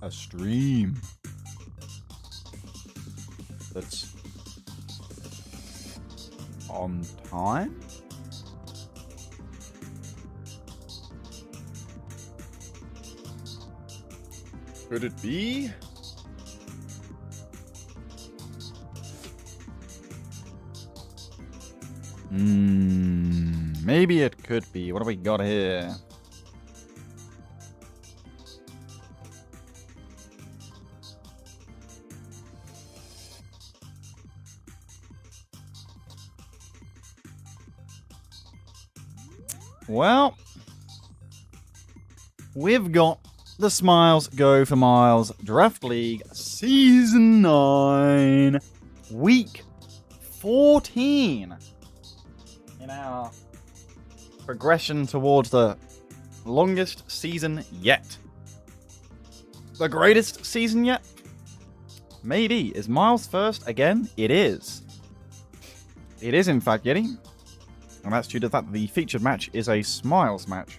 a stream that's on time? Could it be? Maybe it could be. What do we got here? Well, we've got the Smiles Go for Miles Draft League Season 9, Week 14. In our progression towards the longest season yet. The greatest season yet? Maybe. Is Miles first again? It is. It is, in fact, Yeti. And that's due to the fact that the featured match is a Smiles match.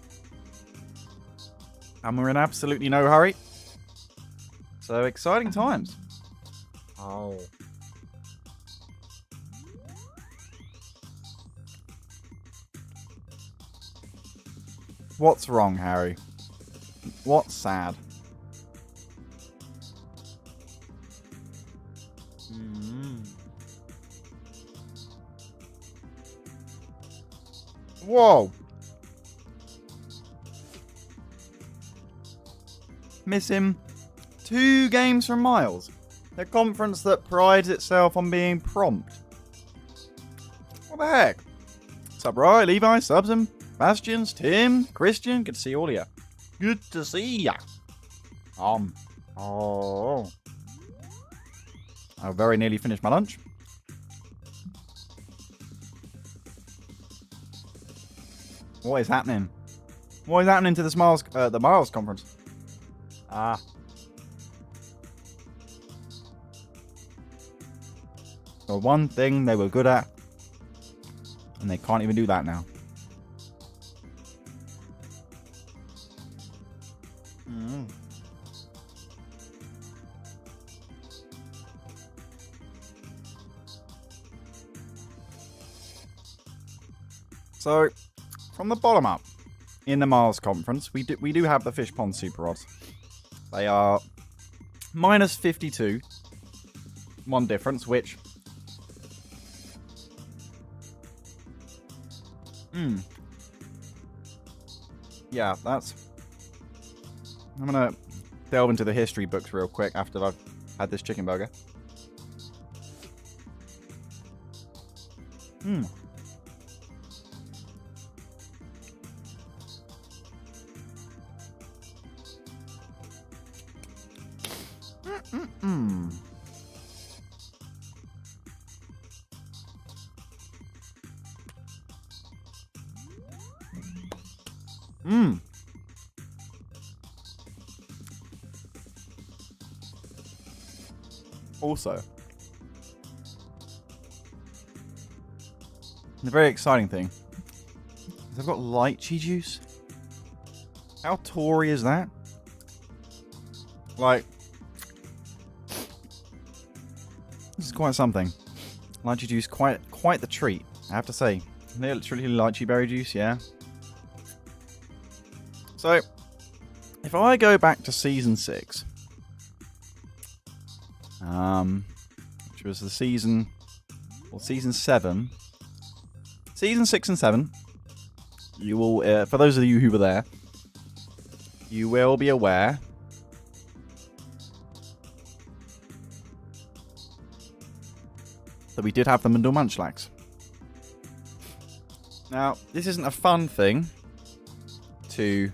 And we're in absolutely no hurry. So, exciting times. Oh. What's wrong, Harry? What's sad? Whoa! Missing 2 games from Miles. A conference that prides itself on being prompt. What the heck? Sup, Roy, Levi, Subsum, Bastions, Tim, Christian. Good to see all of you. Good to see ya. Oh. I very nearly finished my lunch. What is happening? What is happening to the Miles conference? Ah. The one thing they were good at, and they can't even do that now. So, from the bottom up, in the Miles conference, we do have the Fish Pond SuperRods. They are minus 52. One difference, which... Yeah, that's... I'm gonna delve into the history books real quick after I've had this chicken burger. Also, the very exciting thing is I've got lychee juice. How Tory is that? Like, this is quite something. Lychee juice, quite the treat, I have to say. Literally lychee berry juice, yeah. So, if I go back to Season 6... which was the season, or Season 7. Season 6 and 7. You will, for those of you who were there, you will be aware that we did have the Mindle Munchlax. Now, this isn't a fun thing to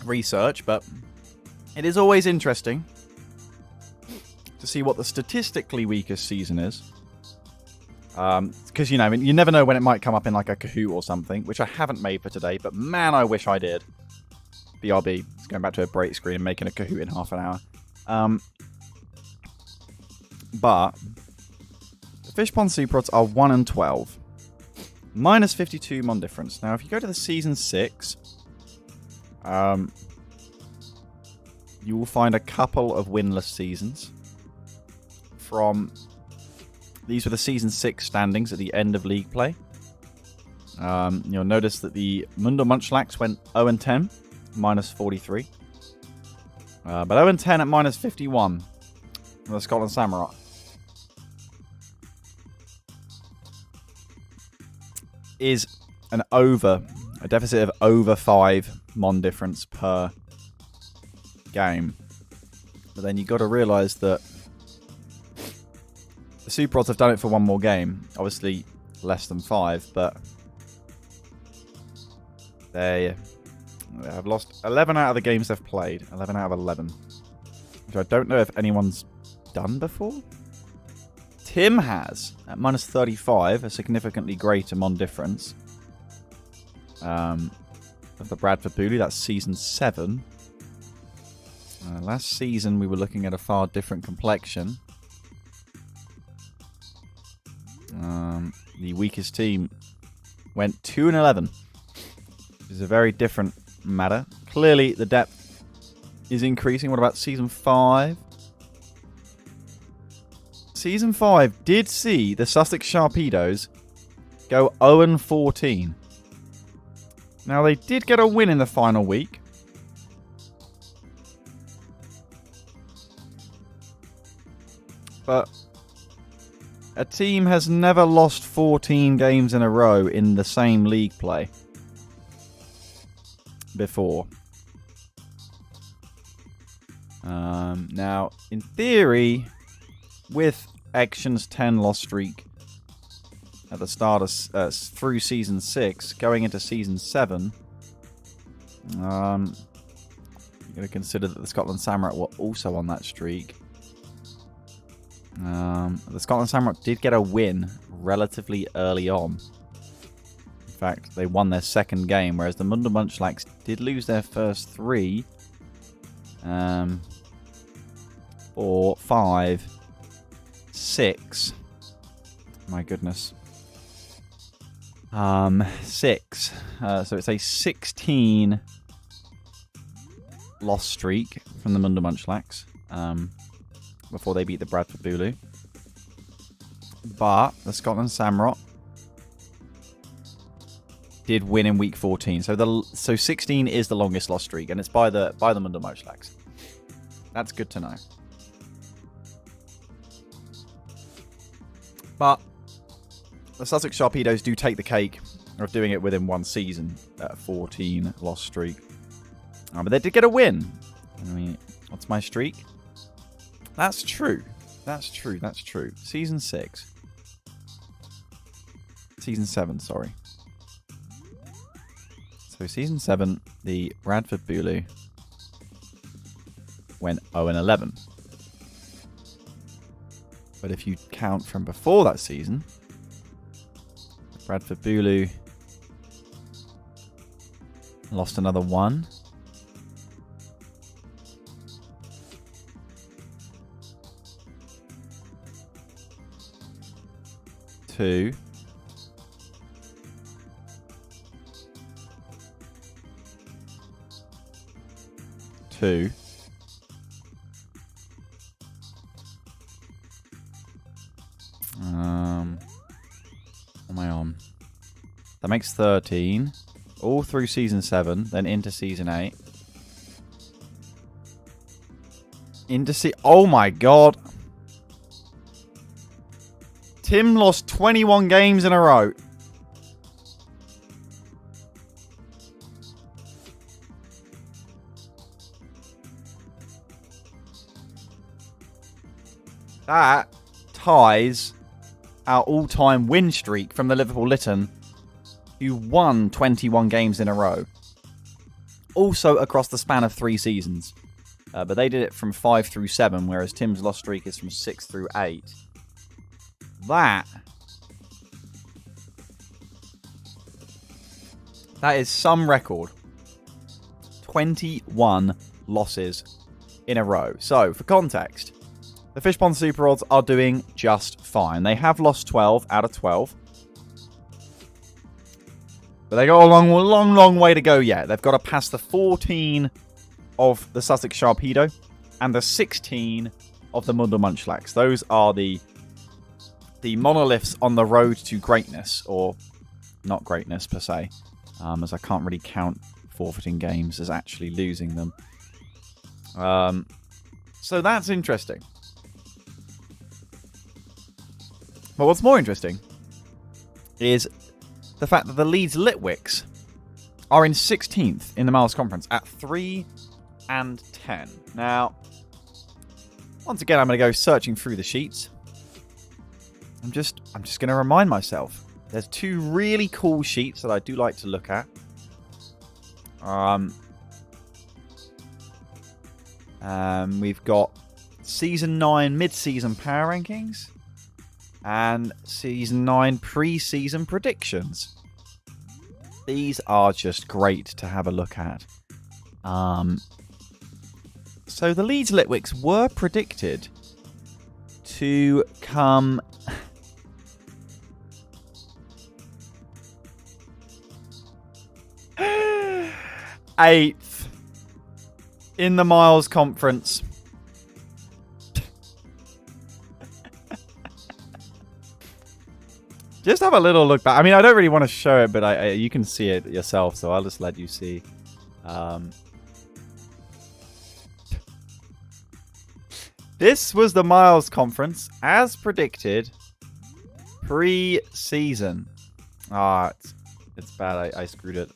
research, but it is always interesting to see what the statistically weakest season is. Because, you know, you never know when it might come up in like a Kahoot or something, which I haven't made for today, but man, I wish I did. BRB, it's going back to a break screen and making a Kahoot in half an hour. But the Fish Pond SuperRods are 1 and 12. Minus 52 mon difference. Now, if you go to the Season 6, You will find a couple of winless seasons. These were the Season 6 standings at the end of league play. You'll notice that the Mundo Munchlax went 0-10, minus 43. But 0-10 at minus 51 for the Scotland Samurott. Is a deficit of over 5 mon difference per game. But then you've got to realise that the SuperRods have done it for one more game. Obviously less than 5, but they have lost 11 out of the games they've played. 11 out of 11. Which I don't know if anyone's done before. Tim has, at minus 35, a significantly greater mon difference. Of the Bradford Bulu, that's Season 7. Last season we were looking at a far different complexion. The weakest team went 2-11. Which is a very different matter. Clearly the depth is increasing. What about Season 5? Season 5 did see the Sussex Sharpedos go 0-14. Now they did get a win in the final week. But a team has never lost 14 games in a row in the same league play before. Now, in theory, with Action's 10 loss streak at the start of through Season 6, going into Season 7, you've got to consider that the Scotland Samurott were also on that streak. The Scotland Samurott did get a win relatively early on. In fact, they won their second game, whereas the Mundo Munchlax did lose their first 3. 4, 5, 6. My goodness. 6. So it's a 16 loss streak from the Mundo Munchlax. Before they beat the Bradford Bulu. But the Scotland Samurott did win in week 14. So 16 is the longest loss streak, and it's by the Mundo Munchlax. That's good to know. But the Sussex Sharpedos do take the cake of doing it within one season at a 14 loss streak. But they did get a win. I mean, what's my streak? That's true. That's true. That's true. Season 6. Season 7, sorry. So Season 7, the Bradford Bulu went 0-11. But if you count from before that season, Bradford Bulu lost another 1. 2. 2. What am I on? That makes 13. All through Season 7, then into Season 8. Oh my god! Tim lost 21 games in a row. That ties our all-time win streak from the Liverpool Litten, who won 21 games in a row. Also across the span of 3 seasons. But they did it from 5 through 7, whereas Tim's lost streak is from 6 through 8. That is some record. 21 losses in a row. So, for context, the Fishpond SuperRods are doing just fine. They have lost 12 out of 12. But they got a long way to go yet. They've got to pass the 14 of the Sussex Sharpedo and the 16 of the Mundel Munchlax. Those are the monoliths on the road to greatness, or not greatness per se, as I can't really count forfeiting games as actually losing them. So that's interesting. But what's more interesting is the fact that the Leeds Litwicks are in 16th in the Miles Conference at 3 and 10. Now, once again, I'm going to go searching through the sheets. I'm just going to remind myself. There's two really cool sheets that I do like to look at. We've got Season 9 mid-season power rankings and Season 9 pre-season predictions. These are just great to have a look at. So the Leeds Litwicks were predicted to come 8th in the Miles Conference. Just have a little look back. I mean, I don't really want to show it, but you can see it yourself, so I'll just let you see. This was the Miles Conference, as predicted, pre-season. Ah, it's bad. I screwed it.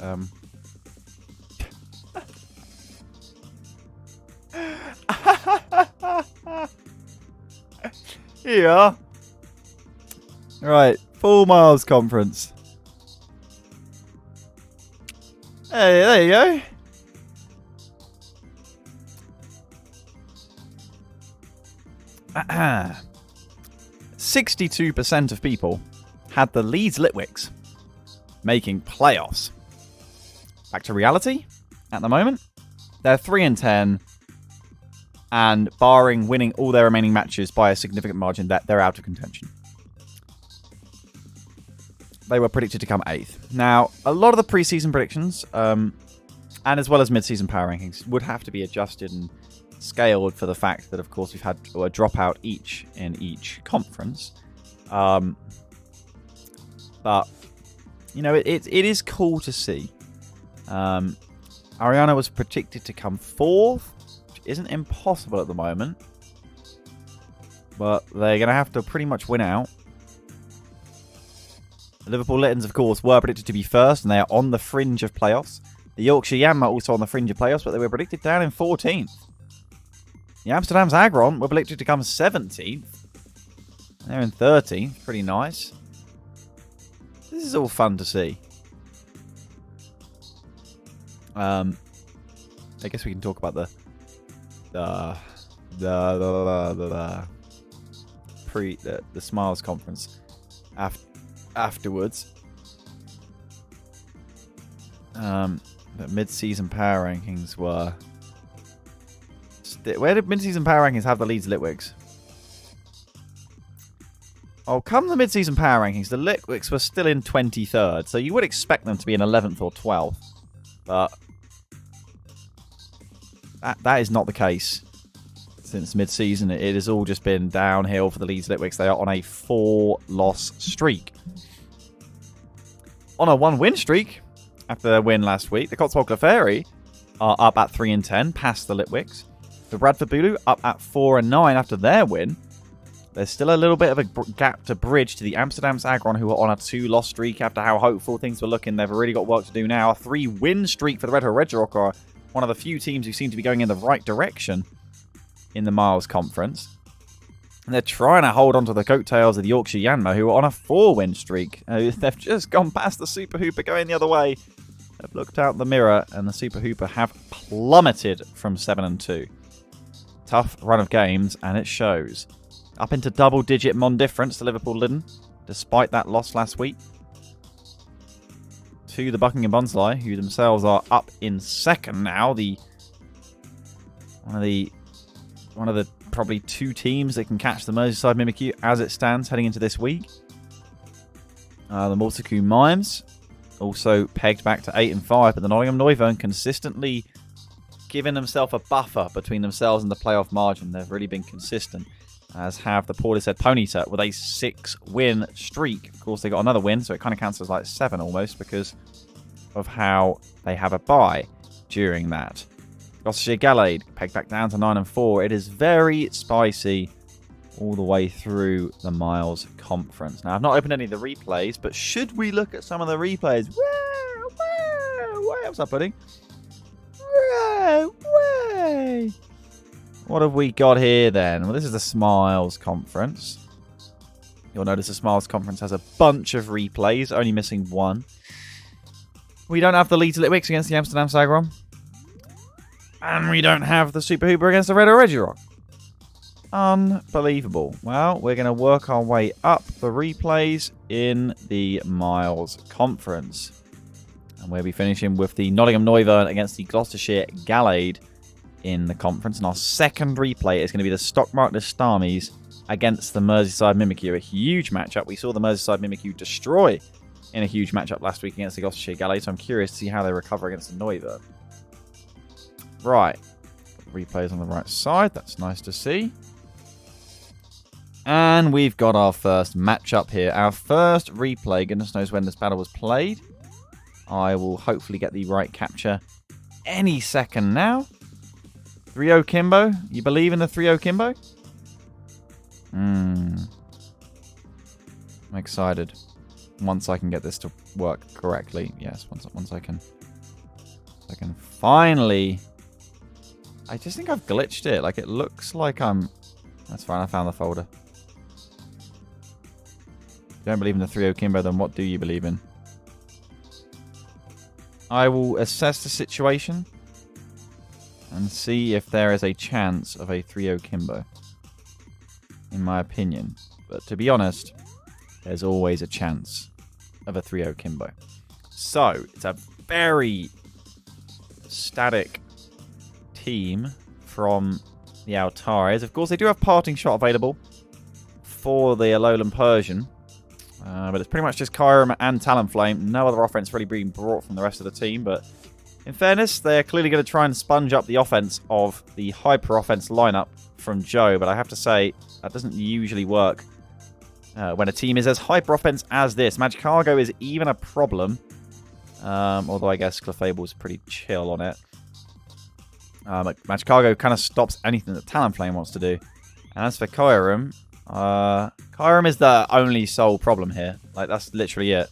Here. Right, full Miles Conference. Hey, there you go. Ah, 62% of people had the Leeds Litwicks making playoffs. Back to reality. At the moment, they're 3 and 10, and barring winning all their remaining matches by a significant margin, that they're out of contention. They were predicted to come 8th. Now, a lot of the preseason predictions, and as well as mid-season power rankings, would have to be adjusted and scaled for the fact that, of course, we've had a dropout each in each conference. But, you know, it is cool to see. Ariana was predicted to come 4th, which isn't impossible at the moment. But they're going to have to pretty much win out. The Liverpool Littens, of course, were predicted to be 1st, and they are on the fringe of playoffs. The Yorkshire Yanma also on the fringe of playoffs, but they were predicted down in 14th. The Amsterdam's Agron were predicted to come 17th. They're in 13th. Pretty nice. This is all fun to see. I guess we can talk about the Smiles Conference afterwards. The mid-season power rankings were... Where did mid-season power rankings have the Leeds Litwicks? Oh, come the mid-season power rankings, the Litwicks were still in 23rd, so you would expect them to be in 11th or 12th. But that is not the case. Since mid-season, it has all just been downhill for the Leeds Litwicks. They are on a 4-loss streak. On a 1-win streak, after their win last week, the Cotswold Clefairy are up at 3 and 10, past the Litwicks. The Bradford Bulu up at 4 and 9 after their win. There's still a little bit of a gap to bridge to the Amsterdam's Agron, who are on a 2-loss streak after how hopeful things were looking. They've really got work to do now. A 3-win streak for the Red Hot Red Rock are one of the few teams who seem to be going in the right direction in the Miles Conference. And they're trying to hold on to the coattails of the Yorkshire Yanma, who are on a 4-win streak. They've just gone past the Super Hooper going the other way. They've looked out the mirror, and the Super Hooper have plummeted from 7 and 2. Tough run of games, and it shows. Up into double-digit mon difference to Liverpool Litten, despite that loss last week. To the Buckingham Bonsly, who themselves are up in 2nd now. One of the probably 2 teams that can catch the Merseyside Mimikyu as it stands heading into this week. The Morsaku Mimes also pegged back to 8 and 5, but the Nottingham Noivern consistently giving themselves a buffer between themselves and the playoff margin. They've really been consistent, as have the Bulu Vs Ponyta with a 6-win streak. Of course, they got another win, so it kind of counts as like 7 almost because of how they have a bye during that. Gloucestershire Gallade pegged back down to 9 and 4. It is very spicy all the way through the Miles Conference. Now, I've not opened any of the replays, but should we look at some of the replays? What's up, pudding? What have we got here then? Well, this is the Smiles Conference. You'll notice the Smiles Conference has a bunch of replays, only missing one. We don't have the Litten Vs against the Amsterdam Sagron. And we don't have the Super Hooper against the Red Regirock. Unbelievable. Well, we're going to work our way up the replays in the Miles Conference. And we'll be finishing with the Nottingham Noivern against the Gloucestershire Gallade in the conference. And our second replay is going to be the Scorbunny Vs Starmies against the Merseyside Mimikyu. A huge matchup. We saw the Merseyside Mimikyu destroy in a huge matchup last week against the Gloucestershire Gallade. So I'm curious to see how they recover against the Noivern. Right. Replays on the right side. That's nice to see. And we've got our first matchup here. Our first replay. Goodness knows when this battle was played. I will hopefully get the right capture any second now. 3-0 Kimbo. You believe in the 3-0 Kimbo? I'm excited. Once I can get this to work correctly. Yes, once I can finally... I just think I've glitched it. Like, it looks like I'm... That's fine, I found the folder. If you don't believe in the 3-0 Kimbo, then what do you believe in? I will assess the situation and see if there is a chance of a 3-0 Kimbo. In my opinion. But to be honest, there's always a chance of a 3-0 Kimbo. So, it's a very static team from the Altarias. Of course, they do have Parting Shot available for the Alolan Persian. But it's pretty much just Kyurem and Talonflame. No other offense really being brought from the rest of the team. But in fairness, they're clearly going to try and sponge up the offense of the Hyper Offense lineup from Joe. But I have to say, that doesn't usually work when a team is as Hyper Offense as this. Magikargo is even a problem. Although I guess Clefable's pretty chill on it. Magikargo kind of stops anything that Talonflame wants to do. And as for Kyurem, Kyurem is the only sole problem here. Like, that's literally it.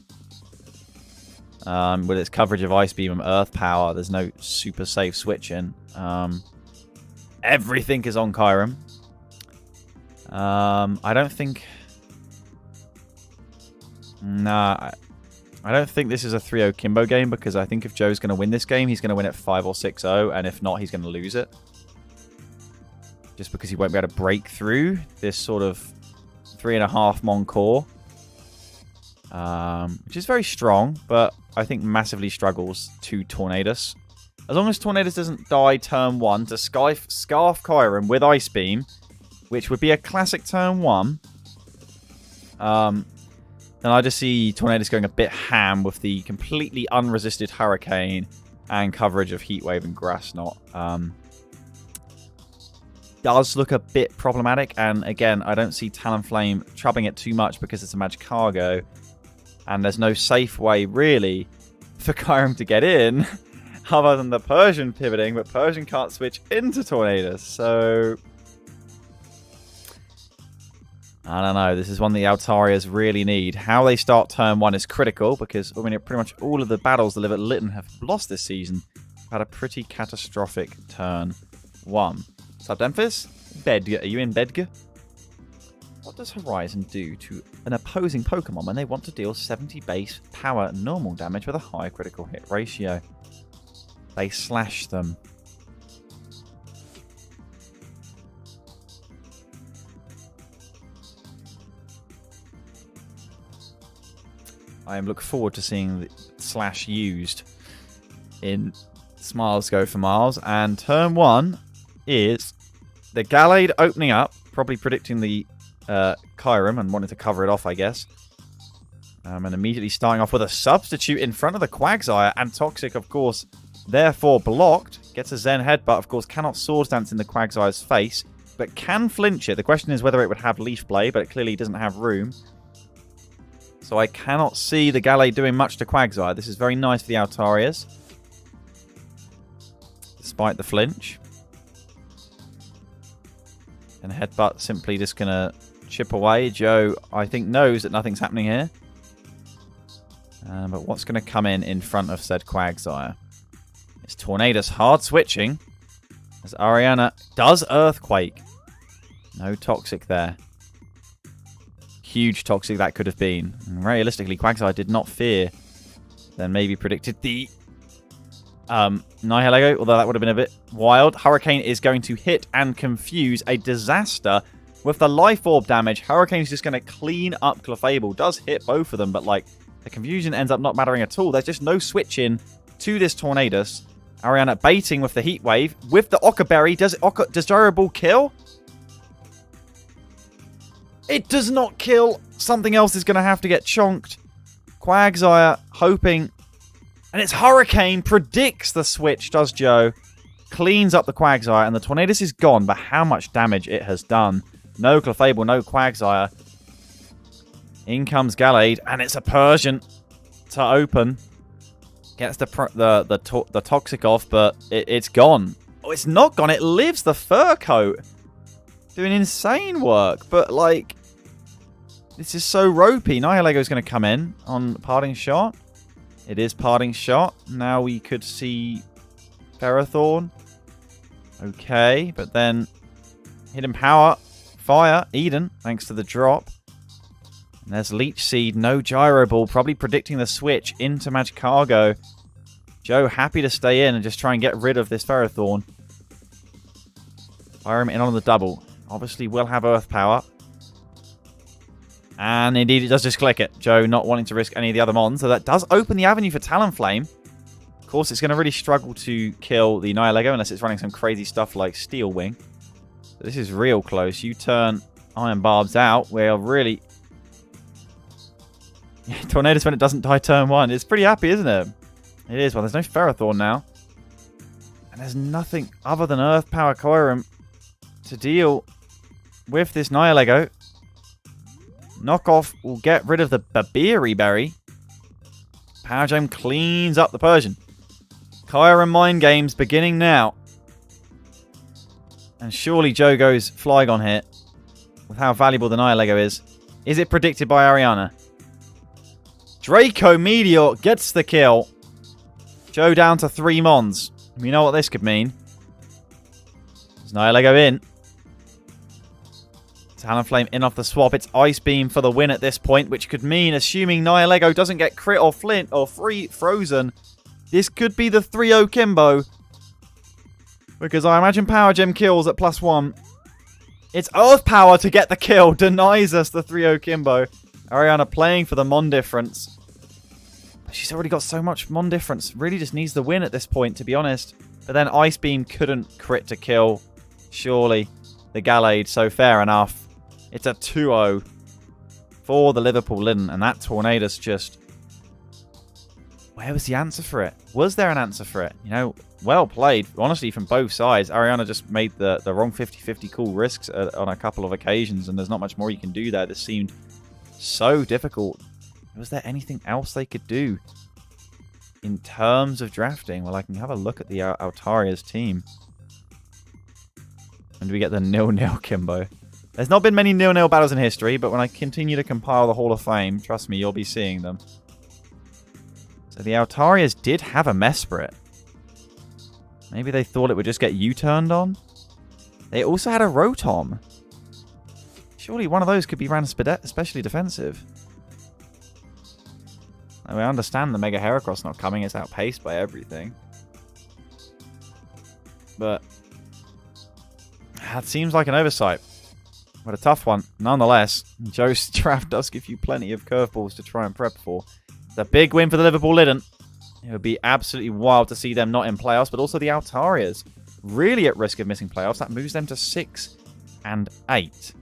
With its coverage of Ice Beam and Earth Power, there's no super safe switching. Everything is on Kyurem. I don't think... Nah, I don't think this is a 3-0 Kimbo game, because I think if Joe's going to win this game, he's going to win it 5 or 6-0, and if not, he's going to lose it. Just because he won't be able to break through this sort of 3.5 Mon core. Which is very strong, but I think massively struggles to Tornadus. As long as Tornadus doesn't die turn 1 to Scarf Kyurem with Ice Beam, which would be a classic turn 1, then I just see Tornadus going a bit ham with the completely unresisted Hurricane and coverage of Heat Wave and Grass Knot. Does look a bit problematic, and again, I don't see Talonflame troubling it too much because it's a Magikargo, and there's no safe way, really, for Kyurem to get in, other than the Persian pivoting, but Persian can't switch into Tornadus, so... I don't know, this is one the Altarias really need. How they start turn 1 is critical, because I mean, pretty much all of the battles that live at Litten have lost this season. Had a pretty catastrophic turn 1. Sup, Demphis? Bedgar. Are you in Bedgar? What does Horizon do to an opposing Pokemon when they want to deal 70 base power normal damage with a high critical hit ratio? They slash them. I am looking forward to seeing the slash used in Smiles Go for Miles. And turn 1 is the Gallade opening up, probably predicting the Kyurem and wanting to cover it off, I guess. And immediately starting off with a substitute in front of the Quagsire. And Toxic, of course, therefore blocked. Gets a Zen Headbutt, of course, cannot Swords Dance in the Quagsire's face, but can flinch it. The question is whether it would have Leaf Blade, but it clearly doesn't have room. So I cannot see the Gallade doing much to Quagsire. This is very nice for the Altarias, despite the flinch. And Headbutt simply just going to chip away. Joe, I think, knows that nothing's happening here. But what's going to come in front of said Quagsire? It's Tornadus hard switching, as Ariana does Earthquake. No Toxic there. Huge Toxic that could have been. And realistically, Quagsire did not fear. Then maybe predicted the Nihilego, although that would have been a bit wild. Hurricane is going to hit and confuse. A disaster with the Life Orb damage. Hurricane's just going to clean up Clefable. Does hit both of them, but like the confusion ends up not mattering at all. There's just no switch in to this Tornadus. Ariana baiting with the Heat Wave. With the Occa Berry. Does Gyro Ball kill? It does not kill. Something else is going to have to get chonked. Quagsire hoping. And it's Hurricane. Predicts the switch, does Joe. Cleans up the Quagsire. And the Tornadus is gone. But how much damage it has done. No Clefable, no Quagsire. In comes Gallade. And it's a Persian to open. Gets the Toxic off, but it's gone. Oh, it's not gone. It lives. The Fur Coat. Doing insane work. But, like, this is so ropey. Nihilego's going to come in on Parting Shot. It is Parting Shot. Now we could see Ferrothorn. Okay, but then Hidden Power. Fire. Eden, thanks to the drop. And there's Leech Seed. No Gyro Ball. Probably predicting the switch into Magikargo. Joe happy to stay in and just try and get rid of this Ferrothorn. Fire him in on the double. Obviously will have Earth Power. And indeed it does just click it. Joe not wanting to risk any of the other mons. So that does open the avenue for Talonflame. Of course it's going to really struggle to kill the Nihilego unless it's running some crazy stuff like Steel Wing. So this is real close. You turn Iron Barbs out. We're really... Tornadus when it doesn't die turn 1. It's pretty happy, isn't it? It is. Well, there's no Ferrothorn now. And there's nothing other than Earth Power Kyurem to deal with this Nihilego. Knockoff will get rid of the Babiri Berry. Power Gem cleans up the Persian. Kyurem Mind Games beginning now. And surely Joe goes Flygon here with how valuable the Nihilego is. Is it predicted by Ariana? Draco Meteor gets the kill. Joe down to 3 mons. We know what this could mean. There's Nihilego in. Talonflame in off the swap. It's Ice Beam for the win at this point, which could mean, assuming Nihilego doesn't get crit or flint or frozen, this could be the 3-0 Kimbo. Because I imagine Power Gem kills at +1. It's Earth Power to get the kill. Denies us the 3-0 Kimbo. Ariana playing for the Mon difference. But she's already got so much Mon difference. Really just needs the win at this point, to be honest. But then Ice Beam couldn't crit to kill, surely, the Gallade. So fair enough. It's a 2-0 for the Liverpool Litten. And that Tornadus just... Where was the answer for it? Was there an answer for it? You know, well played. Honestly, from both sides. Ariana just made the wrong 50-50 cool risks on a couple of occasions. And there's not much more you can do there. This seemed so difficult. Was there anything else they could do in terms of drafting? Well, I can have a look at the Altarias team. And we get the 0-0 Kimbo. There's not been many 0-0 battles in history, but when I continue to compile the Hall of Fame, trust me, you'll be seeing them. So the Altarias did have a Mesprit. Maybe they thought it would just get U-turned on? They also had a Rotom. Surely one of those could be ran especially defensive. Now, I understand the Mega Heracross not coming. It's outpaced by everything. But that seems like an oversight. But a tough one, nonetheless. Joe's draft does give you plenty of curveballs to try and prep for. It's a big win for the Liverpool Litten. It would be absolutely wild to see them not in playoffs, but also the Altarias really at risk of missing playoffs. That moves them to 6 and 8.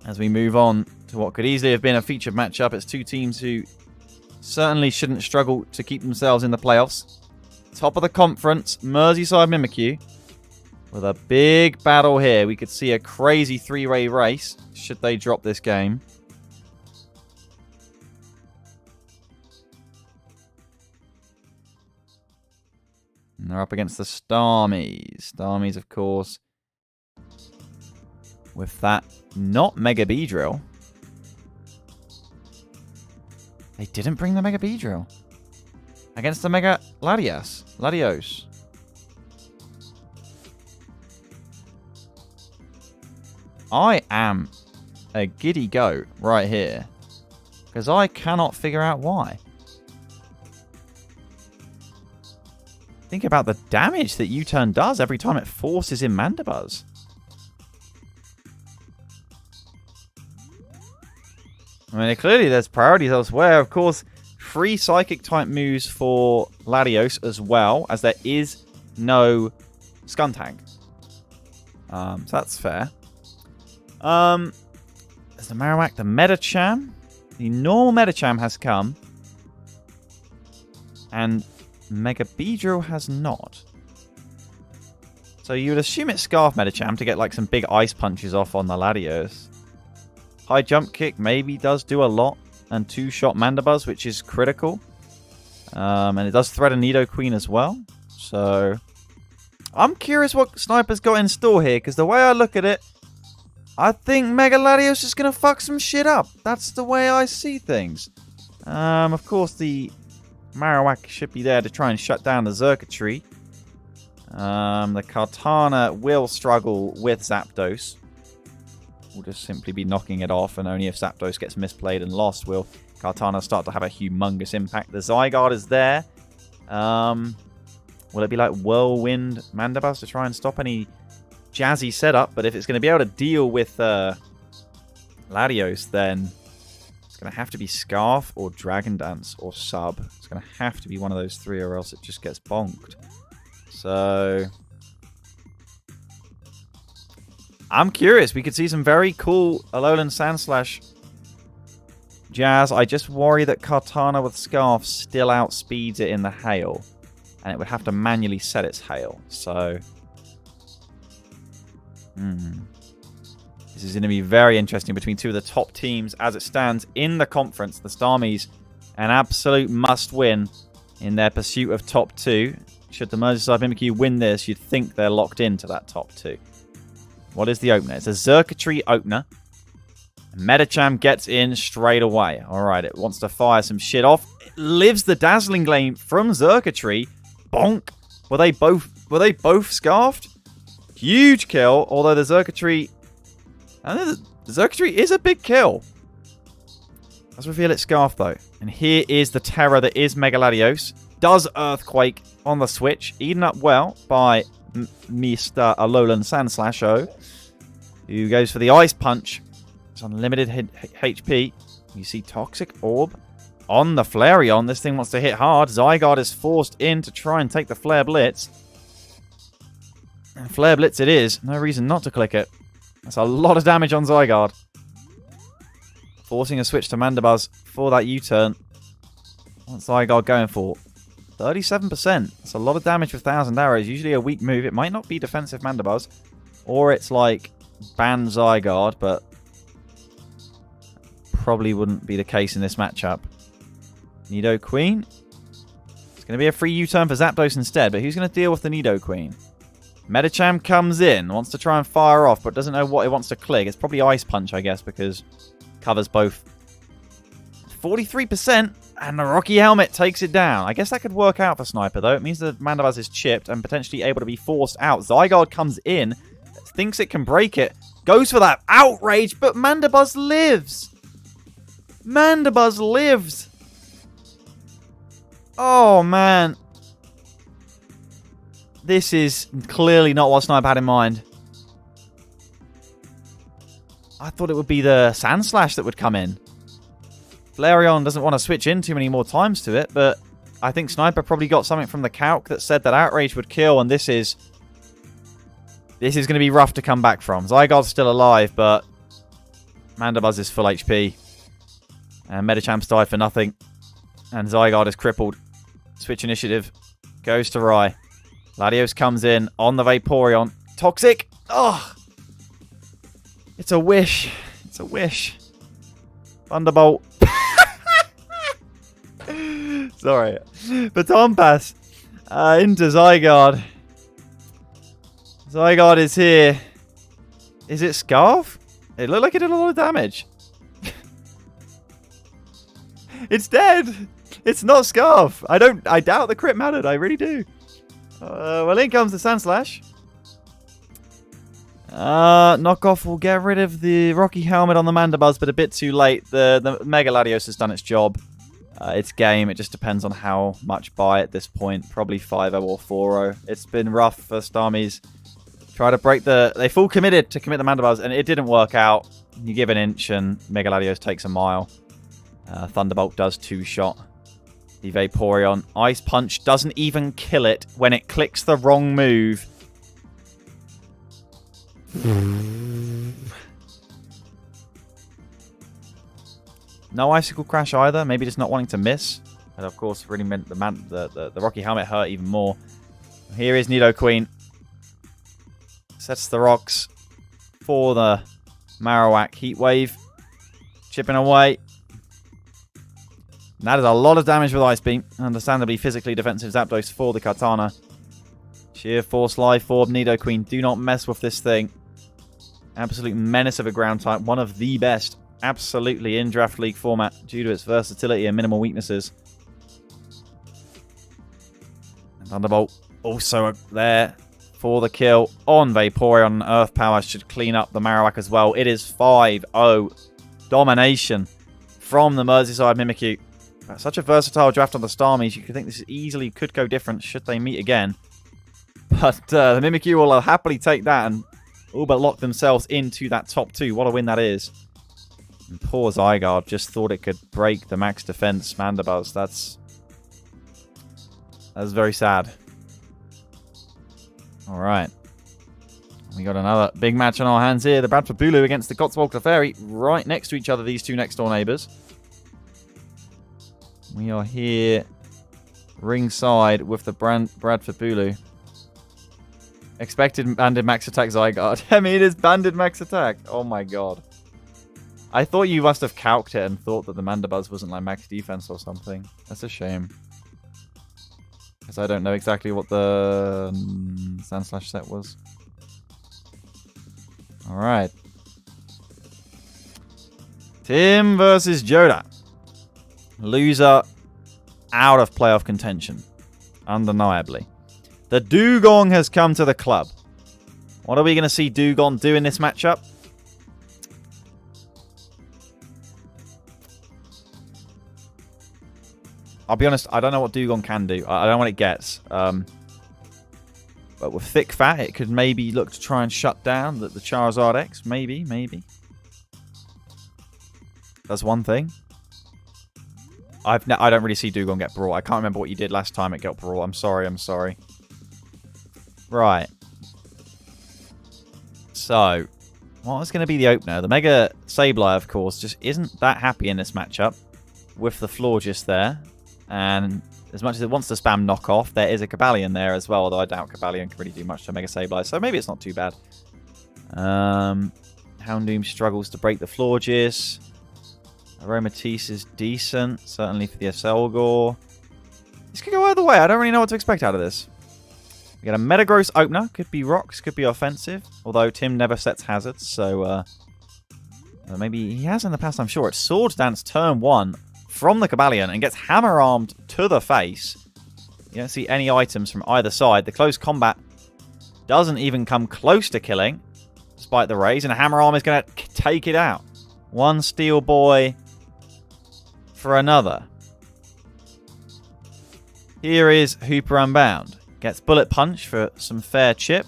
As we move on to what could easily have been a featured matchup. It's two teams who certainly shouldn't struggle to keep themselves in the playoffs. Top of the conference, Merseyside Mimikyu. With a big battle here. We could see a crazy three-way race should they drop this game. And they're up against the Starmies. Starmies, of course, with that not Mega Beedrill. They didn't bring the Mega Beedrill against the Mega Latios. I am a giddy goat right here because I cannot figure out why. Think about the damage that U-turn does every time it forces in Mandibuzz. I mean, clearly there's priorities elsewhere. Of course, free Psychic type moves for Latios as well, as there is no Skuntank. So that's fair. There's the Marowak, the Medicham. The normal Medicham has come. And Mega Beedrill has not. So you would assume it's Scarf Medicham to get like some big ice punches off on the Latios. High jump kick maybe does do a lot. And two-shot Mandibuzz, which is critical. And it does thread a Nidoqueen as well. So I'm curious what Sniper's got in store here, because the way I look at it, I think Mega Latios is going to fuck some shit up. That's the way I see things. Of course, the Marowak should be there to try and shut down the Xurkitree. The Kartana will struggle with Zapdos. We'll just simply be knocking it off, and only if Zapdos gets misplayed and lost will Kartana start to have a humongous impact. The Zygarde is there. Will it be like Whirlwind Mandibuzz to try and stop any jazzy setup? But if it's going to be able to deal with Latios, then it's going to have to be Scarf or Dragon Dance or Sub. It's going to have to be one of those three, or else it just gets bonked. So I'm curious. We could see some very cool Alolan Sandslash jazz. I just worry that Kartana with Scarf still outspeeds it in the hail. And it would have to manually set its hail. So this is going to be very interesting between two of the top teams as it stands in the conference. The Starmies, an absolute must-win in their pursuit of top two. Should the Merseyside Mimikyu win this, you'd think they're locked into that top two. What is the opener? It's a Xurkitree opener. Medicham gets in straight away. Alright, it wants to fire some shit off. It lives the Dazzling Gleam from Xurkitree. Bonk! Were they both scarfed? Huge kill, although the Xurkitree... the Xurkitree is a big kill. Let's reveal its scarf, though. And here is the terror that is Mega Latios. Does Earthquake on the switch. Eaten up well by Mr. Alolan Sandslash, who goes for the Ice Punch. It's unlimited HP. You see Toxic Orb on the Flareon. This thing wants to hit hard. Zygarde is forced in to try and take the Flare Blitz. And Flare Blitz it is. No reason not to click it. That's a lot of damage on Zygarde. Forcing a switch to Mandibuzz for that U-turn. What's Zygarde going for? 37%. That's a lot of damage with 1,000 arrows. Usually a weak move. It might not be defensive Mandibuzz. Or it's like ban Zygarde, but probably wouldn't be the case in this matchup. Nidoqueen. It's going to be a free U-turn for Zapdos instead, but who's going to deal with the Nidoqueen? Medicham comes in, wants to try and fire off, but doesn't know what it wants to click. It's probably Ice Punch, I guess, because it covers both. 43%, and the Rocky Helmet takes it down. I guess that could work out for Sniper, though. It means that Mandibuzz is chipped and potentially able to be forced out. Zygarde comes in, thinks it can break it, goes for that Outrage, but Mandibuzz lives. Mandibuzz lives. Oh, man. This is clearly not what Snipe had in mind. I thought it would be the Sandslash that would come in. Flareon doesn't want to switch in too many more times to it, but I think Sniper probably got something from the calc that said that Outrage would kill, and this is going to be rough to come back from. Zygarde's still alive, but Mandibuzz is full HP. And Medichamp's died for nothing. And Zygarde is crippled. Switch initiative. Goes to Rye. Latios comes in on the Vaporeon. Toxic! Oh! It's a wish. It's a wish. Thunderbolt. Sorry. Baton Pass into Zygarde. Zygarde is here. Is it Scarf? It looked like it did a lot of damage. It's dead. It's not Scarf. I doubt the crit mattered. I really do. Well, in comes the Sandslash. Knockoff will get rid of the Rocky Helmet on the Mandibuzz, but a bit too late. The Mega Latios has done its job. It's game. It just depends on how much buy at this point. Probably 5-0 or 4-0. It's been rough for Starmies. Try to break the... They full committed to commit the Mandibuzz, and it didn't work out. You give an inch, and Mega Latios takes a mile. Thunderbolt does 2-shot. The Vaporeon. Ice Punch doesn't even kill it when it clicks the wrong move. No Icicle Crash either. Maybe just not wanting to miss. And of course, really meant the Rocky Helmet hurt even more. Here is Nidoqueen. Sets the rocks for the Marowak Heat Wave. Chipping away. And that is a lot of damage with Ice Beam. Understandably, physically defensive Zapdos for the Katana. Sheer Force, Life Orb, Nidoqueen. Do not mess with this thing. Absolute menace of a ground type. One of the best, absolutely, in Draft League format due to its versatility and minimal weaknesses. And Thunderbolt also there for the kill on Vaporeon. Earth Power should clean up the Marowak as well. It is 5-0 domination from the Merseyside Mimikyu. Such a versatile draft on the Starmies. You could think this easily could go different should they meet again. But the Mimikyu will happily take that and all but lock themselves into that top 2. What a win that is. And poor Zygarde just thought it could break the max defense Mandibuzz. That's very sad. Alright. We got another big match on our hands here. The Bradford Bulu against the Cotswold Clefairy. Right next to each other, these two next door neighbours. We are here ringside with the Bradford Bulu. Expected banded max attack Zygarde. I mean, it is banded max attack. Oh my god. I thought you must have calced it and thought that the Mandibuzz wasn't like max defense or something. That's a shame. Because I don't know exactly what the Sandslash set was. Alright. Tim versus Joda. Loser out of playoff contention. Undeniably. The Dugong has come to the club. What are we going to see Dugong do in this matchup? I'll be honest, I don't know what Dugong can do. I don't know what it gets. But with Thick Fat, it could maybe look to try and shut down the Charizard X. Maybe. That's one thing. I don't really see Dugong get brought. I can't remember what you did last time it got brought. I'm sorry. Right. So, what was going to be the opener? The Mega Sableye, of course, just isn't that happy in this matchup with the Florges there. And as much as it wants to spam knockoff, there is a Cobalion there as well, although I doubt Cobalion can really do much to Mega Sableye, so maybe it's not too bad. Houndoom struggles to break the Florges. Aromatisse is decent, certainly for the Aselgor. This could go either way. I don't really know what to expect out of this. We got a Metagross opener. Could be rocks, could be offensive. Although Tim never sets hazards, so maybe he has in the past, I'm sure. It's Swords Dance turn 1 from the Cobalion and gets hammer-armed to the face. You don't see any items from either side. The close combat doesn't even come close to killing, despite the raise. And a hammer arm is going to take it out. One Steel Boy for another. Here is Hooper Unbound. Gets Bullet Punch for some fair chip.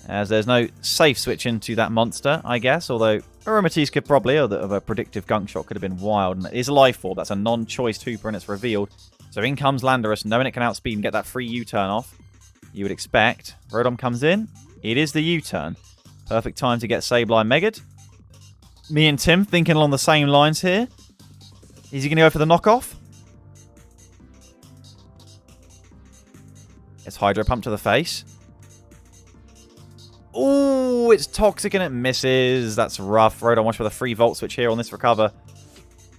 As there's no safe switch into that monster, I guess. Although Aromatisse could probably, or a predictive Gunk Shot could have been wild. And it is Life Orb. That's a non-choice Hooper and it's revealed. So in comes Landorus, knowing it can outspeed and get that free U-turn off. You would expect. Rotom comes in. It is the U-turn. Perfect time to get Sableye Megad. Me and Tim thinking along the same lines here. Is he going to go for the knockoff? It's Hydro Pump to the face. Ooh, it's Toxic and it misses. That's rough. Rodon watch for the free Volt Switch here on this recover.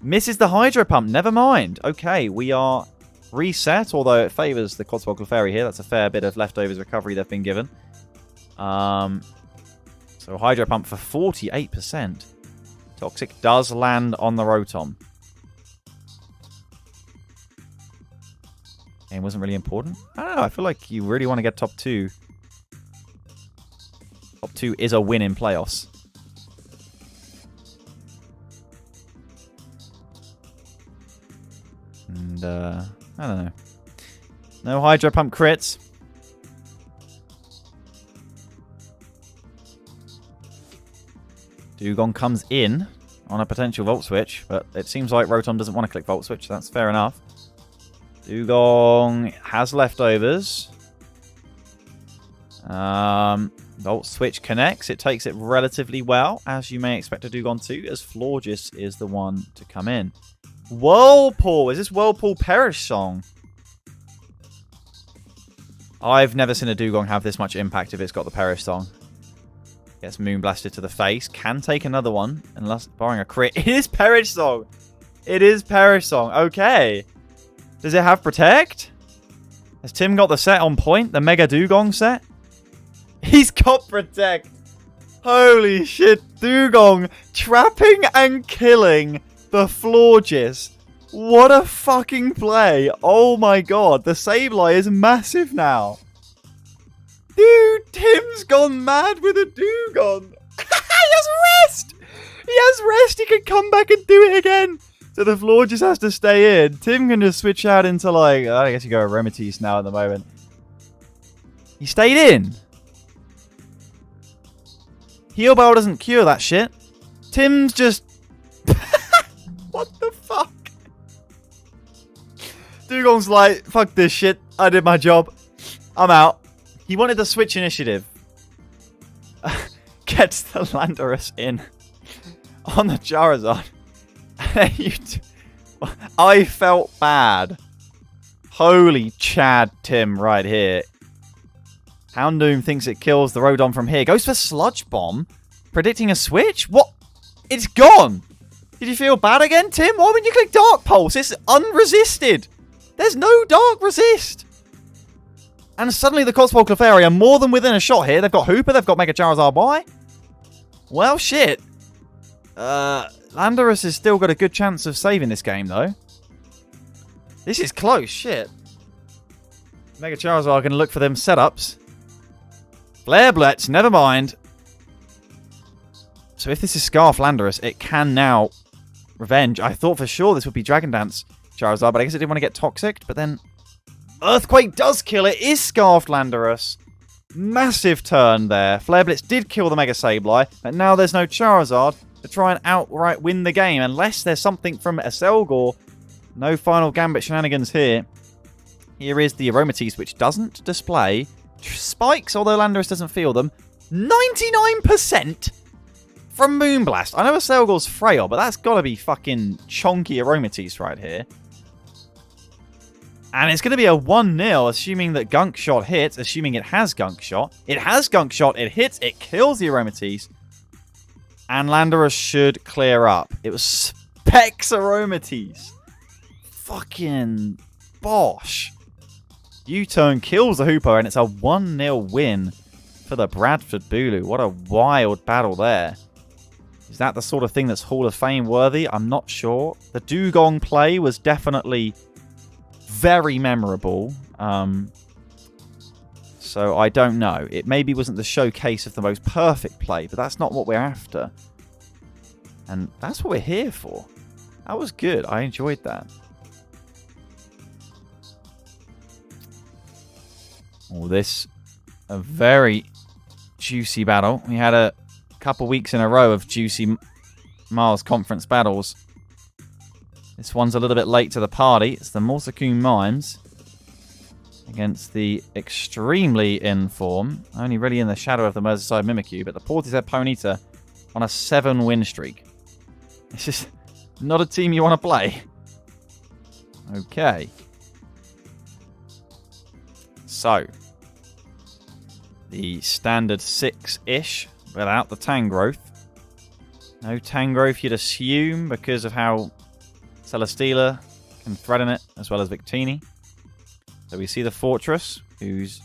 Misses the Hydro Pump. Never mind. Okay, we are reset, although it favours the Codswell Clefairy here. That's a fair bit of leftovers recovery they've been given. So Hydro Pump for 48%. Toxic does land on the Rotom. Game wasn't really important. I don't know. I feel like you really want to get top 2. Top 2 is a win in playoffs. And, I don't know. No Hydro Pump crits. Dugong comes in on a potential Volt Switch, but it seems like Rotom doesn't want to click Volt Switch. That's fair enough. Dugong has leftovers. Volt Switch connects. It takes it relatively well, as you may expect a Dugong to, as Florges is the one to come in. Whirlpool! Is this Whirlpool Perish Song? I've never seen a Dugong have this much impact if it's got the Perish Song. Gets Moonblasted to the face. Can take another one, unless barring a crit. It is Perish Song! It is Perish Song. Okay. Does it have Protect? Has Tim got the set on point? The Mega Dugong set? He's got Protect! Holy shit, Dugong trapping and killing the Florges. What a fucking play. Oh my god, the Sableye is massive now. Dude, Tim's gone mad with a Dugong. He has rest! He has rest, he can come back and do it again. So the floor just has to stay in. Tim can just switch out into, like, I guess you go Aromatisse now at the moment. He stayed in. Heal Bell doesn't cure that shit. Tim's just... What the fuck? Dugong's like, fuck this shit. I did my job. I'm out. He wanted the switch initiative. Gets the Landorus in on the Charizard. I felt bad. Holy Chad Tim right here. Houndoom thinks it kills the Rodon from here. Goes for Sludge Bomb. Predicting a switch? What? It's gone. Did you feel bad again, Tim? Why wouldn't you click Dark Pulse? It's unresisted. There's no Dark Resist. And suddenly the Codswell Clefairy are more than within a shot here. They've got Hooper. They've got Mega Charizard Y. Well, shit. Landorus has still got a good chance of saving this game, though. This is close. Shit. Mega Charizard are going to look for them setups. Flare Blitz. Never mind. So if this is Scarf Landorus, it can now revenge. I thought for sure this would be Dragon Dance Charizard, but I guess it didn't want to get Toxic. But then Earthquake does kill it. Is Scarfed Landorus. Massive turn there. Flare Blitz did kill the Mega Sableye, but now there's no Charizard to try and outright win the game, unless there's something from a Selgor. No Final Gambit shenanigans here. Here is the Aromatisse, which doesn't display spikes, although Landorus doesn't feel them. 99% from Moonblast. I know a Selgor's frail, but that's got to be fucking chonky Aromatisse right here. And it's going to be a 1-0, assuming that Gunk Shot hits, assuming it has Gunk Shot. It has Gunk Shot, it hits, it kills the Aromatisse. And Landorus should clear up. It was Specs Aromatisse. Fucking bosh. U-turn kills the Hooper, and it's a 1-0 win for the Bradford Bulu. What a wild battle there. Is that the sort of thing that's Hall of Fame worthy? I'm not sure. The Dugong play was definitely very memorable. So I don't know. It maybe wasn't the showcase of the most perfect play, but that's not what we're after. And that's what we're here for. That was good. I enjoyed that. Oh, this a very juicy battle. We had a couple weeks in a row of juicy Miles Conference battles. This one's a little bit late to the party. It's the Morsekune Mimes against the extremely in form, only really in the shadow of the Merseyside Mimikyu, but the Portishead Ponyta on a 7-win streak. It's just not a team you want to play. Okay. So, the standard 6-ish without the Tangrowth. No Tangrowth, you'd assume, because of how Celesteela can threaten it, as well as Victini. So we see the Fortress, who's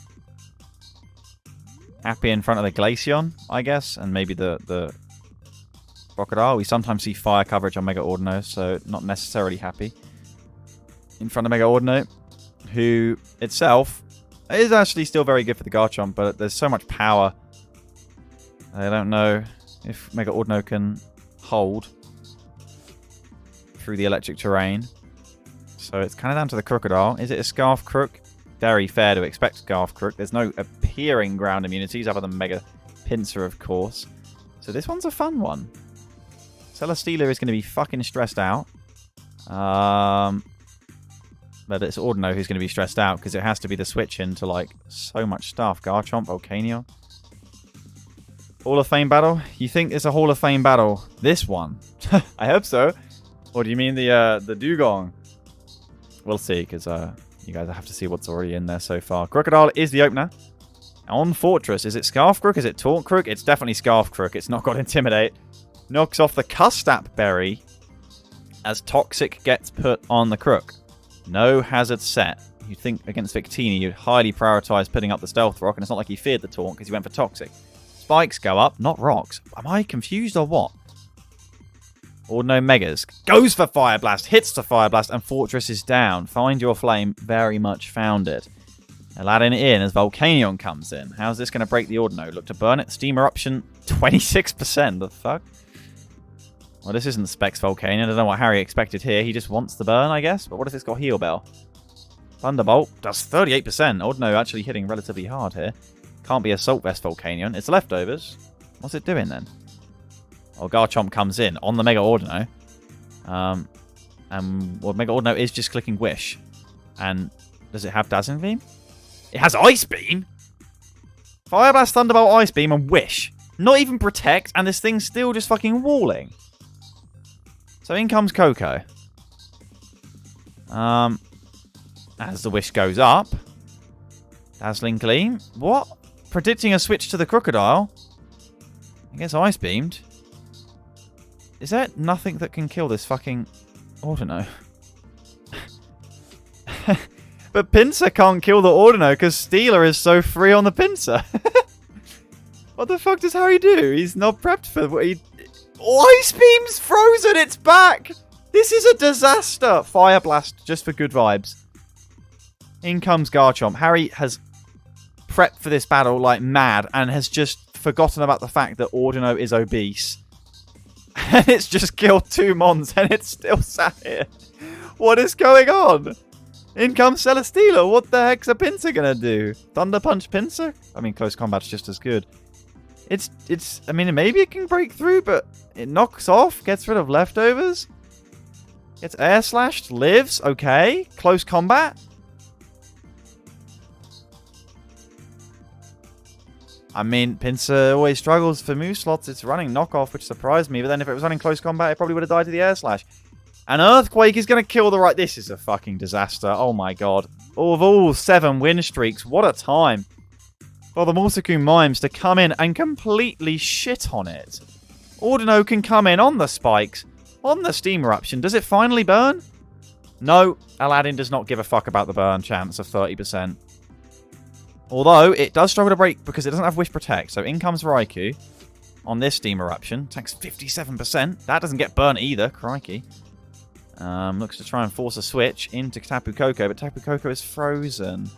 happy in front of the Glaceon, I guess, and maybe the Crocodile. We sometimes see fire coverage on Mega Ordino, so not necessarily happy in front of Mega Ordino, who itself is actually still very good for the Garchomp, but there's so much power. I don't know if Mega Ordino can hold through the electric terrain. So it's kind of down to the Crocodile. Is it a Scarf Crook? Very fair to expect Scarf Crook. There's no appearing ground immunities other than Mega Pinsir, of course. So this one's a fun one. Celesteela is going to be fucking stressed out. But it's Ordino who's going to be stressed out because it has to be the switch into like so much stuff. Garchomp, Volcanion. Hall of Fame battle? You think it's a Hall of Fame battle? This one? I hope so. Or do you mean the Dugong? We'll see, because you guys have to see what's already in there so far. Crocodile is the opener. On Fortress, is it Scarf Crook? Is it Taunt Crook? It's definitely Scarf Crook. It's not got Intimidate. Knocks off the Custap Berry as Toxic gets put on the Crook. No hazard set. You'd think against Victini, you'd highly prioritize putting up the Stealth Rock, and it's not like he feared the Taunt because he went for Toxic. Spikes go up, not rocks. Am I confused or what? Ordino Megas. Goes for Fire Blast, hits the Fire Blast, and Fortress is down. Find Your Flame, very much found it. Aladdin in as Volcanion comes in. How's this going to break the Ordino? Look to burn it. Steam Eruption, 26%. The fuck? Well, this isn't Specs Volcanion. I don't know what Harry expected here. He just wants the burn, I guess. But what if it's got Heal Bell? Thunderbolt does 38%. Ordino actually hitting relatively hard here. Can't be Assault Vest Volcanion. It's leftovers. What's it doing then? Oh, Garchomp comes in on the Mega Ordino. Well, Mega Ordino is just clicking Wish. And does it have Dazzling Beam? It has Ice Beam! Fire Blast, Thunderbolt, Ice Beam, and Wish. Not even Protect, and this thing's still just fucking walling. So in comes Coco. As the Wish goes up. Dazzling Gleam. What? Predicting a switch to the Crocodile. I guess Ice Beamed. Is there nothing that can kill this fucking Ordino? But Pinsir can't kill the Ordino because Steeler is so free on the Pinsir. What the fuck does Harry do? He's not prepped for what he... Oh, Ice Beam's frozen! It's back! This is a disaster! Fire Blast, just for good vibes. In comes Garchomp. Harry has prepped for this battle like mad and has just forgotten about the fact that Ordino is obese. And it's just killed 2 Mons and it's still sat here. What is going on? In comes Celesteela. What the heck's a Pinsir gonna do? Thunder Punch Pinsir? I mean, close combat's just as good. I mean, maybe it can break through, but it knocks off, gets rid of leftovers. Gets air slashed, lives, okay. Close combat. I mean, Pinsir always struggles for move slots. It's running knockoff, which surprised me. But then if it was running close combat, it probably would have died to the air slash. An Earthquake is going to kill the right... This is a fucking disaster. Oh my god. Of all 7 win streaks, what a time for the Morsekun Mimes to come in and completely shit on it. Ordino can come in on the spikes, on the Steam Eruption. Does it finally burn? No, Aladdin does not give a fuck about the burn chance of 30%. Although, it does struggle to break because it doesn't have Wish Protect. So in comes Raikou on this Steam Eruption. Takes 57%. That doesn't get burnt either. Crikey. Looks to try and force a switch into Tapu Koko, but Tapu Koko is frozen.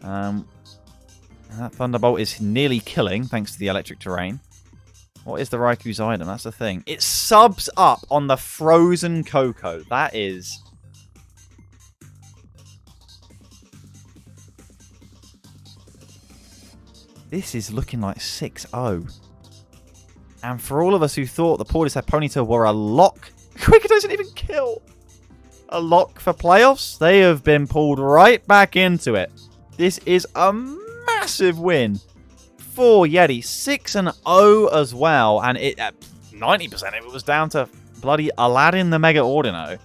That Thunderbolt is nearly killing, thanks to the electric terrain. What is the Raikou's item? That's the thing. It subs up on the frozen Koko. That is... This is looking like 6-0. And for all of us who thought the Vs Ponyta were a lock... Quicker doesn't even kill! A lock for playoffs? They have been pulled right back into it. This is a massive win for Yeti. 6-0 as well. And it 90% if it was down to bloody Aladdin the Mega Ordino.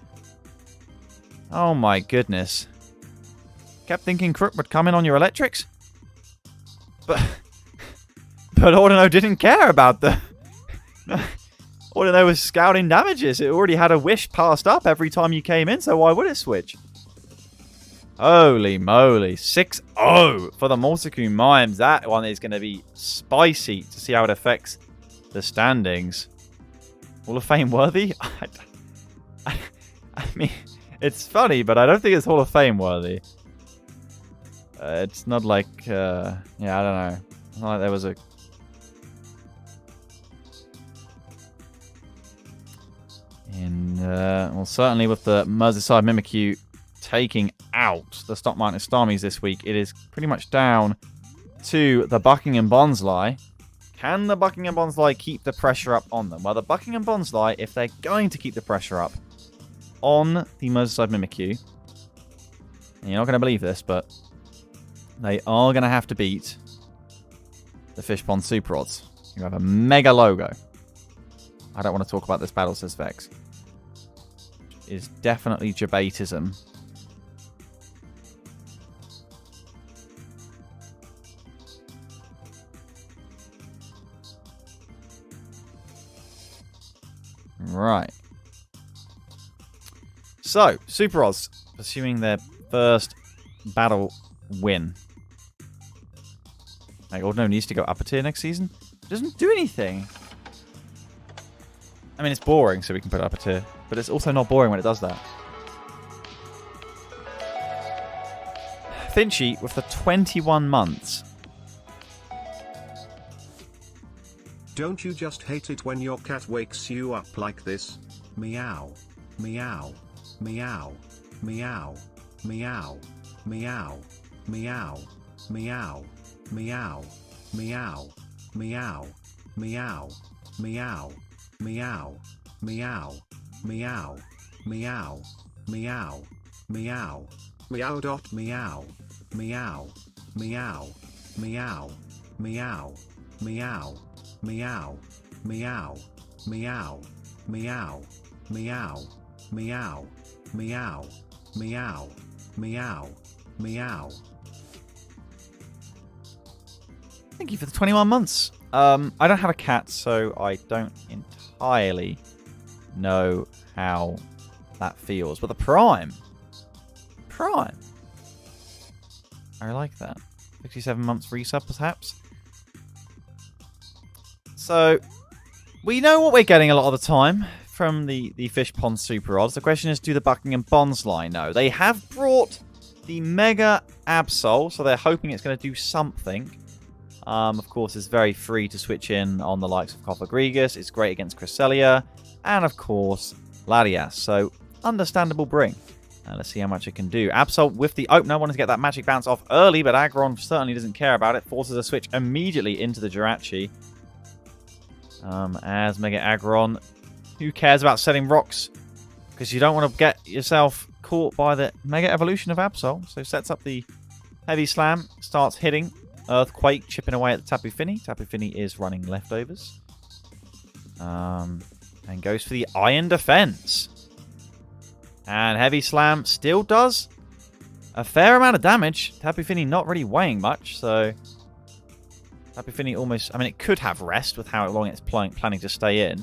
Oh my goodness. Kept thinking Crook would come in on your electrics? But Ordino didn't care about the... Ordino was scouting damages. It already had a wish passed up every time you came in, so why would it switch? Holy moly. 6-0 for the Morseku Mimes. That one is going to be spicy to see how it affects the standings. Hall of Fame worthy? I mean, it's funny, but I don't think it's Hall of Fame worthy. It's not like... yeah, I don't know. It's not like there was a... well, certainly with the Merseyside Mimikyu taking out the Stock Market Starmies this week, it is pretty much down to the Buckingham Bonsly. Can the Buckingham Bonsly keep the pressure up on them? Well, the Buckingham Bonsly, if they're going to keep the pressure up on the Merseyside Mimikyu, and you're not going to believe this, but they are going to have to beat the Fishpond SuperRods, who have a mega logo. I don't want to talk about this battle, says Vex. Is definitely Jabatism. Right. So, SuperRods pursuing their first battle win. Like, Ordino needs to go upper tier next season. It doesn't do anything. I mean, it's boring, so we can put it upper tier. But it's also not boring when it does that. Finchy with the 21 months. Don't you just hate it when your cat wakes you up like this? Meow. Meow. Meow. Meow. Meow. Meow. Meow. Meow. Meow. Meow. Meow. Meow. Meow. Meow. Meow. Meow. Meow. Meow. Meow. Meow dot meow. Meow. Meow. Meow. Meow. Meow. Meow. Meow. Meow. Meow. Meow. Meow. Meow. Meow. Meow. Meow. Thank you for the 21 months. I don't have a cat, so I don't entirely know how that feels. But the Prime. I like that. 67 months resub, perhaps. So, we know what we're getting a lot of the time from the Fishpond SuperRods. The question is, do the Buckingham Bonsly know? They have brought the Mega Absol, so they're hoping it's going to do something. Of course, it's very free to switch in on the likes of Cofagrigus. It's great against Cresselia. And, of course, Latias. So, understandable bring. Let's see how much it can do. Absol with the opener. Wanted to get that magic bounce off early, but Aggron certainly doesn't care about it. Forces a switch immediately into the Jirachi. As Mega Aggron, who cares about setting rocks? Because you don't want to get yourself caught by the Mega Evolution of Absol. So, sets up the Heavy Slam. Starts hitting. Earthquake chipping away at the Tapu Fini. Tapu Fini is running leftovers. And goes for the Iron Defense. And Heavy Slam still does a fair amount of damage. Tapu Fini not really weighing much, so... Tapu Fini almost... I mean, it could have rest with how long it's planning to stay in.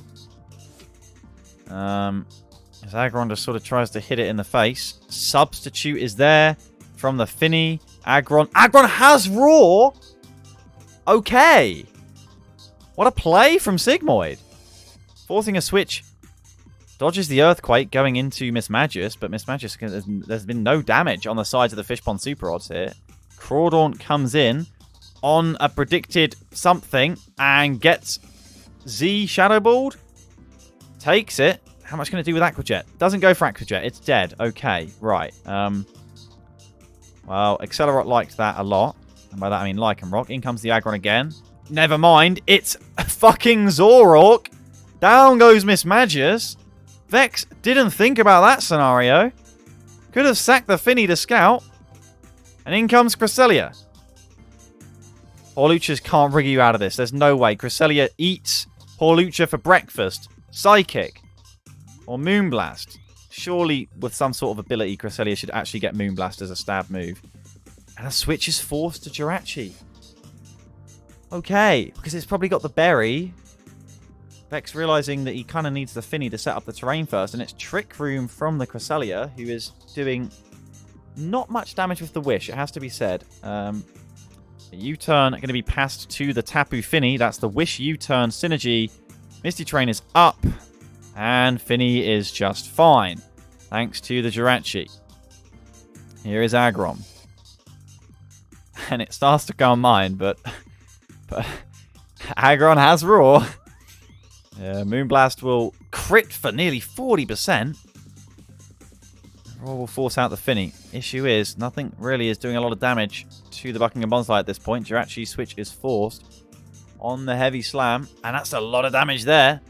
As Aggron just sort of tries to hit it in the face. Substitute is there from the Fini. Aggron has Roar! Okay! What a play from Sigmoid. Forcing a switch. Dodges the Earthquake going into Mismagius, but Mismagius, there's been no damage on the sides of the Fishpond SuperRods here. Crawdaunt comes in on a predicted something and gets Z Shadowballed. Takes it. How much can it do with Aquajet? Doesn't go for Aquajet. It's dead. Okay, right. Well, Accelerot liked that a lot. And by that I mean Lycanroc. In comes the Aggron again. Never mind. It's fucking Zoroark. Down goes Mismagius. Vex didn't think about that scenario. Could have sacked the Fini to scout. And in comes Cresselia. Hawluchas can't rig you out of this. There's no way. Cresselia eats Lucha for breakfast, Psychic, or Moonblast. Surely, with some sort of ability, Cresselia should actually get Moonblast as a stab move. And a switch is forced to Jirachi. Okay, because it's probably got the berry. Vex realizing that he kind of needs the Finny to set up the terrain first, and it's Trick Room from the Cresselia, who is doing not much damage with the Wish, it has to be said. A U-turn going to be passed to the Tapu Finny. That's the Wish U-turn synergy. Misty Terrain is up, and Finny is just fine, thanks to the Jirachi. Here is Aggron. And it starts to calm mine, but Aggron has Roar. Moonblast will crit for nearly 40%. Roar will force out the Finny. Issue is, nothing really is doing a lot of damage to the Buckingham Bonsly at this point. Jirachi's switch is forced on the heavy slam, and that's a lot of damage there.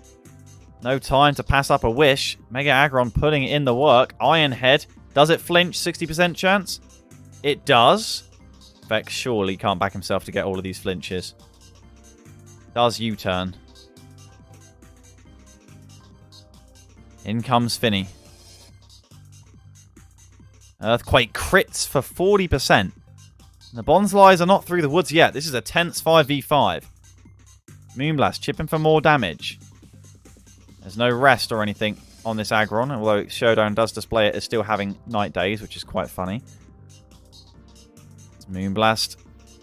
No time to pass up a Wish. Mega Aggron putting in the work. Iron Head. Does it flinch? 60% chance? It does. Vex surely can't back himself to get all of these flinches. Does U-turn. In comes Finny. Earthquake crits for 40%. The Bonslys are not through the woods yet. This is a tense 5v5. Moonblast chipping for more damage. There's no rest or anything on this Aggron, although Showdown does display it as still having night days, which is quite funny. It's Moonblast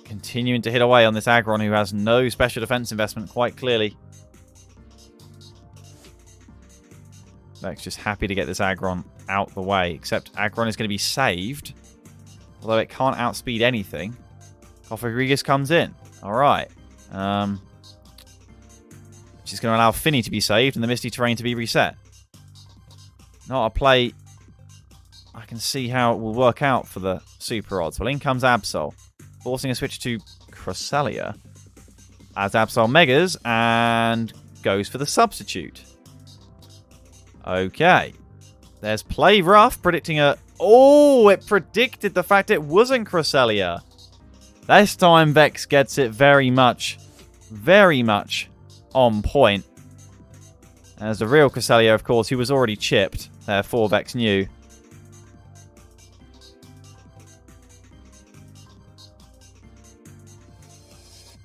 continuing to hit away on this Aggron, who has no special defense investment, quite clearly. Vex just happy to get this Aggron out the way, except Aggron is going to be saved, although it can't outspeed anything. Cofagrigus comes in. Alright. Which is going to allow Finny to be saved and the Misty Terrain to be reset. Not a play I can see how it will work out for the SuperRods. Well, in comes Absol, forcing a switch to Cresselia as Absol Megas and goes for the substitute. Okay. There's Play Rough predicting a... Oh, it predicted the fact it wasn't Cresselia. This time Vex gets it very much on point. As the real Cresselia, of course, who was already chipped. Therefore, Vex knew.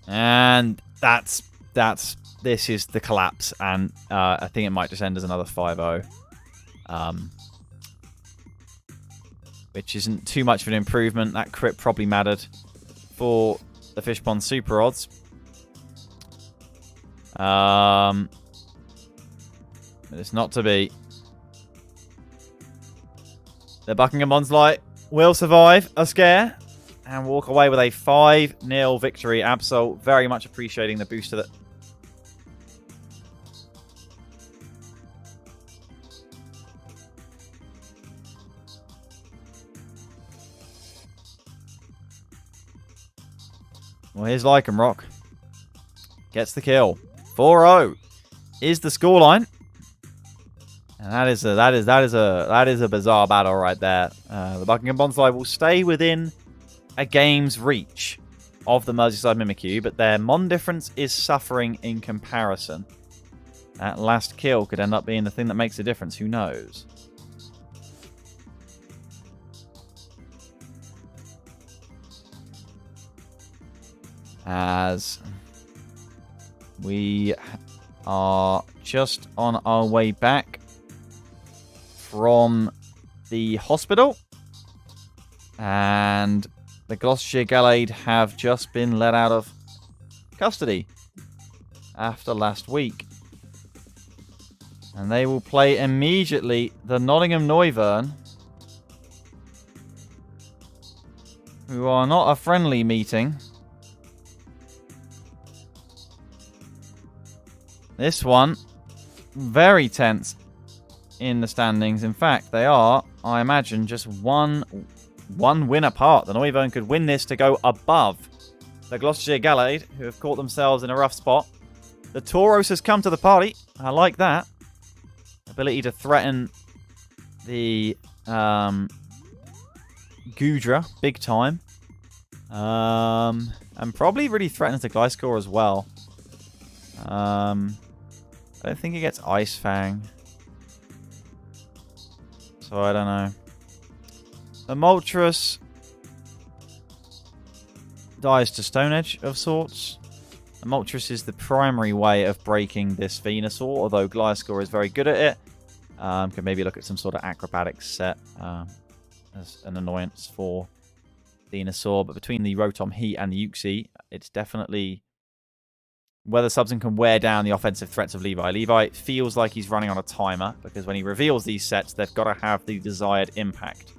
And this is the collapse, and I think it might just end as another 5-0. Which isn't too much of an improvement. That crit probably mattered for the Fishpond SuperRods. But it's not to be. The Buckingham Bonsly will survive a scare and walk away with a 5-0 victory. Absol very much appreciating the boost to the... Well, here's Lycanroc. Gets the kill. 4-0 is the scoreline. And that is a bizarre battle right there. The Buckingham Bonsly will stay within a game's reach of the Merseyside Mimikyu, but their Mon difference is suffering in comparison. That last kill could end up being the thing that makes a difference. Who knows? As we are just on our way back from the hospital, and the Gloucestershire Gallade have just been let out of custody after last week, and they will play immediately the Nottingham Noivern, who are not a friendly meeting. This one very tense in the standings. In fact, they are, I imagine, just one win apart. The Noivern could win this to go above the Gloucestershire Gallade, who have caught themselves in a rough spot. The Tauros has come to the party. I like that. Ability to threaten the Goodra big time. And probably really threatens the Gliscor as well. I don't think it gets Ice Fang. So I don't know. The Moltres dies to Stone Edge of sorts. The Moltres is the primary way of breaking this Venusaur, although Gliscor is very good at it. Could maybe look at some sort of acrobatics set as an annoyance for Venusaur. But between the Rotom Heat and the Uxie, it's definitely whether Subson can wear down the offensive threats of Levi. Levi feels like he's running on a timer, because when he reveals these sets, they've got to have the desired impact.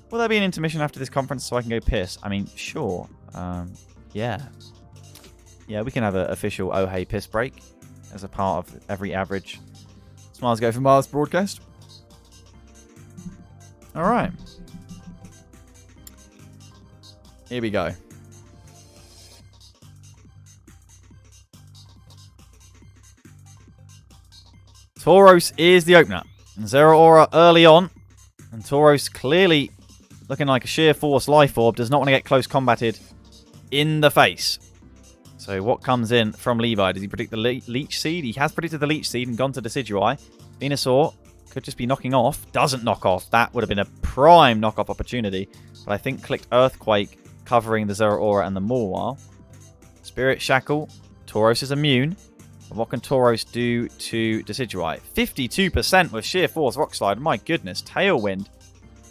Will there be an intermission after this conference so I can go piss? I mean, sure. Yeah. Yeah, we can have an official Oh Hey piss break as a part of every average Smiles Go for Miles broadcast. Alright. Here we go. Tauros is the opener. And Zeraora early on. And Tauros clearly looking like a sheer force life orb. Does not want to get close combated in the face. So what comes in from Levi? Does he predict the Leech Seed? He has predicted the Leech Seed and gone to Decidueye. Venusaur could just be knocking off. Doesn't knock off. That would have been a prime knock-off opportunity. But I think clicked Earthquake covering the Zeraora and the Mawile. Spirit Shackle. Tauros is immune. But what can Tauros do to Decidueye? 52% with Sheer Force Rock Slide. My goodness. Tailwind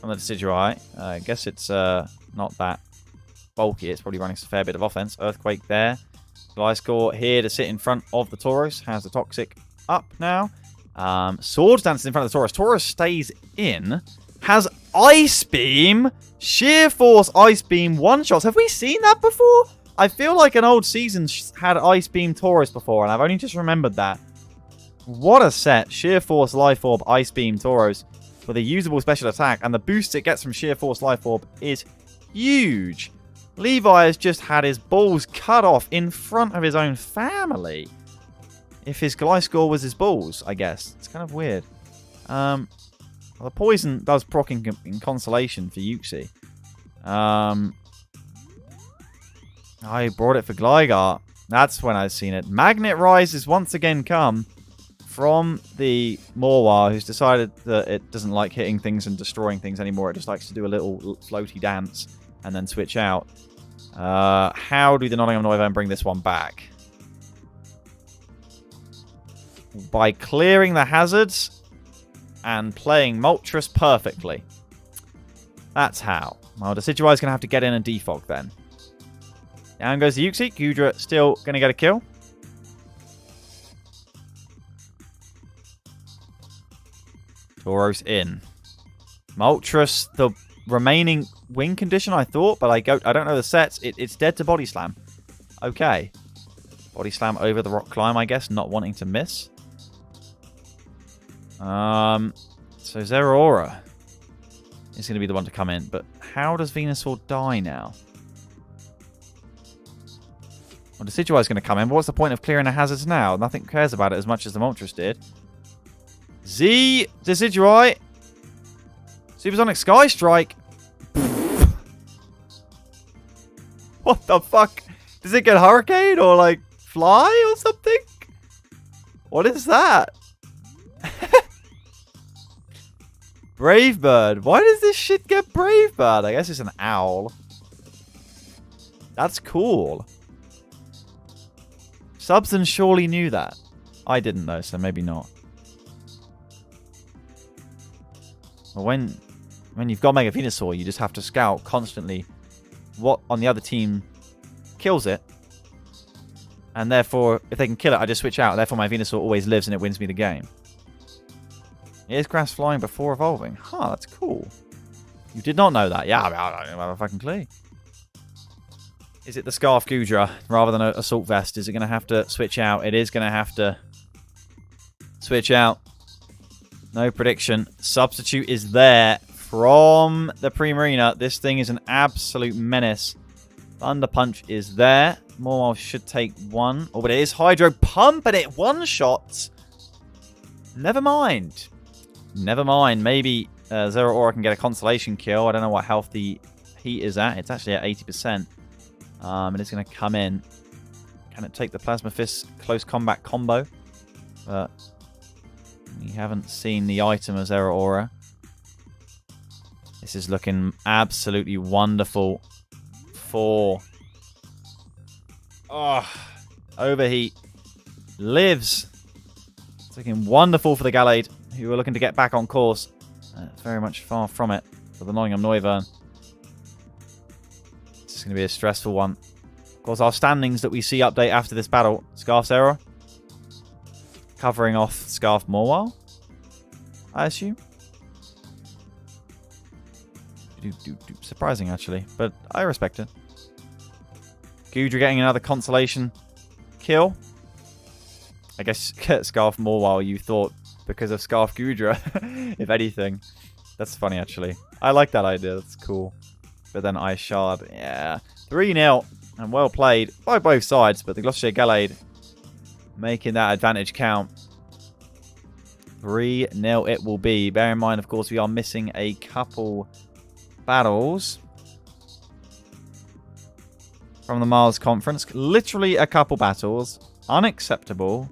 from the Decidueye. I guess it's not that bulky. It's probably running a fair bit of offense. Earthquake there. Gliscor here to sit in front of the Tauros. Has the Toxic up now. Swords Dance in front of the Tauros. Tauros stays in. Has Ice Beam. Sheer Force Ice Beam one-shots. Have we seen that before? I feel like an old season had Ice Beam Tauros before, and I've only just remembered that. What a set. Sheer Force Life Orb Ice Beam Tauros with a usable special attack, and the boost it gets from Sheer Force Life Orb is huge. Levi has just had his balls cut off in front of his own family. If his Gliscor was his balls, I guess. It's kind of weird. Well, the poison does proc in consolation for Uxie. I brought it for Gligar. That's when I've seen it. Magnet Rise has once again come from the Mawile, who's decided that it doesn't like hitting things and destroying things anymore. It just likes to do a little floaty dance and then switch out. How do the Nottingham Noivern bring this one back? By clearing the hazards and playing Moltres perfectly. That's how. Well, Decidueye is going to have to get in and defog then. Down goes the Uxie. Gudra still going to get a kill. Tauros in. Moltres, the remaining wing condition, I thought, but I don't know the sets. It's dead to Body Slam. Okay. Body Slam over the Rock Climb, I guess, not wanting to miss. So Zeraora is going to be the one to come in, but how does Venusaur die now? Well, Decidueye is going to come in, but what's the point of clearing the hazards now? Nothing cares about it as much as the Moltres did. Z Decidueye. Supersonic Sky Strike. What the fuck? Does it get Hurricane or like fly or something? What is that? Brave Bird. Why does this shit get Brave Bird? I guess it's an owl. That's cool. Subson surely knew that. I didn't though, so maybe not. Well, when you've got Mega Venusaur, you just have to scout constantly what on the other team kills it. And therefore, if they can kill it, I just switch out. Therefore, my Venusaur always lives and it wins me the game. Is grass flying before evolving? Huh, that's cool. You did not know that. Yeah, I don't have a fucking clue. Is it the Scarf Gudra rather than a Assault Vest? Is it going to have to switch out? It is going to have to switch out. No prediction. Substitute is there from the Primarina. This thing is an absolute menace. Thunder Punch is there. Mawile should take one. Oh, but it is Hydro Pump and it one-shots. Never mind. Never mind. Maybe Zeraora can get a consolation kill. I don't know what health the Heat is at. It's actually at 80%. And it's going to come in. Can it take the Plasma Fist close combat combo? But we haven't seen the item as Error Aura. This is looking absolutely wonderful for... Oh, Overheat lives. It's looking wonderful for the Gallade, who are looking to get back on course. It's very much far from it for the Nottingham Noivern. This is going to be a stressful one. Of course, our standings that we see update after this battle. Scarf's Error. Covering off Scarf Morwhile, I assume. Surprising, actually, but I respect it. Goodra getting another consolation kill. I guess get Scarf Morwhile, you thought, because of Scarf Goodra, if anything. That's funny, actually. I like that idea. That's cool. But then Ice Shard, yeah. 3-0, and well played by both sides, but the Gloucestershire Gallade making that advantage count. 3-0 it will be. Bear in mind, of course, we are missing a couple battles from the Mars Conference. Literally a couple battles. Unacceptable.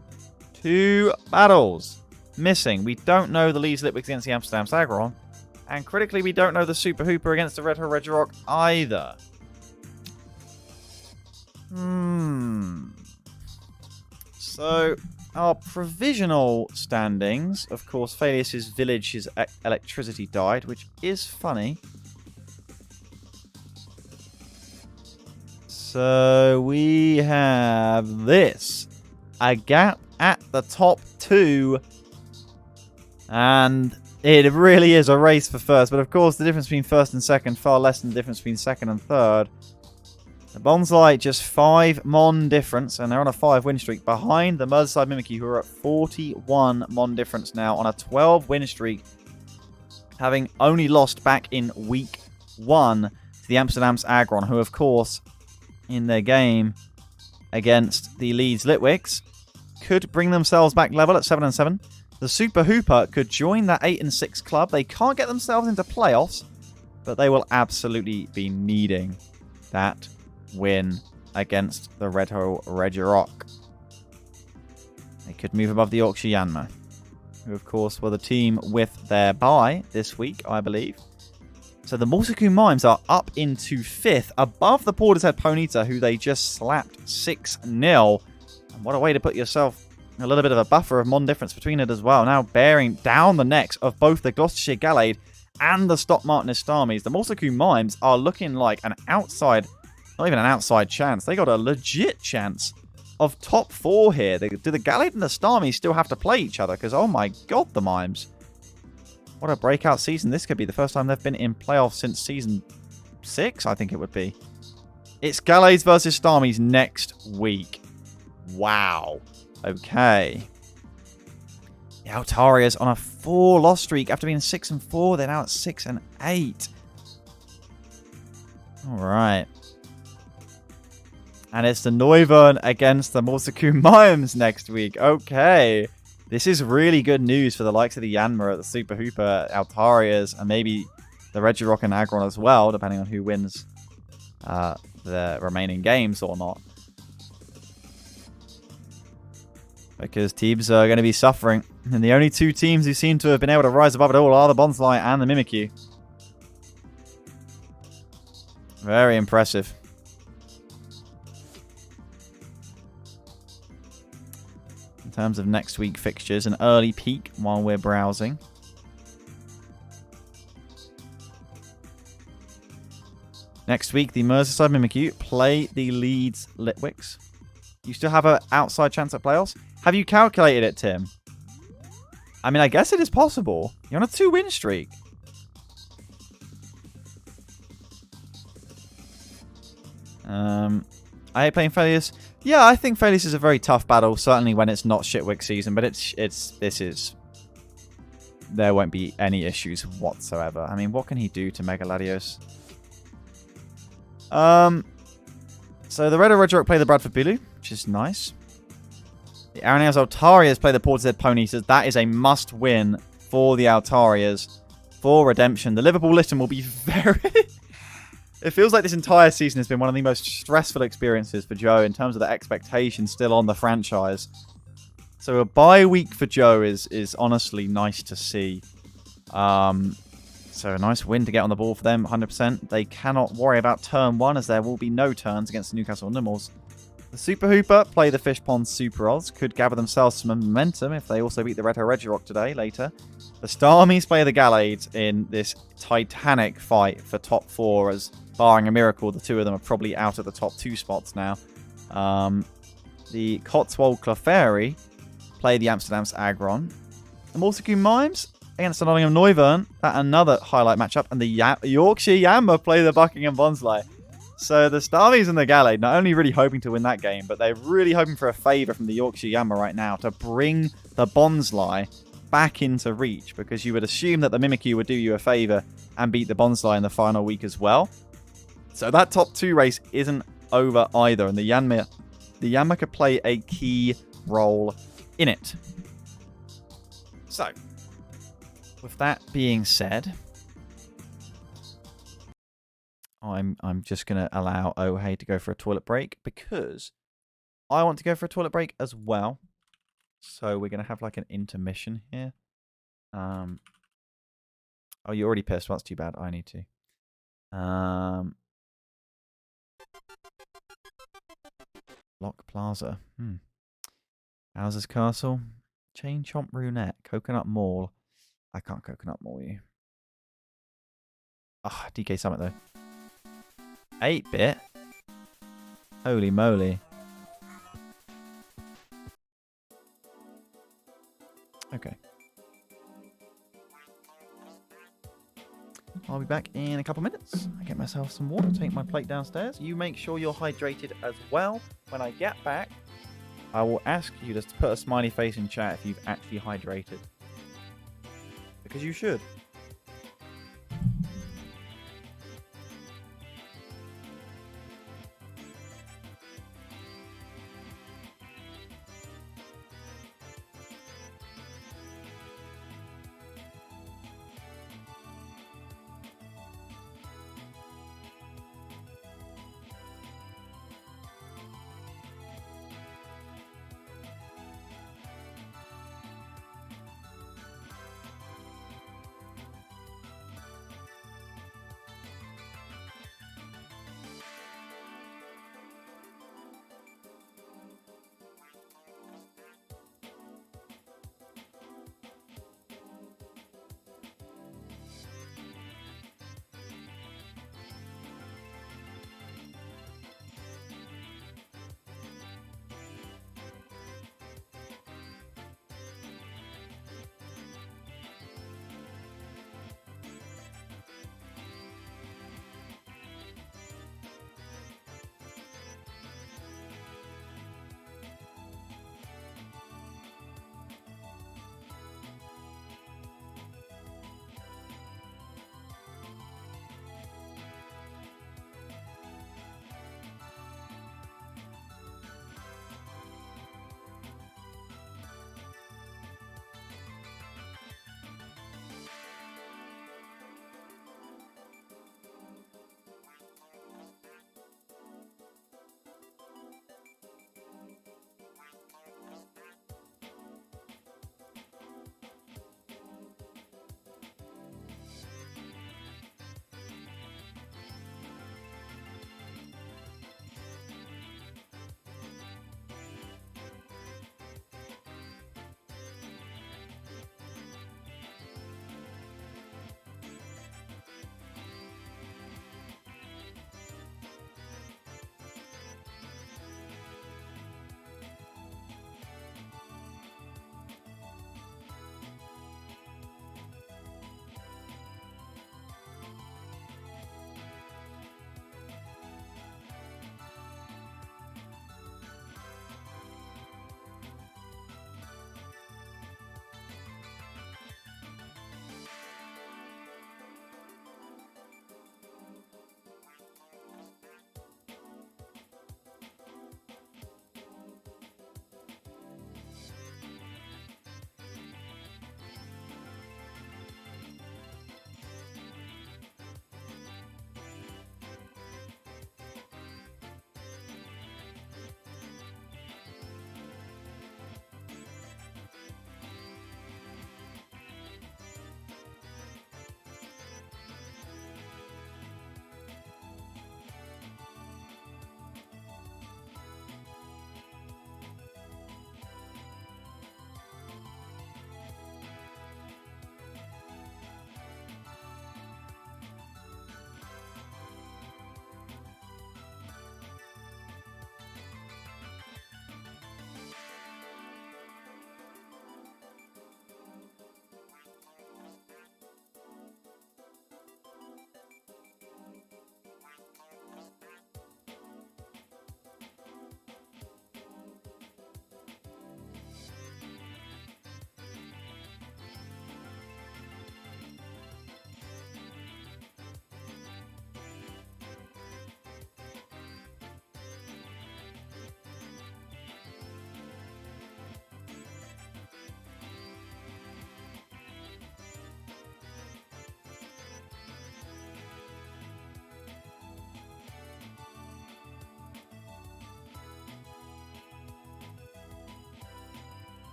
2 battles missing. We don't know the Leeds Litwicks against the Amsterdam Sagron. And critically, we don't know the Super Hooper against the Red Hole Regirock either. So, our provisional standings, of course, Phalius's village, his electricity died, which is funny. So, we have this. A gap at the top 2. And it really is a race for first. But, of course, the difference between first and second, far less than the difference between second and third. The Bonsly just 5 Mon difference, and they're on a 5-win streak behind the Merseyside Mimikyu, who are at 41 Mon difference now on a 12-win streak, having only lost back in week 1 to the Amsterdam's Agron, who, of course, in their game against the Leeds Litwicks, could bring themselves back level at 7-7. The Super Hooper could join that 8-6 club. They can't get themselves into playoffs, but they will absolutely be needing that win against the Red Hole Regirock. They could move above the Yorkshire Yanma, who of course were the team with their bye this week, I believe. So the Mimikyu Mimes are up into 5th, above the Portishead Ponyta, who they just slapped 6-0. And what a way to put yourself a little bit of a buffer of Mon difference between it as well. Now bearing down the necks of both the Gloucestershire Gallade and the Stock Martinist Starmies. The Mimikyu Mimes are looking like an outside... Not even an outside chance. They got a legit chance of top 4 here. Do the Gallade and the Starmies still have to play each other? Because, oh my god, the Mimes. What a breakout season. This could be the first time they've been in playoffs since season 6, I think it would be. It's Gallades versus Starmies next week. Wow. Okay. The Altarias on a 4-loss streak after being 6-4. They're now at 6-8. Alright. And it's the Noivern against the Mimikyu Mimes next week. Okay. This is really good news for the likes of the Yanma, the Super Hooper, Altarias, and maybe the Regirock and Agron as well, depending on who wins the remaining games or not. Because teams are going to be suffering. And the only 2 teams who seem to have been able to rise above it all are the Bonsly and the Mimikyu. Very impressive. In terms of next week fixtures, an early peek while we're browsing. Next week, the Merseyside Mimikyu play the Leeds Litwicks. You still have an outside chance at playoffs? Have you calculated it, Tim? I mean, I guess it is possible. You're on a 2-win streak. I hate playing Phalius. Yeah, I think Phalius is a very tough battle, certainly when it's not Shitwick season, but there won't be any issues whatsoever. I mean, what can he do to Mega Latios? So the Red Hole Regirock play the Bradford Bulu, which is nice. The Vs Altarias play the Portishead Ponytas. That is a must-win for the Altarias for redemption. The Liverpool Litten will be very... It feels like this entire season has been one of the most stressful experiences for Joe in terms of the expectation still on the franchise. So a bye week for Joe is honestly nice to see. So a nice win to get on the ball for them, 100%. They cannot worry about turn 1 as there will be no turns against the Newcastle Nimals. The Super Hooper play the Fishpond SuperRods. Could gather themselves some momentum if they also beat the Red Regirock today, later. The Starmies play the Gallades in this titanic fight for top 4 as, barring a miracle, the two of them are probably out of the top 2 spots now. The Cotswold Clefairy play the Amsterdam's Agron. The Mimikyu Mimes against the Nottingham Noivern. That another highlight matchup. And the Yorkshire Yamba play the Buckingham Bonsly. So the Starmies and the Gallade not only really hoping to win that game, but they're really hoping for a favour from the Yorkshire Yamba right now to bring the Bonsly back into reach, because you would assume that the Mimikyu would do you a favour and beat the Bonsly in the final week as well. So that top 2 race isn't over either, and the Yamba could play a key role in it. So, with that being said, I'm just going to allow Ohei to go for a toilet break because I want to go for a toilet break as well. So we're going to have like an intermission here. Oh, you're already pissed. Well, that's too bad. I need to. Lock Plaza. Houses Castle. Chain Chomp Brunette. Coconut Mall. I can't Coconut Mall you. Ah, DK Summit though. 8-bit? Holy moly. Okay. I'll be back in a couple minutes. I get myself some water, take my plate downstairs. You make sure you're hydrated as well. When I get back, I will ask you to put a smiley face in chat if you've actually hydrated. Because you should.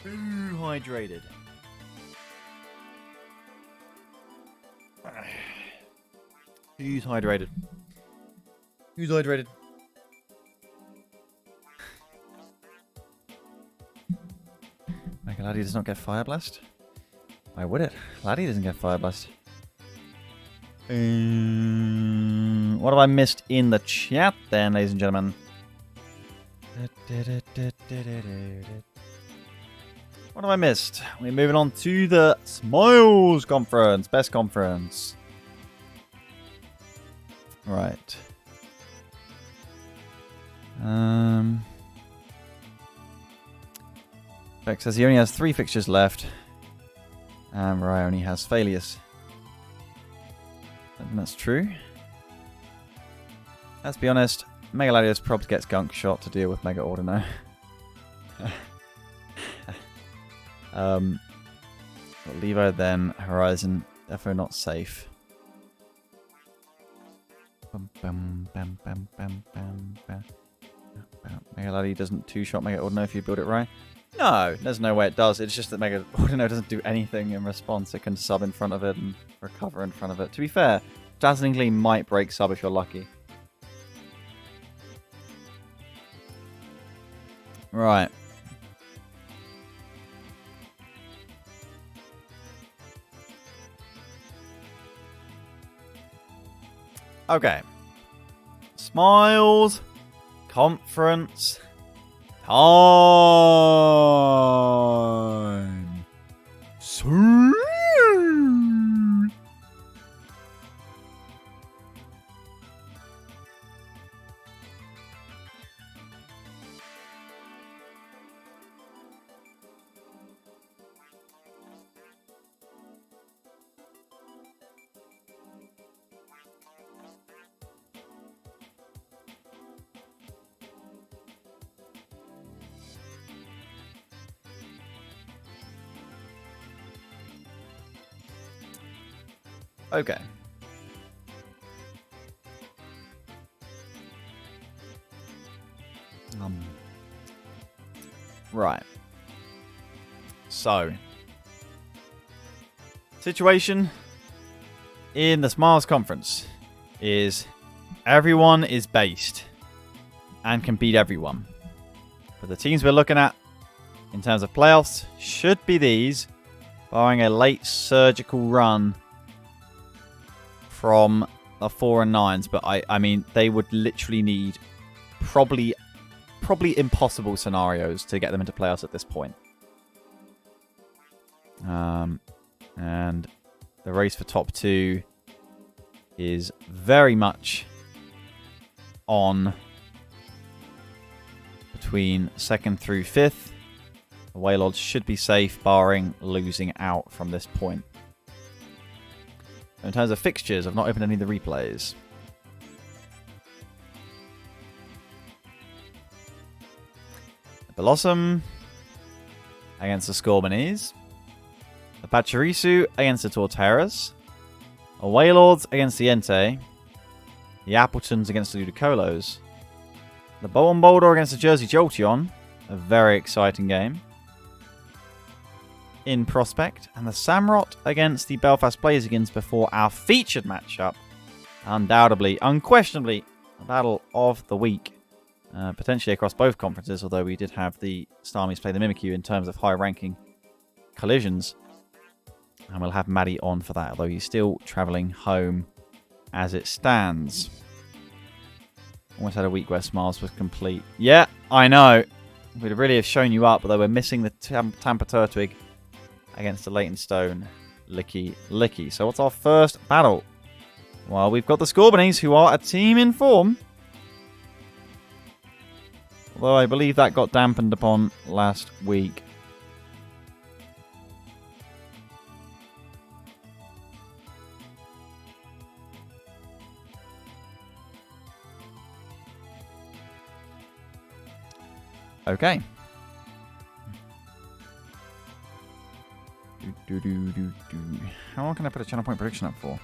Too hydrated. Who's hydrated? Who's hydrated? Gallade does not get Fire Blast. Why would it? Gallade doesn't get Fire Blast. What have I missed in the chat then, ladies and gentlemen? What have I missed? We're moving on to the Smiles Conference. Best conference. Right. Beck says he only has 3 fixtures left. And Mariah only has failures. I think that's true. Let's be honest, Mega Latios probably gets Gunk Shot to deal with Mega Ordino. Levo then, Horizon, definitely not safe. Mega Latios doesn't 2-shot Mega Ordino if you build it right. No, there's no way it does. It's just that Mega Ordino doesn't do anything in response. It can sub in front of it and recover in front of it. To be fair, Dazzling Gleam might break sub if you're lucky. Right. Okay. Smiles. Conference. Time. Soon. Okay. Right. So, situation in the Smiles Conference is everyone is based and can beat everyone. But the teams we're looking at in terms of playoffs should be these, barring a late surgical run from the 4 and 9s, but I mean they would literally need probably impossible scenarios to get them into playoffs at this point. And the race for top 2 is very much on between 2nd through 5th. The Wailords should be safe, barring losing out from this point. In terms of fixtures, I've not opened any of the replays. Bellossom against the Scorbunnies. The Pachirisu against the Torterras. The Wailords against the Entei. The Appletuns against the Ludicolos. The Boldore against the Jersey Jolteon. A very exciting game in prospect, and the Samurott against the Belfast Blazikens before our featured matchup. Undoubtedly, unquestionably, a battle of the week. Potentially across both conferences, although we did have the Starmies play the Mimikyu in terms of high-ranking collisions. And we'll have Maddie on for that, although he's still travelling home as it stands. Almost had a week where Smiles was complete. Yeah, I know. We'd really have shown you up, although we're missing the Tampa Turtwig against the Leyton Stone Licky. So what's our first battle? Well, we've got the Scorbunnies, who are a team in form. Although I believe that got dampened upon last week. Okay. How long can I put a channel point prediction up for?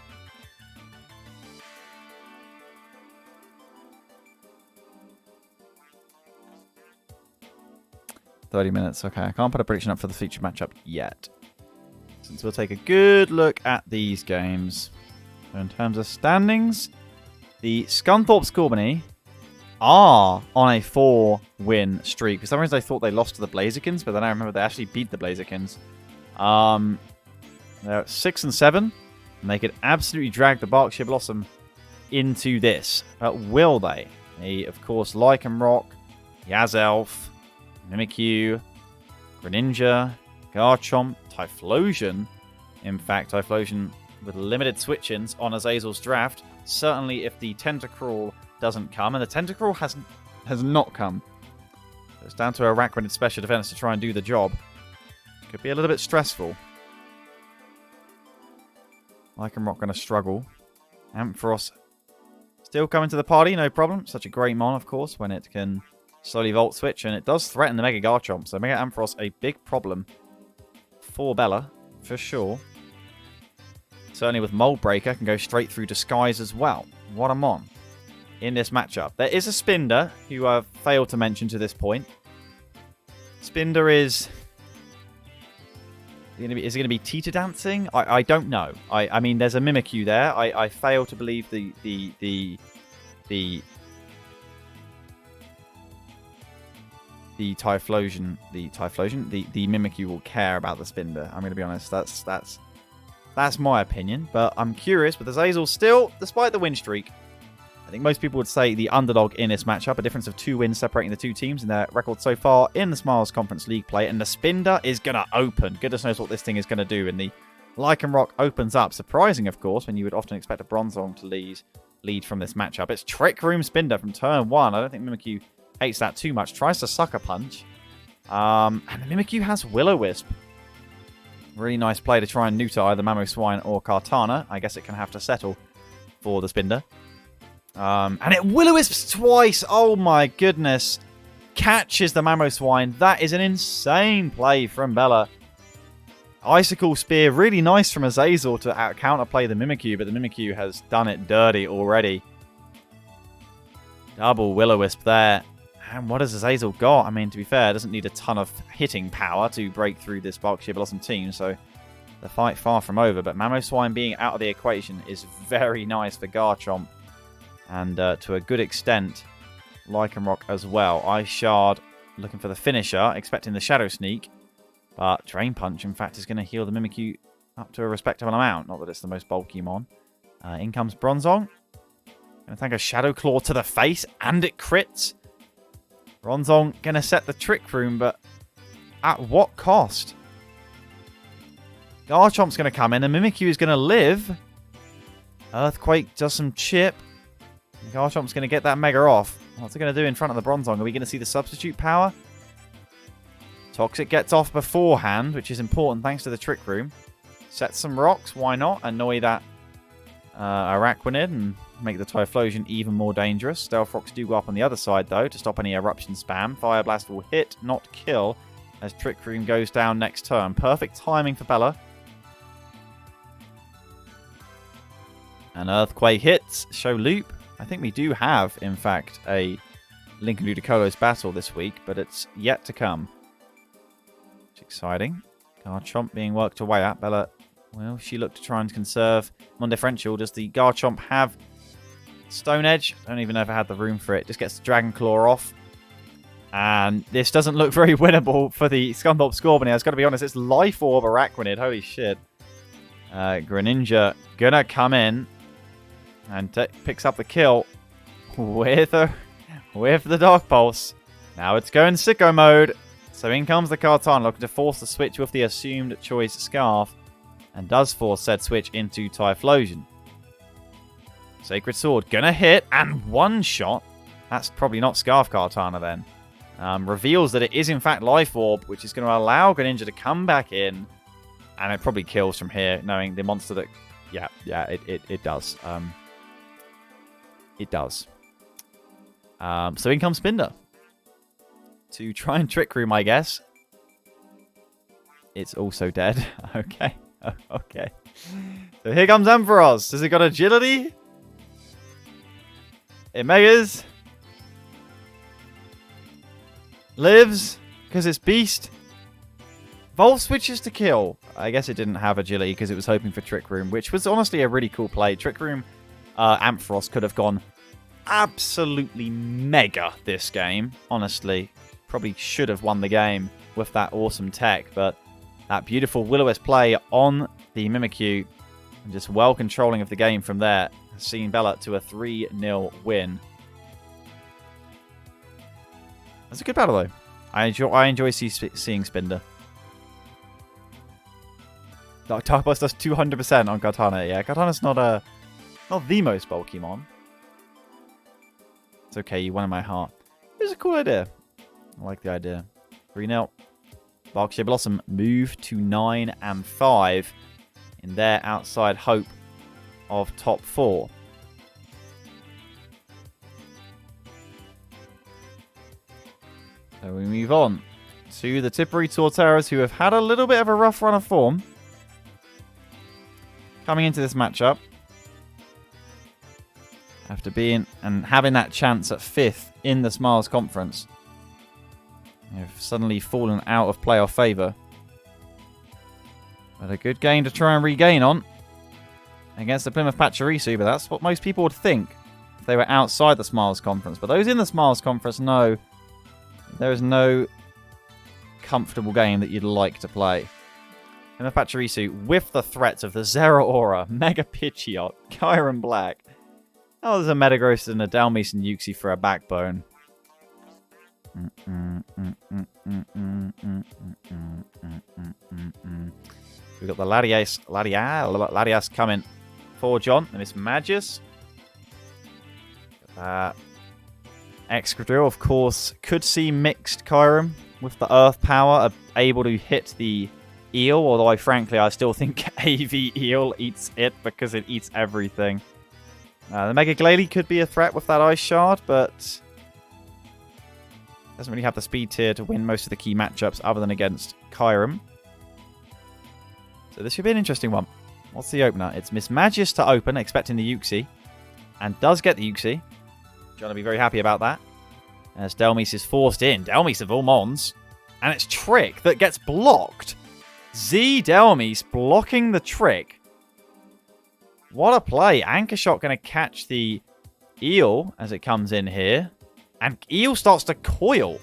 30 minutes. Okay, I can't put a prediction up for the featured matchup yet. Since we'll take a good look at these games. So in terms of standings, the Scunthorpe Scorbunny are on a 4-win streak. For some reason, I thought they lost to the Blazikens, but then I remember they actually beat the Blazikens. They're at 6 and 7, and they could absolutely drag the Berkshire Blossom into this. But will they? They, of course, Lycanroc, Yazelf, Mimikyu, Greninja, Garchomp, Typhlosion. In fact, Typhlosion with limited switch-ins on Azazel's draft. Certainly if the Tentacruel doesn't come, and the Tentacruel has not come. So it's down to Araquanid Special Defense to try and do the job. Could be a little bit stressful. Lycanroc going to struggle. Ampharos still coming to the party, no problem. Such a great mon, of course, when it can slowly Volt Switch, and it does threaten the Mega Garchomp. So Mega Ampharos, a big problem for Bella, for sure. Certainly with Mold Breaker, can go straight through Disguise as well. What a mon in this matchup. There is a Spinder, who I've failed to mention to this point. Spinder is it going to be teeter dancing? I don't know. I mean, there's a Mimikyu there. I fail to believe the Typhlosion, the Mimikyu will care about the Spinder. I'm going to be honest. That's my opinion. But I'm curious. But Azazel still, despite the win streak, I think most people would say the underdog in this matchup. A difference of 2 wins separating the two teams in their record so far in the Smiles Conference League play. And the Spinder is going to open. Goodness knows what this thing is going to do. And the Lycanroc opens up. Surprising, of course, when you would often expect a Bronzong to lead from this matchup. It's Trick Room Spinder from turn 1. I don't think Mimikyu hates that too much. Tries to Sucker Punch. And the Mimikyu has Will-O-Wisp. Really nice play to try and neuter either Mamoswine or Kartana. I guess it can have to settle for the Spinder. And it Will-O-Wisps twice. Oh my goodness. Catches the Mamoswine. That is an insane play from Bella. Icicle Spear. Really nice from Azazel to counterplay the Mimikyu. But the Mimikyu has done it dirty already. Double Will-O-Wisp there. And what has Azazel got? I mean, to be fair, it doesn't need a ton of hitting power to break through this Berkshire Blossom team. So the fight far from over. But Mamoswine being out of the equation is very nice for Garchomp. And to a good extent, Lycanroc as well. Ice Shard looking for the finisher, expecting the Shadow Sneak. But Drain Punch, in fact, is going to heal the Mimikyu up to a respectable amount. Not that it's the most bulky mon. In comes Bronzong. Going to thank a Shadow Claw to the face, and it crits. Bronzong going to set the Trick Room, but at what cost? Garchomp's going to come in, and Mimikyu is going to live. Earthquake does some chip. Garchomp's going to get that Mega off. What's it going to do in front of the Bronzong? Are we going to see the substitute power? Toxic gets off beforehand, which is important thanks to the Trick Room. Set some rocks, why not? Annoy that Araquanid and make the Typhlosion even more dangerous. Stealth Rocks do go up on the other side, though, to stop any Eruption spam. Fire Blast will hit, not kill, as Trick Room goes down next turn. Perfect timing for Bella. And Earthquake hits. Show Loop. I think we do have, in fact, a Link and Ludicolos battle this week, but it's yet to come. It's exciting. Garchomp being worked away at. Bella, well, she looked to try and conserve non-differential. Does the Garchomp have Stone Edge? I don't even know if I had the room for it. Just gets the Dragon Claw off. And this doesn't look very winnable for the Scunthorpe Scorbunny. I've got to be honest, it's Life Orb Araquanid. Holy shit. Greninja gonna come in and picks up the kill with the Dark Pulse. Now it's going sicko mode. So in comes the Kartana, looking to force the switch with the assumed choice Scarf. And does force said switch into Typhlosion. Sacred Sword gonna hit and one shot. That's probably not Scarf Kartana then. Reveals that it is in fact Life Orb, which is going to allow Greninja to come back in. And it probably kills from here, knowing the monster that... Yeah, it does. It does. So in comes Spinder. To try and Trick Room, I guess. It's also dead. Okay. Okay. So here comes Ampharos. Has it got agility? It megas. Lives. Because it's Beast. Volt switches to kill. I guess it didn't have agility because it was hoping for Trick Room, which was honestly a really cool play. Trick Room Ampharos could have gone absolutely mega this game. Honestly, probably should have won the game with that awesome tech, but that beautiful Will-O-Wisp play on the Mimikyu and just well controlling of the game from there, seeing Bella to a 3-0 win. That's a good battle, though. I enjoy seeing Spinder. Darkbus does 200% on Kartana. Yeah, Kartana's not the most bulky mon. It's okay, you won in my heart. It was a cool idea. I like the idea. 3-0. Vs Bellossom move to 9 and 5 in their outside hope of top 4. So we move on to the Tippery Torterras, who have had a little bit of a rough run of form coming into this matchup after being and having that chance at 5th in the Smiles Conference. They've suddenly fallen out of playoff favour. But a good game to try and regain on against the Plymouth Pachirisu, but that's what most people would think if they were outside the Smiles Conference. But those in the Smiles Conference know there is no comfortable game that you'd like to play. Plymouth Pachirisu with the threats of the Zeraora, Mega Pidgeot, Kyurem Black. Oh, there's a Metagross and a Dalmis and Uxie for a backbone. We've got the Latias coming for John. And it's Magius. Excadrill, of course, could see mixed Kyurem with the Earth power, able to hit the Eel, although frankly I still think AV Eel eats it because it eats everything. The Mega Gallade could be a threat with that Ice Shard, but doesn't really have the speed tier to win most of the key matchups other than against Kyurem. So this should be an interesting one. What's the opener? It's Miss Magius to open, expecting the Uxie, and does get the Uxie. John will be very happy about that. As Dalmis is forced in. Dalmis of all mons. And it's Trick that gets blocked. Z Dalmis blocking the Trick. What a play. Anchor Shot going to catch the Eel as it comes in here. And Eel starts to coil.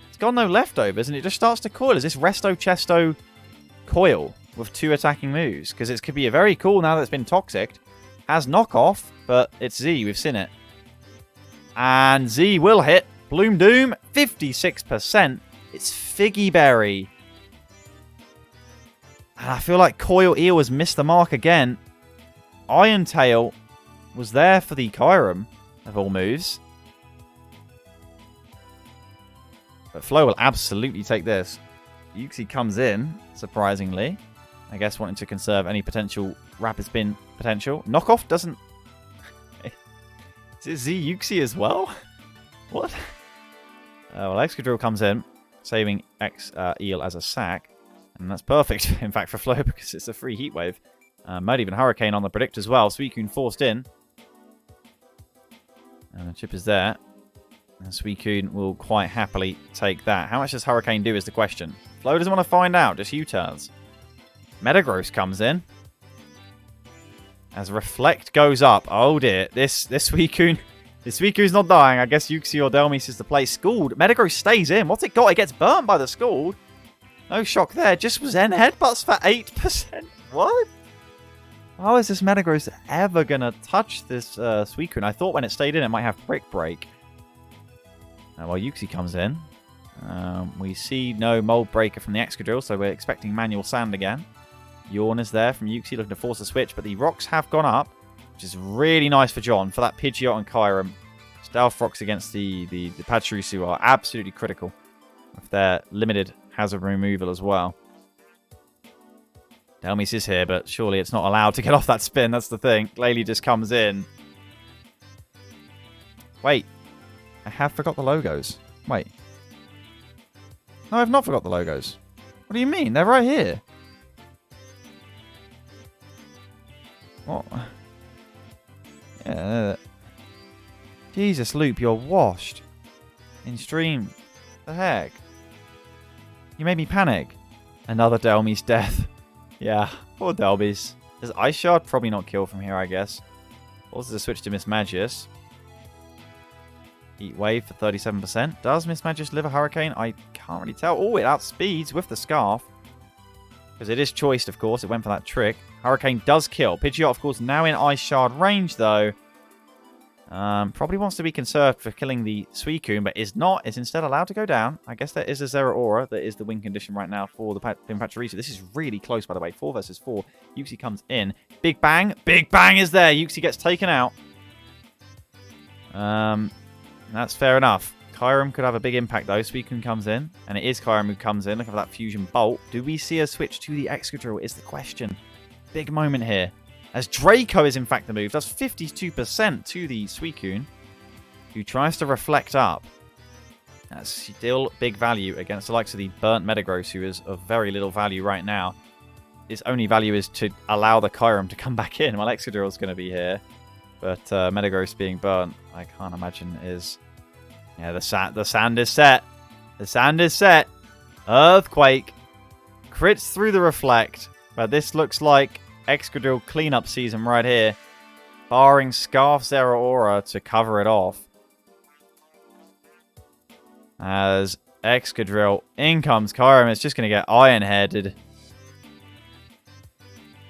It's got no leftovers and it just starts to coil. Is this Resto Chesto coil with 2 attacking moves? Because it could be a very cool now that it's been Toxic. Has knockoff, but it's Z. We've seen it. And Z will hit. Bloom Doom, 56%. It's Figgy Berry. And I feel like Coil Eel has missed the mark again. Iron Tail was there for the Kyurem of all moves. But Flo will absolutely take this. Uxie comes in, surprisingly. I guess wanting to conserve any potential Rapid Spin potential. Knockoff doesn't... Is it Z Uxie as well? What? Well, Excadrill comes in, saving Eel as a sack. And that's perfect, in fact, for Flo, because it's a free Heat Wave. Might even Hurricane on the Predict as well. Suicune forced in. And the chip is there. And Suicune will quite happily take that. How much does Hurricane do is the question. Flo doesn't want to find out, just U-turns. Metagross comes in. As Reflect goes up. Oh dear, this Suicune's not dying. I guess Uxie or Dalmis is the play. Scald. Metagross stays in. What's it got? It gets burnt by the Scald. No shock there. Just Zen Headbutts for 8%. What? How is this Metagross ever going to touch this Suicune? I thought when it stayed in it might have Brick Break. While Uxie comes in. We see no Mold Breaker from the Excadrill, so we're expecting Manual Sand again. Yawn is there from Uxie looking to force a switch, but the rocks have gone up, which is really nice for John. For that Pidgeot and Kyurem, Stealth Rocks against the Pachirisu are absolutely critical with their limited hazard removal as well. Dalmis is here, but surely it's not allowed to get off that spin. That's the thing. Gallade just comes in. Wait. I have forgot the logos. Wait. No, I've not forgot the logos. What do you mean? They're right here. What? Yeah. Jesus, Loop, you're washed. In stream. The heck? You made me panic. Another Delmy's death. Yeah, poor Delbies. Does Ice Shard? Probably not kill from here, I guess. Also, the switch to Mismagius. Heat Wave for 37%. Does Mismagius live a Hurricane? I can't really tell. Oh, it outspeeds with the Scarf. Because it is choiced, of course. It went for that trick. Hurricane does kill. Pidgeot, of course, now in Ice Shard range, though. Probably wants to be conserved for killing the Suicune, but is not. Is instead allowed to go down. I guess there is a Zeraora that is the win condition right now for the Pachirisu. This is really close, by the way. 4 versus 4. Uxie comes in. Big Bang. Big Bang is there. Uxie gets taken out. That's fair enough. Kyurem could have a big impact, though. Suicune comes in, and it is Kyurem who comes in. Looking for that Fusion Bolt. Do we see a switch to the Excadrill is the question. Big moment here. As Draco is, in fact, the move. Does 52% to the Suicune, who tries to reflect up. That's still big value against the likes of the Burnt Metagross, who is of very little value right now. Its only value is to allow the Kyurem to come back in while Excadrill is going to be here. But Metagross being burnt, I can't imagine is... Yeah, the sand is set. The sand is set. Earthquake. Crits through the Reflect. But this looks like Excadrill cleanup season right here. Barring Scarf Zeraora to cover it off. As Excadrill, in comes Kyurem. It's just going to get Iron-headed.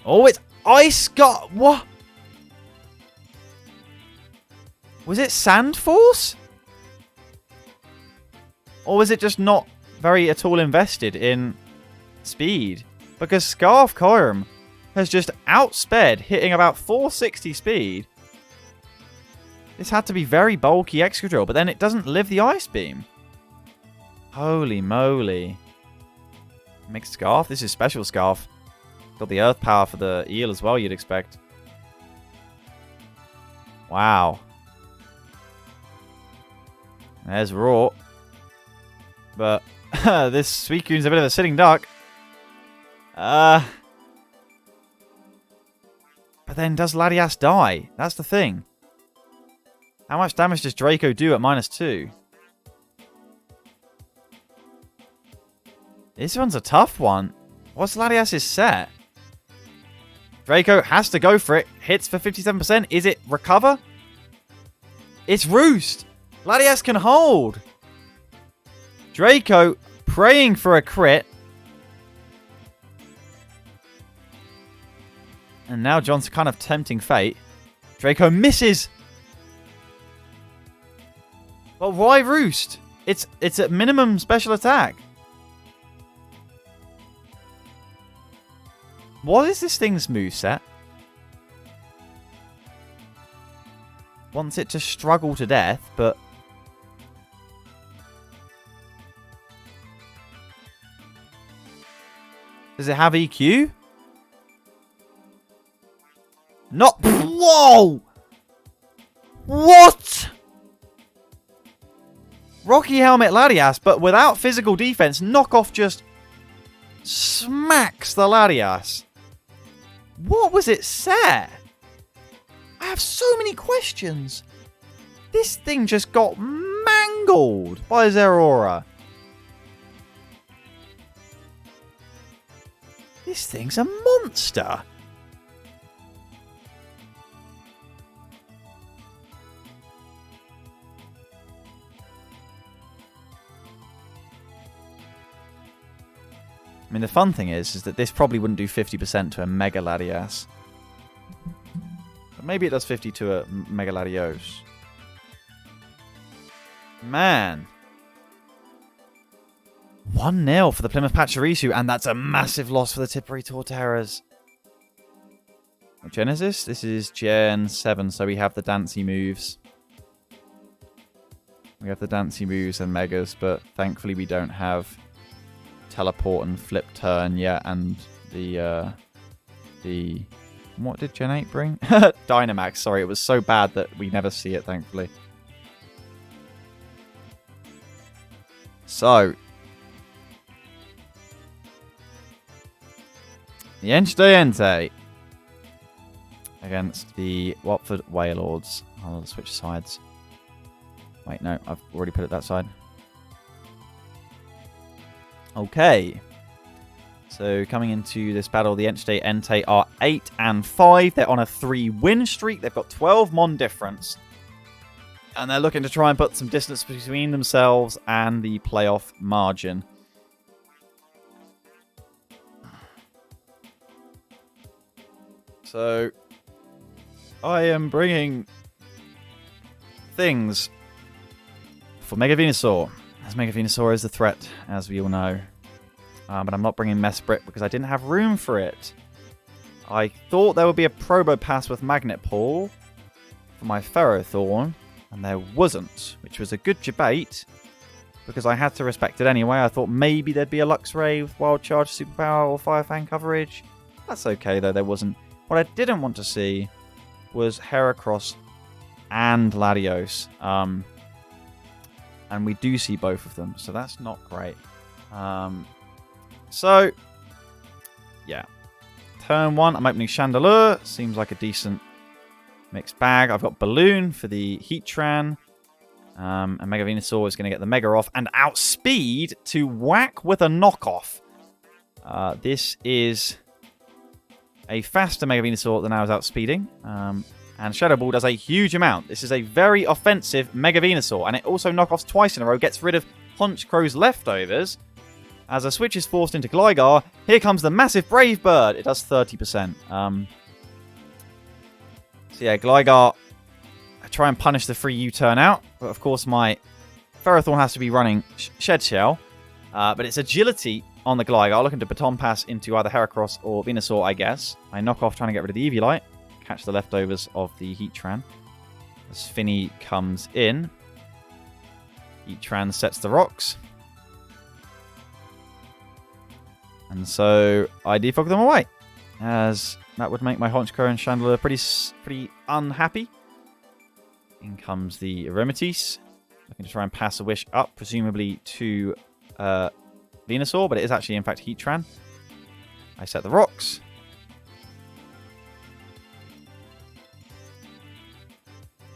Oh, it's Ice Guard. What? Was it Sand Force? Or was it just not very at all invested in speed? Because Scarf Kyurem has just outsped, hitting about 460 speed. This had to be very bulky Excadrill, but then it doesn't live the Ice Beam. Holy moly. Mixed Scarf? This is Special Scarf. Got the Earth Power for the Eel as well, you'd expect. Wow. There's Raw. But this Suicune's a bit of a sitting duck. But then does Latias die? That's the thing. How much damage does Draco do at -2? This one's a tough one. What's Latias' set? Draco has to go for it. Hits for 57%. Is it Recover? It's Roost. Latias can hold. Draco praying for a crit. And now John's kind of tempting fate. Draco misses. But why Roost? It's at minimum special attack. What is this thing's moveset? Wants it to struggle to death, but... Does it have EQ? Not... Whoa! What? Rocky Helmet Latias, but without physical defense, Knockoff just smacks the Latias. What was it set? I have so many questions. This thing just got mangled by Zeraora. This thing's a monster. I mean, the fun thing is that this probably wouldn't do 50% to a Mega Latias. But maybe it does 50 to a Mega Latios. Man. 1-0 for the Plymouth Pachirisu, and that's a massive loss for the Tipperary Torterras. What gen is this? This is Gen 7, so we have the Dancy moves. We have the Dancy moves and Megas, but thankfully we don't have Teleport and Flip Turn yet, and the what did Gen 8 bring? Dynamax, sorry, it was so bad that we never see it, thankfully. So, the Entei against the Watford Wailords. I'll switch sides. Wait, no, I've already put it that side. Okay. So coming into this battle, the Entei are 8-5. They're on a 3-win streak. They've got 12 mon difference. And they're looking to try and put some distance between themselves and the playoff margin. So I am bringing things for Mega Venusaur, as Mega Venusaur is the threat, as we all know. But I'm not bringing Mesprit because I didn't have room for it. I thought there would be a Probopass with Magnet Pull for my Ferrothorn, and there wasn't, which was a good debate because I had to respect it anyway. I thought maybe there'd be a Luxray with Wild Charge, Superpower, or Fire Fang coverage. That's okay, though, there wasn't. What I didn't want to see was Heracross and Latios. And we do see both of them, so that's not great. So, yeah. Turn 1, I'm opening Chandelure. Seems like a decent mixed bag. I've got Balloon for the Heatran. And Mega Venusaur is going to get the Mega off and outspeed to whack with a knockoff. This is a faster Mega Venusaur than I was outspeeding. And Shadow Ball does a huge amount. This is a very offensive Mega Venusaur. And it also knockoffs twice in a row. Gets rid of Honchkro's leftovers. As a switch is forced into Gligar, here comes the massive Brave Bird. It does 30%. So yeah, Gligar, I try and punish the free U-turn out. But of course my Ferrothorn has to be running Shed Shell. But it's Agility on the Gligar, looking to Baton Pass into either Heracross or Venusaur, I guess. I knock off trying to get rid of the Eviolite. Catch the leftovers of the Heatran. As Finny comes in, Heatran sets the rocks. And so I defog them away, as that would make my Honchkrow and Chandelure pretty unhappy. In comes the Aromatisse, looking to try and pass a wish up, presumably to Venusaur, but it is actually in fact Heatran. I set the rocks.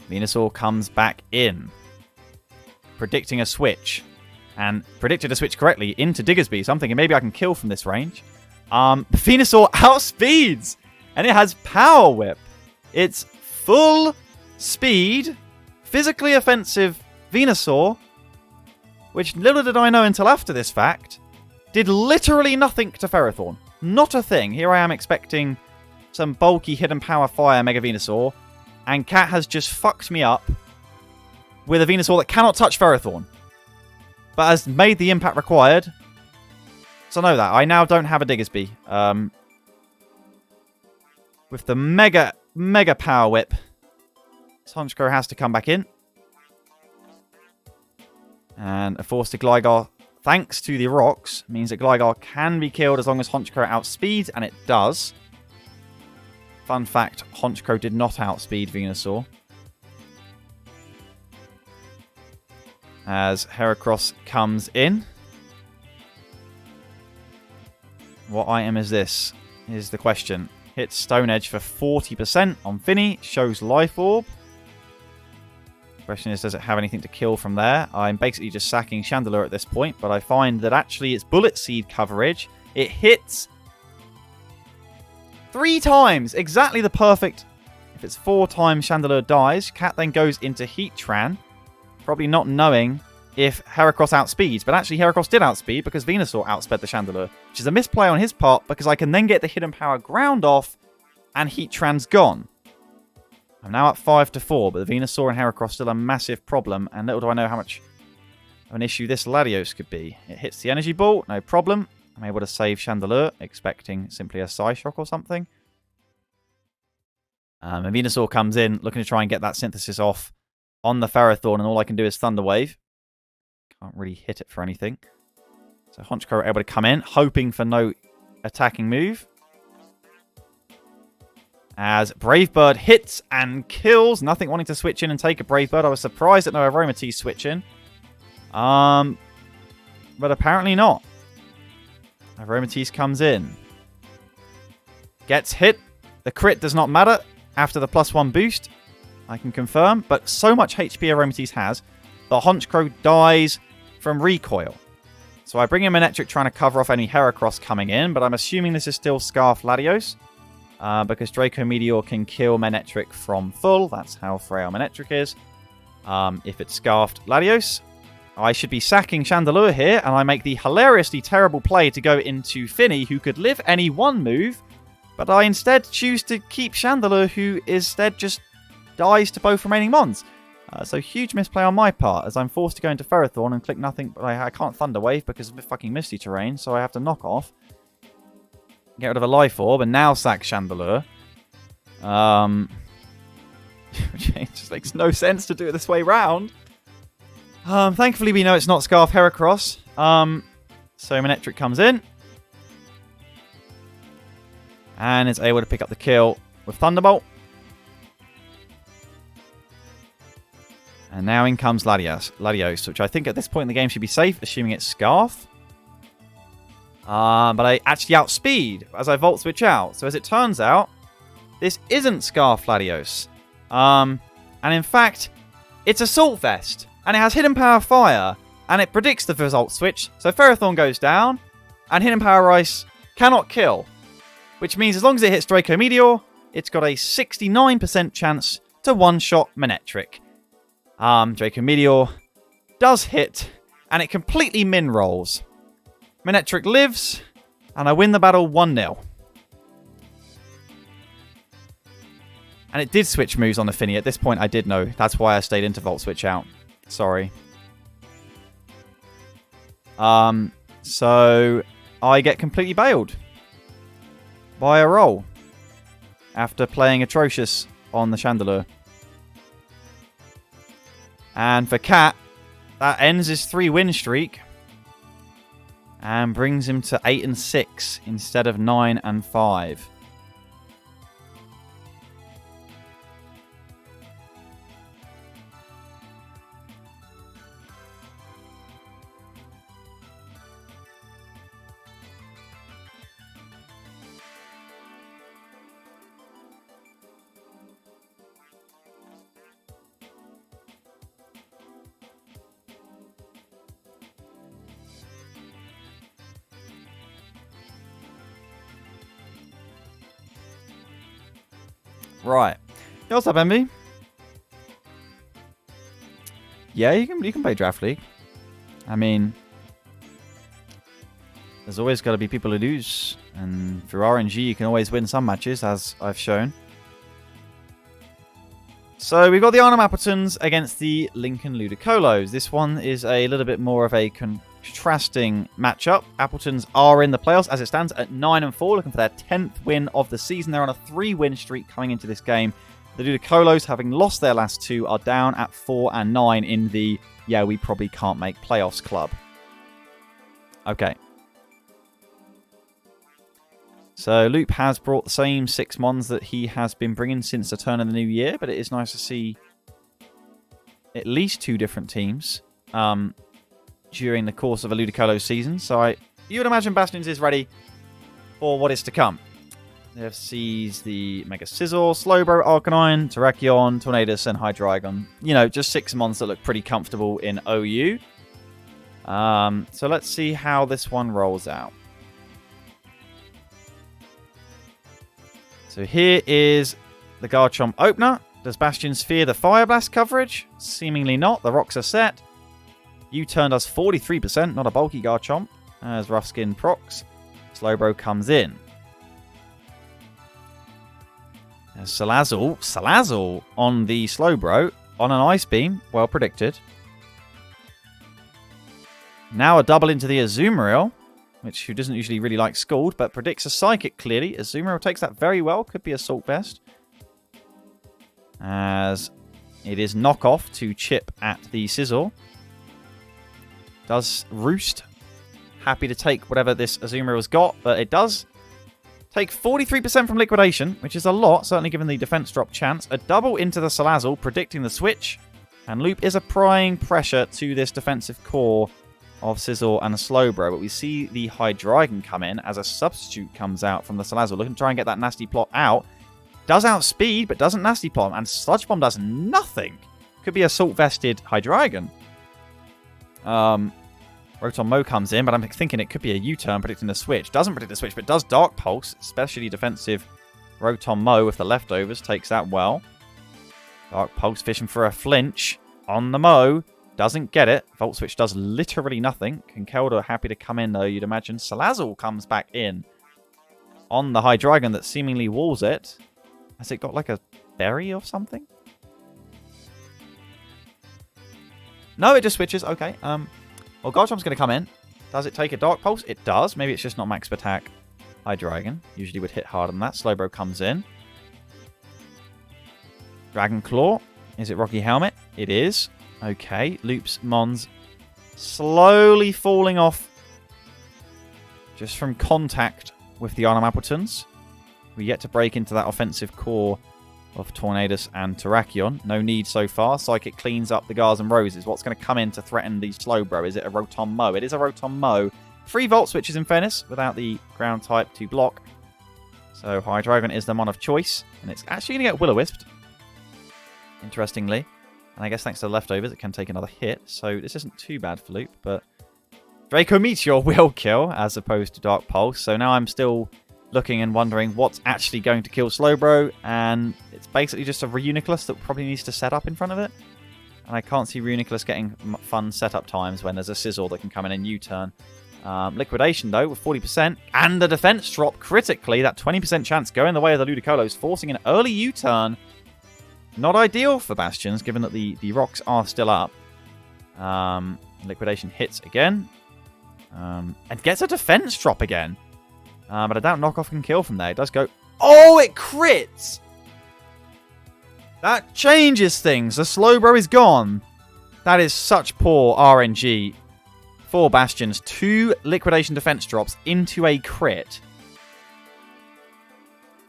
Venusaur comes back in, predicting a switch. And predicted a switch correctly into Diggersby. So I'm thinking maybe I can kill from this range. Venusaur outspeeds. And it has Power Whip. It's full speed, physically offensive Venusaur, which little did I know until after this fact, did literally nothing to Ferrothorn. Not a thing. Here I am expecting some bulky Hidden Power Fire Mega Venusaur. And Cat has just fucked me up with a Venusaur that cannot touch Ferrothorn, but has made the impact required. So know that. I now don't have a Diggersby. With the mega Power Whip, Honchkrow has to come back in. And a force to Gligar, thanks to the rocks, means that Gligar can be killed as long as Honchkrow outspeeds, and it does. Fun fact, Honchkrow did not outspeed Venusaur. As Heracross comes in. What item is this? Is the question. Hits Stone Edge for 40% on Finny. Shows Life Orb. Question is, does it have anything to kill from there? I'm basically just sacking Chandelure at this point, but I find that actually it's Bullet Seed coverage. It hits 3 times. Exactly the perfect. If it's 4 times Chandelure dies, Cat then goes into Heatran. Probably not knowing if Heracross outspeeds, but actually Heracross did outspeed because Venusaur outsped the Chandelure, which is a misplay on his part because I can then get the Hidden Power ground off and Heatran's gone. I'm now at 5-4, but the Venusaur and Heracross still a massive problem, and little do I know how much of an issue this Latios could be. It hits the Energy Ball, no problem. I'm able to save Chandelure, expecting simply a Psyshock or something. And Venusaur comes in, looking to try and get that Synthesis off on the Ferrothorn, and all I can do is Thunder Wave. Can't really hit it for anything. So Honchkrow are able to come in, hoping for no attacking move. As Brave Bird hits and kills. Nothing wanting to switch in and take a Brave Bird. I was surprised that no Aromatisse switch in. But apparently not. Aromatisse comes in. Gets hit. The crit does not matter after the +1 boost. I can confirm. But so much HP Aromatisse has, the Honchkrow dies from recoil. So I bring in Manectric trying to cover off any Heracross coming in, but I'm assuming this is still Scarf Latios. Because Draco Meteor can kill Manectric from full. That's how frail Manectric is. If it's Scarfed Latios, I should be sacking Chandelure here, and I make the hilariously terrible play to go into Finny, who could live any one move, but I instead choose to keep Chandelure, who instead just dies to both remaining Mons. So huge misplay on my part, as I'm forced to go into Ferrothorn and click nothing, but I can't Thunder Wave because of the fucking Misty Terrain, so I have to knock off. Get rid of a Life Orb, and now sack Chandelure. It just makes no sense to do it this way round. Thankfully, we know it's not Scarf Heracross. So Manectric comes in. And is able to pick up the kill with Thunderbolt. And now in comes Latios, which I think at this point in the game should be safe, assuming it's Scarf. But I actually outspeed as I Volt Switch out. So as it turns out, this isn't Scarf Latios. And in fact, it's Assault Vest. And it has Hidden Power Fire. And it predicts the result switch. So Ferrothorn goes down. And Hidden Power Ice cannot kill. Which means as long as it hits Draco Meteor, it's got a 69% chance to one-shot Manectric. Draco Meteor does hit. And it completely min rolls. Manectric lives, and I win the battle 1-0. And it did switch moves on the Finny. At this point, I did know. That's why I stayed into Volt Switch out. Sorry. So I get completely bailed by a roll after playing atrocious on the Chandelure. And for Cat, that ends his 3-win streak. And brings him to 8 and 6 instead of 9 and 5. Right. Hey, what's up, Envy? Yeah, you can play Draft League. I mean, there's always got to be people who lose, and through RNG you can always win some matches, as I've shown. So we've got the Arnhem Appletuns against the Lincoln Ludicolos. This one is a little bit more of a contrasting matchup. Appletons are in the playoffs as it stands at 9 and 4, looking for their 10th win of the season. They're on a 3-win streak coming into this game. The Ludicolos, having lost their last 2, are down at 4 and 9 in the, yeah, we probably can't make playoffs club. Okay. So Loop has brought the same 6 mons that he has been bringing since the turn of the new year, but it is nice to see at least 2 different teams during the course of a Ludicolo season. So you would imagine Bastions is ready for what is to come. There sees the Mega Scizor, Slowbro, Arcanine, Terrakion, Tornadus, and Hydreigon. You know, just 6 mons that look pretty comfortable in OU. So let's see how this one rolls out. So here is the Garchomp opener. Does Bastions fear the Fire Blast coverage? Seemingly not. The rocks are set. U-turn does 43%, not a bulky Garchomp, as Roughtskin procs. Slowbro comes in. Salazzle on the Slowbro on an Ice Beam. Well predicted. Now a double into the Azumarill, who doesn't usually really like Scald, but predicts a Psychic clearly. Azumarill takes that very well. Could be Assault Vest. As it is knockoff to chip at the Scizor. Does Roost. Happy to take whatever this Azumarill's got, but it does take 43% from Liquidation, which is a lot, certainly given the defense drop chance. A double into the Salazzle, predicting the switch. And Loop is applying pressure to this defensive core of Scizor and Slowbro, but we see the Hydreigon come in as a substitute comes out from the Salazzle, looking to try and get that Nasty Plot out. Does outspeed, but doesn't Nasty Plot, and Sludge Bomb does nothing. Could be Assault Vested Hydreigon. Rotom Mow comes in, but I'm thinking it could be a U-turn predicting the switch. Doesn't predict the switch, but does Dark Pulse. Especially defensive Rotom Mow with the leftovers. Takes that well. Dark Pulse fishing for a flinch on the Mow. Doesn't get it. Volt Switch does literally nothing. Conkeldurr happy to come in, though, you'd imagine. Salazzle comes back in on the Hydreigon that seemingly walls it. Has it got like a berry or something? No, it just switches. Okay. Well, Garchomp's going to come in. Does it take a Dark Pulse? It does. Maybe it's just not max attack. Hydreigon usually would hit harder than that. Slowbro comes in. Dragon Claw. Is it Rocky Helmet? It is. Okay. Loops Mons slowly falling off just from contact with the Arnhem Appletons. We're yet to break into that offensive core of Tornadus and Terrakion. No need so far. Psychic cleans up the Gars and Roses. What's going to come in to threaten the Slowbro? Is it a Rotom Mow? It is a Rotom Mow. 3 Volt Switches in fairness, without the ground type to block. So Hydreigon is the mon of choice. And it's actually going to get Will-O-Wisped. Interestingly. And I guess thanks to the leftovers, it can take another hit. So this isn't too bad for Loop, but Draco Meteor will kill, as opposed to Dark Pulse. So now I'm still looking and wondering what's actually going to kill Slowbro, and it's basically just a Reuniclus that probably needs to set up in front of it. And I can't see Reuniclus getting fun setup times when there's a Sizzle that can come in and U-turn. Liquidation, though, with 40%, and the defense drop critically, that 20% chance going the way of the Ludicolos, forcing an early U-turn. Not ideal for Bastions, given that the rocks are still up. Liquidation hits again, and gets a defense drop again. But I doubt Knockoff can kill from there. It does go... Oh, it crits! That changes things. The Slowbro is gone. That is such poor RNG for Bastions. 2 Liquidation defense drops into a crit.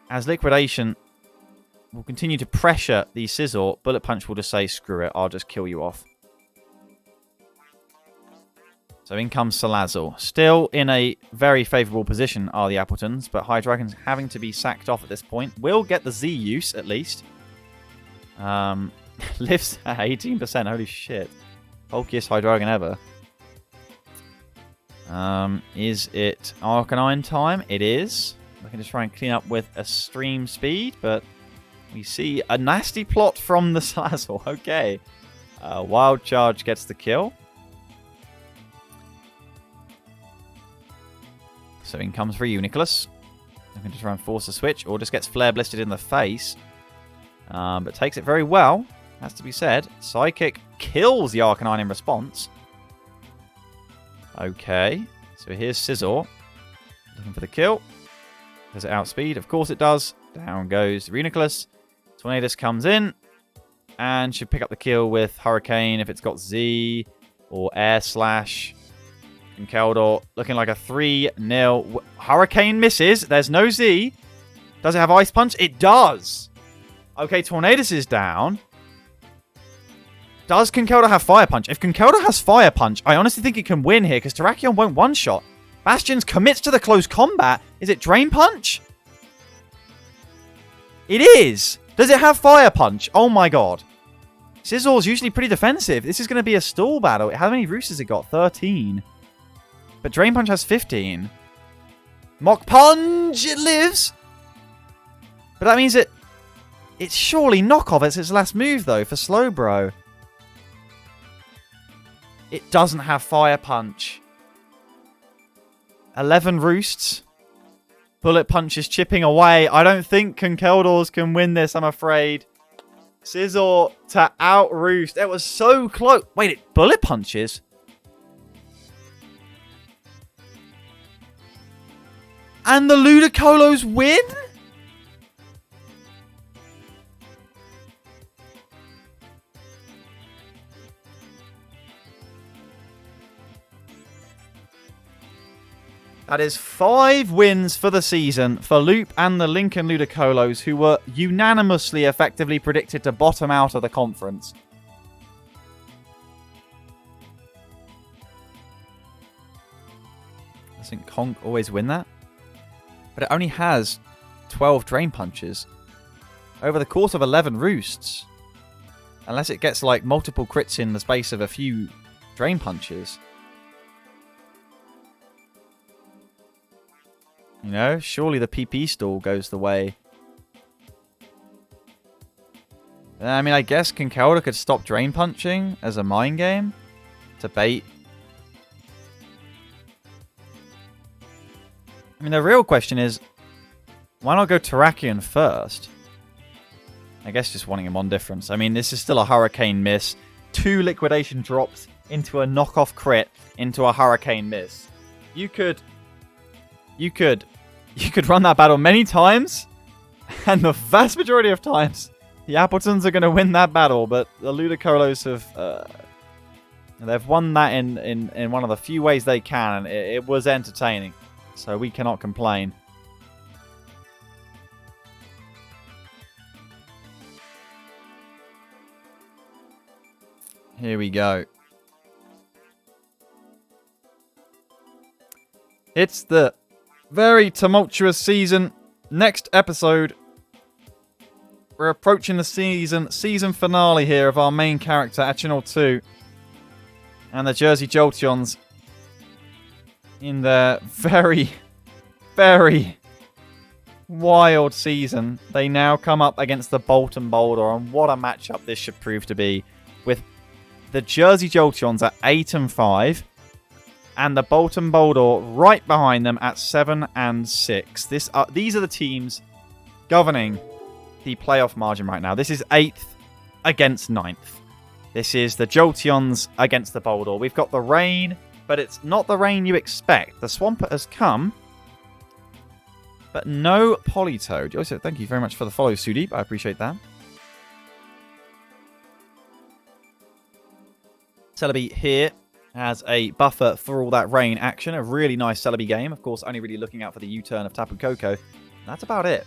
As Liquidation will continue to pressure the Scizor, Bullet Punch will just say, screw it, I'll just kill you off. So in comes Salazzle. Still in a very favourable position are the Appletons, but Hydreigon's having to be sacked off at this point. Will get the Z use, at least. Lives at 18%, holy shit. Bulkiest Hydreigon ever. Is it Arcanine time? It is. Looking to try and clean up with a stream speed, but we see a nasty plot from the Salazzle. Okay. Wild Charge gets the kill. So in comes Reuniclus. Looking to try and force a switch, or just gets Flare Blistered in the face. But takes it very well, has to be said. Psychic kills the Arcanine in response. Okay, so here's Scizor. Looking for the kill. Does it outspeed? Of course it does. Down goes Reuniclus. Tornadus comes in. And should pick up the kill with Hurricane if it's got Z. Or Air Slash. Conkeldurr looking like a 3-0. Hurricane misses. There's no Z. Does it have Ice Punch? It does. Okay, Tornadus is down. Does Conkeldurr have Fire Punch? If Conkeldurr has Fire Punch, I honestly think it can win here because Terrakion won't one-shot. Bastions commits to the close combat. Is it Drain Punch? It is. Does it have Fire Punch? Oh my god. Scizzor's usually pretty defensive. This is going to be a stall battle. How many roosts has it got? 13. But Drain Punch has 15. Mock Punch! It lives! But that means it's surely Knockoff. It's its last move, though, for Slowbro. It doesn't have Fire Punch. 11 roosts. Bullet Punch is chipping away. I don't think Conkeldurrs can win this, I'm afraid. Scizor to out-roost. It was so close. Wait, it Bullet Punches? And the Ludicolos win? That is 5 wins for the season for Loop and the Lincoln Ludicolos, who were unanimously effectively predicted to bottom out of the conference. Doesn't Conk always win that? But it only has 12 Drain Punches over the course of 11 roosts. Unless it gets like multiple crits in the space of a few Drain Punches. You know, surely the PP stall goes the way. I mean, I guess Conkeldurr could stop Drain Punching as a mind game to bait. I mean, the real question is, why not go Terrakion first? I guess just wanting a Mon difference. I mean, this is still a Hurricane miss. 2 liquidation drops into a knockoff crit into a Hurricane miss. You could run that battle many times, and the vast majority of times, the Appletuns are going to win that battle. But the Ludicolos have they've won that in one of the few ways they can, and it was entertaining. So we cannot complain. Here we go. It's the very tumultuous season. Next episode, we're approaching the season finale here of our main character, Echinol 2. And the Jersey Jolteons in their very, very wild season. They now come up against the Bolton Boldore, and what a matchup this should prove to be, with the Jersey Jolteons at 8 and 5, and the Bolton Boldore right behind them at 7 and 6. These are the teams governing the playoff margin right now. This is 8th against 9th. This is the Jolteons against the Boldore. We've got the rain, but it's not the rain you expect. The Swampert has come, but no Politoed. Also, thank you very much for the follow, Sudeep. I appreciate that. Celebi here as a buffer for all that rain action. A really nice Celebi game. Of course, only really looking out for the U-turn of Tapu Koko. That's about it.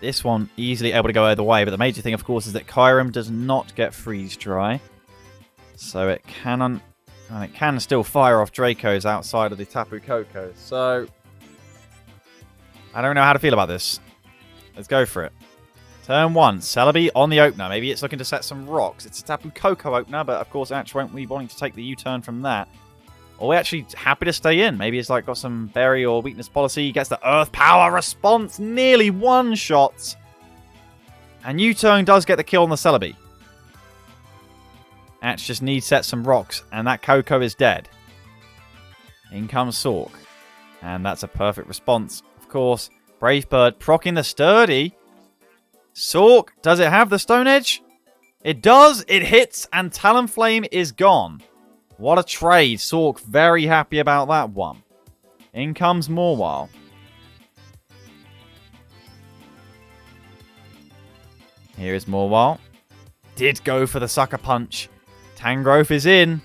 This one easily able to go either way, but the major thing, of course, is that Kyurem does not get freeze dry. So it can still fire off Dracos outside of the Tapu Koko. So I don't know how to feel about this. Let's go for it. Turn 1, Celebi on the opener. Maybe it's looking to set some rocks. It's a Tapu Koko opener, but of course Ash won't be wanting to take the U-turn from that. Or we're actually happy to stay in. Maybe it's like got some berry or weakness policy. Gets the Earth Power response. Nearly one-shots. And U-turn does get the kill on the Celebi. Ash just needs to set some rocks, and that Koko is dead. In comes Sork. And that's a perfect response. Of course, Brave Bird proccing the Sturdy. Sork, does it have the Stone Edge? It does. It hits, and Talonflame is gone. What a trade. Sork very happy about that one. In comes Morwile. Here is Morwile. Did go for the Sucker Punch. Tangrowth is in.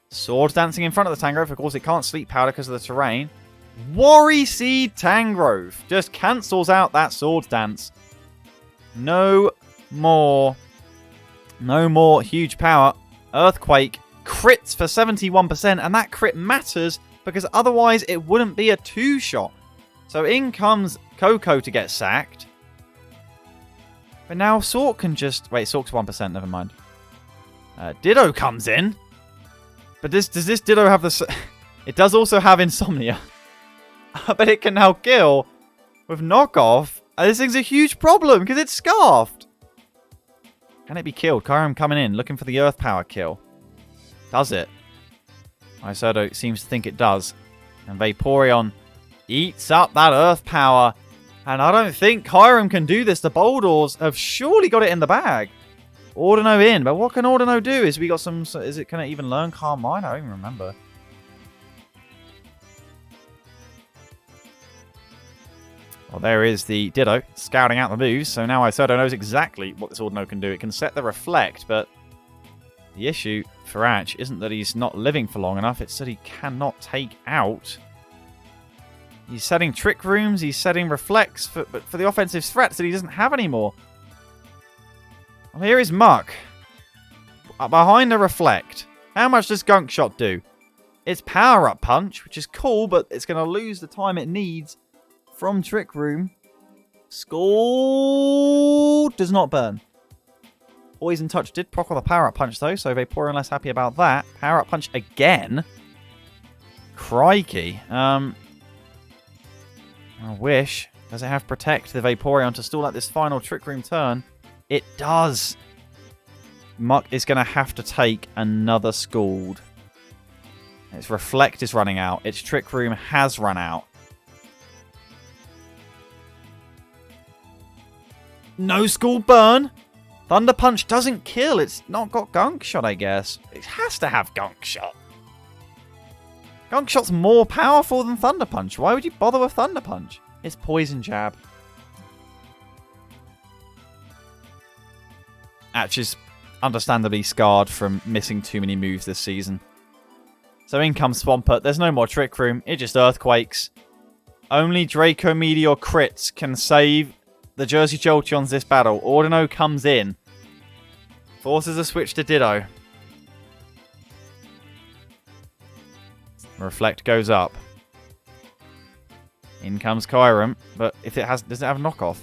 Swords dancing in front of the Tangrowth. Of course, it can't Sleep Powder because of the terrain. Worry Seed Tangrowth just cancels out that Swords Dance. No more huge power. Earthquake crits for 71%, and that crit matters because otherwise it wouldn't be a 2-shot. So in comes Koko to get sacked. But now Sork can just... Wait, Sork's 1%, never mind. Ditto comes in. But does this Ditto have the... It does also have Insomnia. But it can now kill with knockoff. This thing's a huge problem because it's Scarfed. Can it be killed? Kyurem coming in, looking for the Earth Power kill. Does it? Isodo seems to think it does. And Vaporeon eats up that Earth Power. And I don't think Kyurem can do this. The Boldores have surely got it in the bag. Ordino in. But what can Ordino do? Is we got some... Can it even learn Calm Mind? I don't even remember. Well, there is the Ditto scouting out the moves. So now Isodo knows exactly what this Ordino can do. It can set the Reflect, but the issue for Ash isn't that he's not living for long enough. It's that he cannot take out. He's setting Trick Rooms. He's setting Reflects for the offensive threats that he doesn't have anymore. Well, here is Muck. Behind the Reflect. How much does Gunk Shot do? It's Power Up Punch, which is cool, but it's going to lose the time it needs from Trick Room. Skull does not burn. Poison Touch did proc on the Power Up Punch, though, so Vaporeon less happy about that. Power Up Punch again. Crikey. I wish. Does it have Protect the Vaporeon to stall out this final Trick Room turn? It does. Muck is going to have to take another Scald. Its Reflect is running out. Its Trick Room has run out. No Scald Burn. Thunder Punch doesn't kill. It's not got Gunk Shot, I guess. It has to have Gunk Shot. Gunk Shot's more powerful than Thunder Punch. Why would you bother with Thunder Punch? It's Poison Jab. Atch is understandably scarred from missing too many moves this season. So in comes Swampert. There's no more Trick Room. It just Earthquakes. Only Draco Meteor crits can save the Jersey Jolteons this battle. Ordino comes in. Forces a switch to Ditto. Reflect goes up. In comes Kyurem, but if it has, does it have knockoff?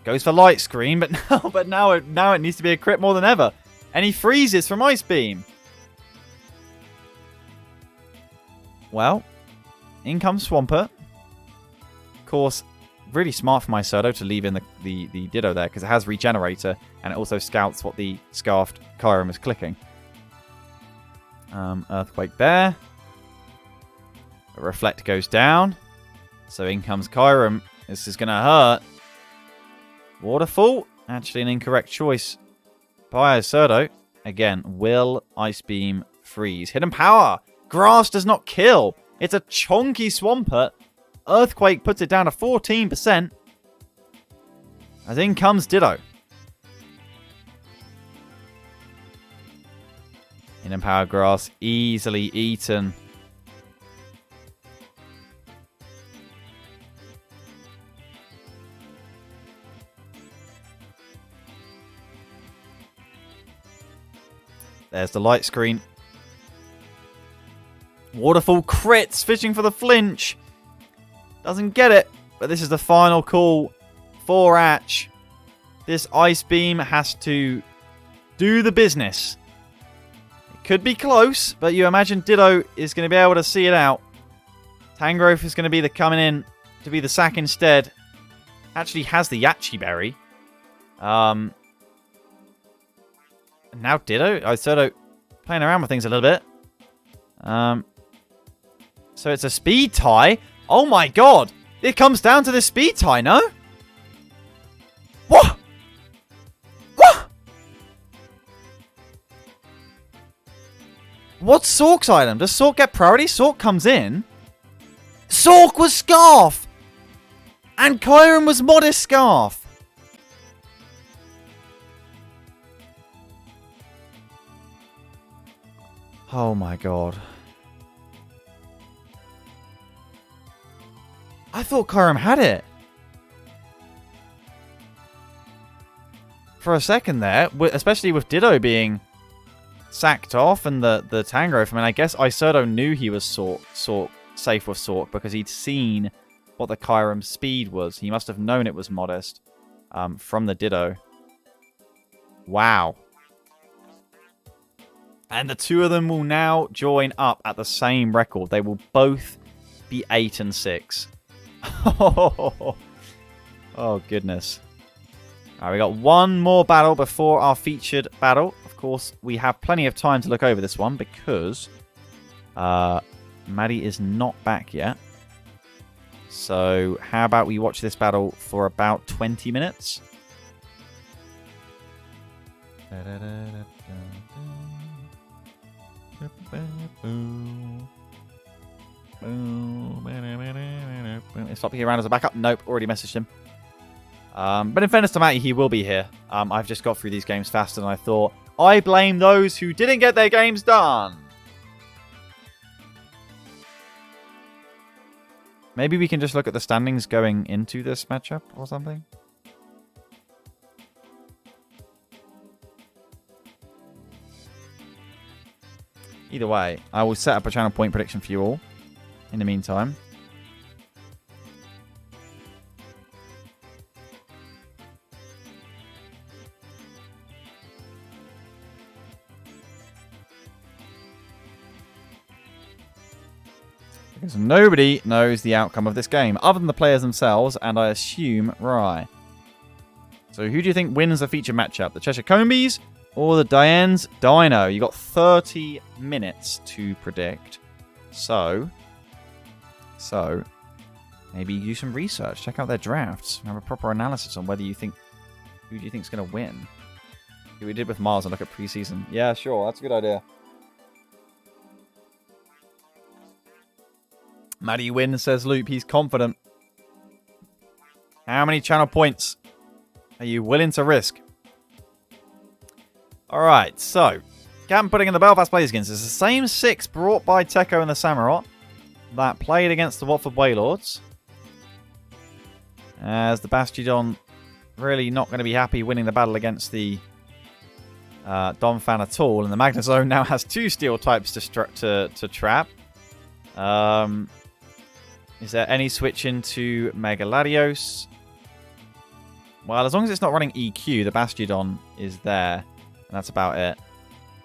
Goes for Light Screen, but now it needs to be a crit more than ever. And he freezes from Ice Beam. Well, in comes Swampert. Of course, really smart for my Isoto to leave in the Ditto there, because it has Regenerator, and it also scouts what the Scarfed Kyurem is clicking. Earthquake there. Reflect goes down. So in comes Kyurem. This is going to hurt. Waterfall. Actually an incorrect choice by Isoto. Again, will Ice Beam freeze? Hidden Power. Grass does not kill. It's a chonky Swampert. Earthquake puts it down to 14%. As in comes Ditto. Hidden Power Grass easily eaten. There's the Light Screen. Waterfall crits, fishing for the flinch. Doesn't get it, but this is the final call for Atch. This Ice Beam has to do the business. It could be close, but you imagine Ditto is going to be able to see it out. Tangrowth is going to be the coming in to be the sack instead. Actually has the Yachi Berry. Now Ditto. Isoto playing around with things a little bit. So it's a speed tie. Oh my god. It comes down to this speed tie, no? What? What? What's Sork's item? Does Sork get priority? Sork comes in. Sork was Scarf! And Kyurem was Modest Scarf. Oh my god. I thought Kyurem had it. For a second there, especially with Ditto being sacked off and the Tangrowth. I mean, I guess Isoto knew he was safe with Sork because he'd seen what the Kyurem speed was. He must have known it was Modest from the Ditto. Wow. And the two of them will now join up at the same record. They will both be 8 and 6. Oh, goodness. All right, we got one more battle before our featured battle. Of course, we have plenty of time to look over this one because Maddie is not back yet. So how about we watch this battle for about 20 minutes? Is Floppy around as a backup? Nope, already messaged him. But in fairness to Matty, he will be here. I've just got through these games faster than I thought. I blame those who didn't get their games done. Maybe we can just look at the standings going into this matchup or something. Either way, I will set up a channel point prediction for you all in the meantime. Because nobody knows the outcome of this game, other than the players themselves, and I assume Rye. So who do you think wins the feature matchup? The Cheshire Combees or the Jolteons Deino? You got 30 minutes to predict. So maybe do some research. Check out their drafts. Have a proper analysis on who do you think is going to win. We did with Miles and look at preseason. Yeah, sure. That's a good idea. Maddie wins, says Loop. He's confident. How many channel points are you willing to risk? Alright, so. Captain Pudding and the Belfast Blazikens is the same 6 brought by Techo and the Samurott that played against the Watford Wailords. As the Bastiodon really not going to be happy winning the battle against the Donphan at all. And the Magnezone now has 2 steel types to trap. Is there any switch into Mega Latios? Well, as long as it's not running EQ, the Bastiodon is there. And that's about it.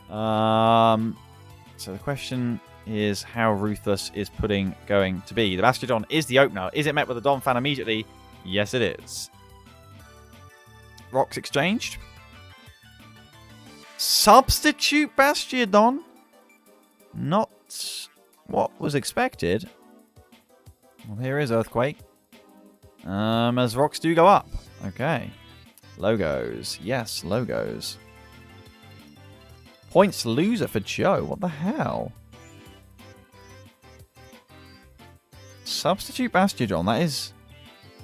So the question is, how ruthless is Pudding going to be? The Bastiodon is the opener. Is it met with a Donphan immediately? Yes, it is. Rocks exchanged. Substitute Bastiodon? Not what was expected. Well, here is Earthquake. As rocks do go up. Okay. Logos. Yes, logos. Points loser for Joe. What the hell? Substitute Bastiodon. That is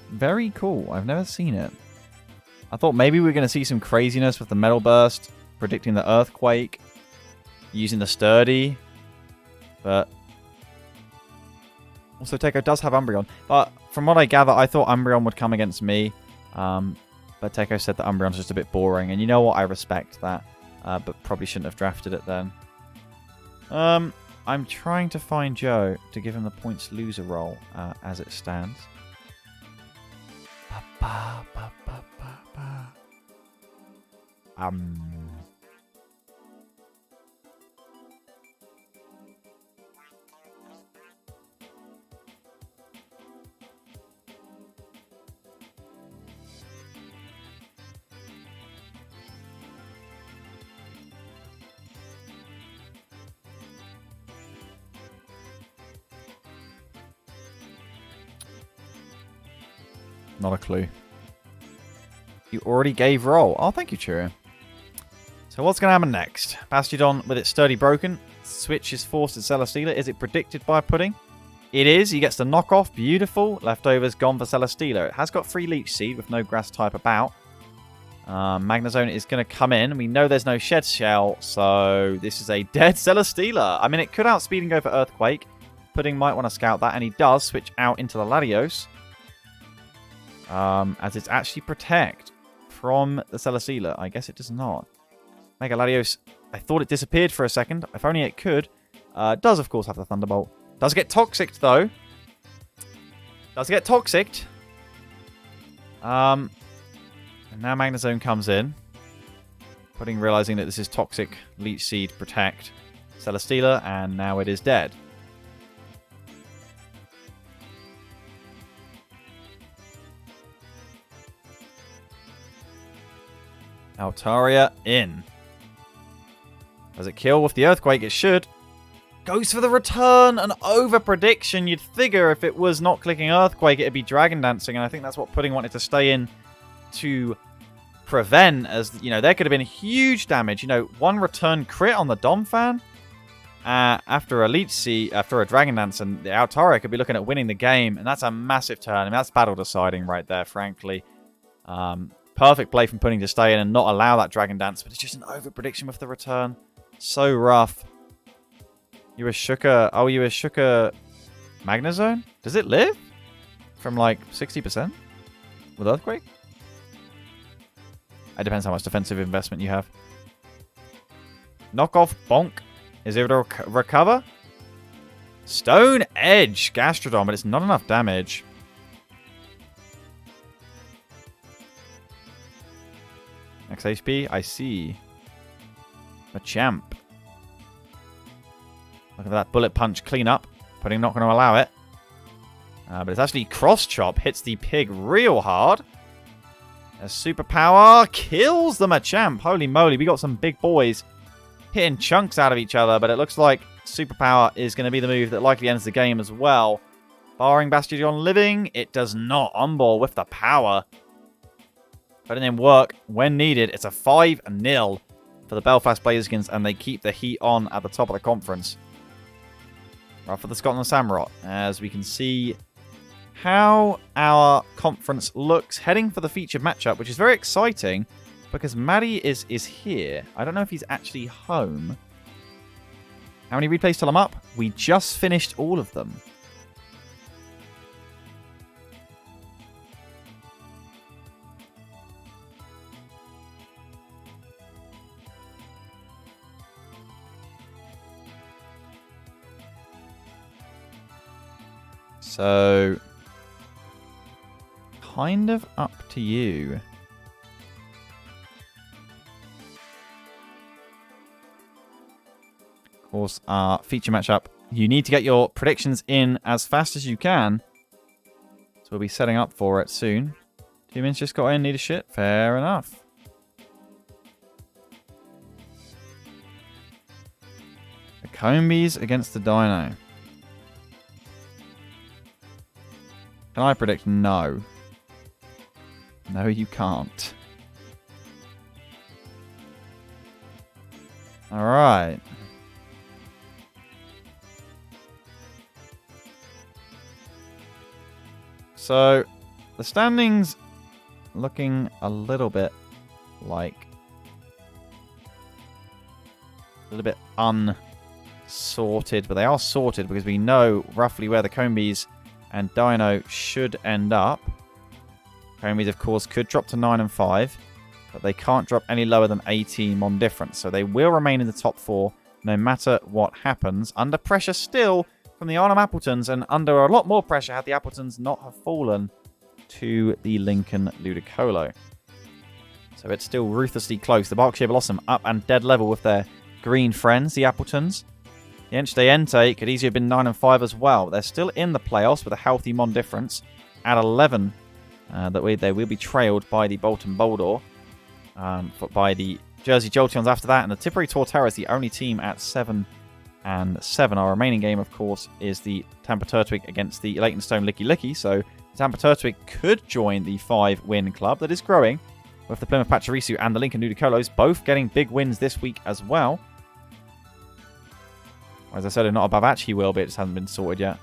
very cool. I've never seen it. I thought maybe we were going to see some craziness with the Metal Burst, predicting the Earthquake, using the Sturdy. But also Techo does have Umbreon. But from what I gather, I thought Umbreon would come against me. But Techo said that Umbreon's just a bit boring. And you know what? I respect that. But probably shouldn't have drafted it then. I'm trying to find Joe to give him the points loser role as it stands. Not a clue. You already gave roll. Oh, thank you, Cheerio. So what's going to happen next? Bastiodon with its Sturdy broken. Switch is forced at Celesteela. Is it predicted by Pudding? It is. He gets the knockoff. Beautiful. Leftovers gone for Celesteela. It has got free Leech Seed with no grass type about. Magnezone is going to come in. We know there's no Shed Shell, so this is a dead Celesteela. I mean, it could outspeed and go for Earthquake. Pudding might want to scout that, and he does switch out into the Latios. As it's actually Protect from the Celesteela. I guess it does not. Mega Latios, I thought it disappeared for a second. If only it could. Does, of course, have the Thunderbolt. Does get Toxic, though. Does get Toxic. And now Magnezone comes in. Pudding realizing that this is Toxic, Leech Seed, Protect, Celesteela, and now it is dead. Altaria in. Does it kill with the Earthquake? It should. Goes for the return. An over prediction. You'd figure if it was not clicking Earthquake, it'd be Dragon Dancing. And I think that's what Pudding wanted to stay in to prevent. As, you know, there could have been huge damage. You know, one return crit on the Donphan. After a Leech Seed, after a Dragon Dance, and the Altaria could be looking at winning the game. And that's a massive turn. I mean, that's battle deciding right there, frankly. Perfect play from Pudding to stay in and not allow that Dragon Dance, but it's just an over prediction with the return. So rough. You a Shooker. Oh, you a Shooker Magnezone? Does it live? From like 60% with Earthquake? It depends how much defensive investment you have. Knockoff Bonk. Is it able to recover? Stone Edge Gastrodon, but it's not enough damage. Max HP, I see. A champ. Look at that bullet punch cleanup. Pudding not going to allow it. But it's actually Cross Chop hits the pig real hard. As Superpower kills the Machamp. Holy moly, we got some big boys hitting chunks out of each other, but it looks like Superpower is going to be the move that likely ends the game as well. Barring Bastion living, it does not. Umbor with the power. Putting in work when needed. It's a 5-0 for the Belfast Blazikens, and they keep the heat on at the top of the conference. Right for the Scotland Samurott, as we can see how our conference looks heading for the featured matchup, which is very exciting because Maddie is here. I don't know if he's actually home. How many replays till I'm up? We just finished all of them. So, kind of up to you. Of course, our feature matchup, you need to get your predictions in as fast as you can. So we'll be setting up for it soon. 2 minutes just got in, need a shit. Fair enough. The Combees against the Deino. Can I predict? No. No, you can't. Alright. So, the standings looking a little bit like... a little bit unsorted, but they are sorted because we know roughly where the Combees and Deino should end up. Combees, of course, could drop to 9 and 5, but they can't drop any lower than 18 mon difference. So they will remain in the top 4 no matter what happens. Under pressure still from the Arnhem Appletons, and under a lot more pressure had the Appletons not have fallen to the Lincoln Ludicolo. So it's still ruthlessly close. The Berkshire Blossom up and dead level with their green friends, the Appletons. The Entei could easily have been 9 and 5 as well. They're still in the playoffs with a healthy mon difference at 11. They will be trailed by the Bolton Boldore, by the Jersey Jolteons after that, and the Tipperary Torterra is the only team at 7 and 7. Our remaining game, of course, is the Tampa Turtwig against the Leytonstone Licky Licky. So Tampa Turtwig could join the 5-win club that is growing, with the Plymouth Pachirisu and the Lincoln Ludicolos both getting big wins this week as well. As I said, not above Atch, he will, but it just hasn't been sorted yet.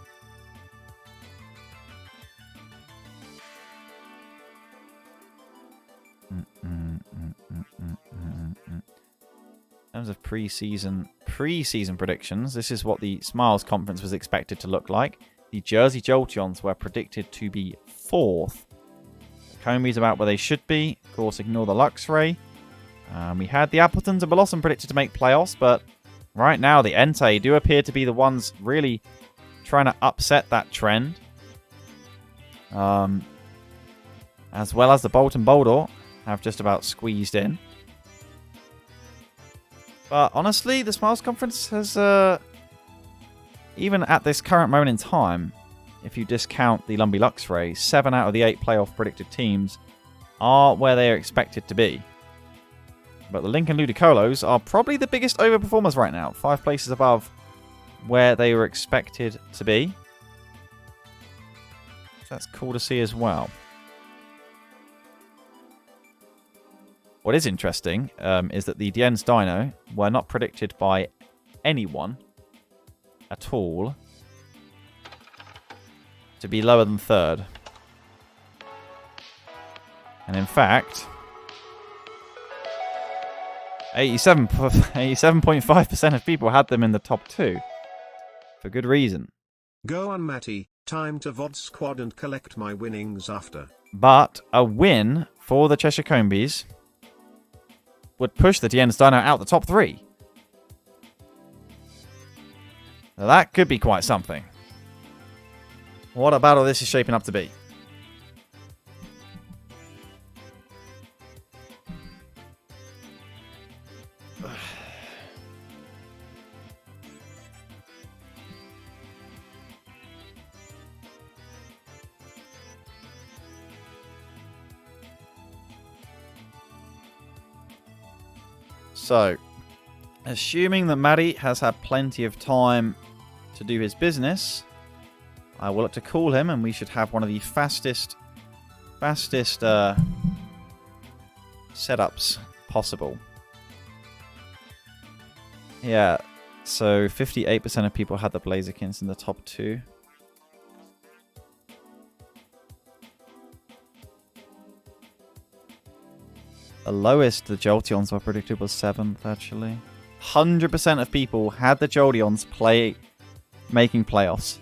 In terms of pre-season predictions, this is what the Smiles Conference was expected to look like. The Jersey Jolteons were predicted to be 4th. The Combees about where they should be. Of course, ignore the Luxray. We had the Appletons and Bellossom predicted to make playoffs, but right now the Entei do appear to be the ones really trying to upset that trend. As well as the Bolton Boldore have just about squeezed in. But honestly, the Smiles Conference has, even at this current moment in time, if you discount the Lumbee Luxray, 7 out of the 8 playoff predicted teams are where they are expected to be. But the Lincoln Ludicolos are probably the biggest overperformers right now. 5 places above where they were expected to be. So that's cool to see as well. What is interesting is that the Dien's Deino were not predicted by anyone at all to be lower than 3rd. And in fact, 87.5% of people had them in the top 2. For good reason. Go on, Matty. Time to VOD squad and collect my winnings after. But a win for the Cheshire Combees would push the Dien's Deino out the top 3. Now that could be quite something. What a battle this is shaping up to be. So, assuming that Matty has had plenty of time to do his business, I will look to call him, and we should have one of the fastest setups possible. Yeah, so 58% of people had the Blazikens in the top 2. The lowest the Jolteons were predicted was 7th, actually. 100% of people had the Jolteons making playoffs.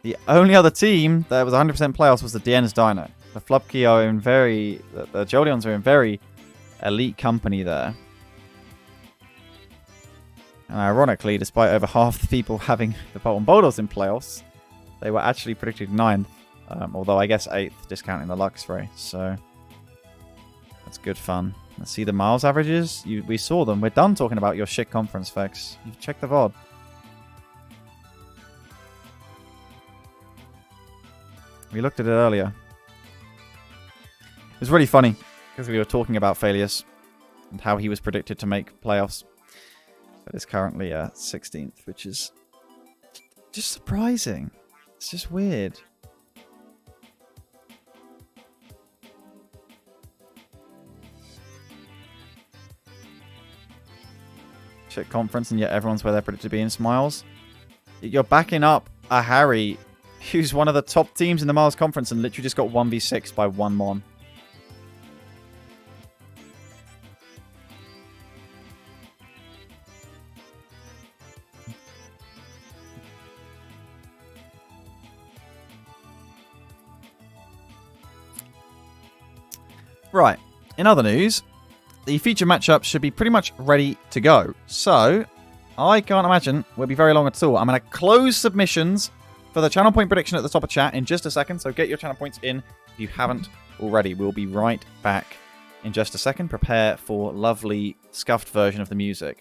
The only other team that was 100% playoffs was the Jolteons Deino. The Flubkey are in the Jolteons are in very elite company there. And ironically, despite over half the people having the Bolton Boldores in playoffs, they were actually predicted 9th. Although I guess 8th, discounting the Luxray. So that's good fun. Let's see the miles averages. We saw them. We're done talking about your shit conference, Fex. You've checked the VOD. We looked at it earlier. It was really funny because we were talking about failures and how he was predicted to make playoffs. But it's currently 16th, which is just surprising. It's just weird. Shit conference, and yet everyone's where they're predicted to be in Smiles. You're backing up a Harry who's one of the top teams in the Miles conference and literally just got 1v6 by one Mon. Right, in other news, the feature matchup should be pretty much ready to go. So, I can't imagine we'll be very long at all. I'm going to close submissions for the channel point prediction at the top of chat in just a second. So get your channel points in if you haven't already. We'll be right back in just a second. Prepare for lovely scuffed version of the music.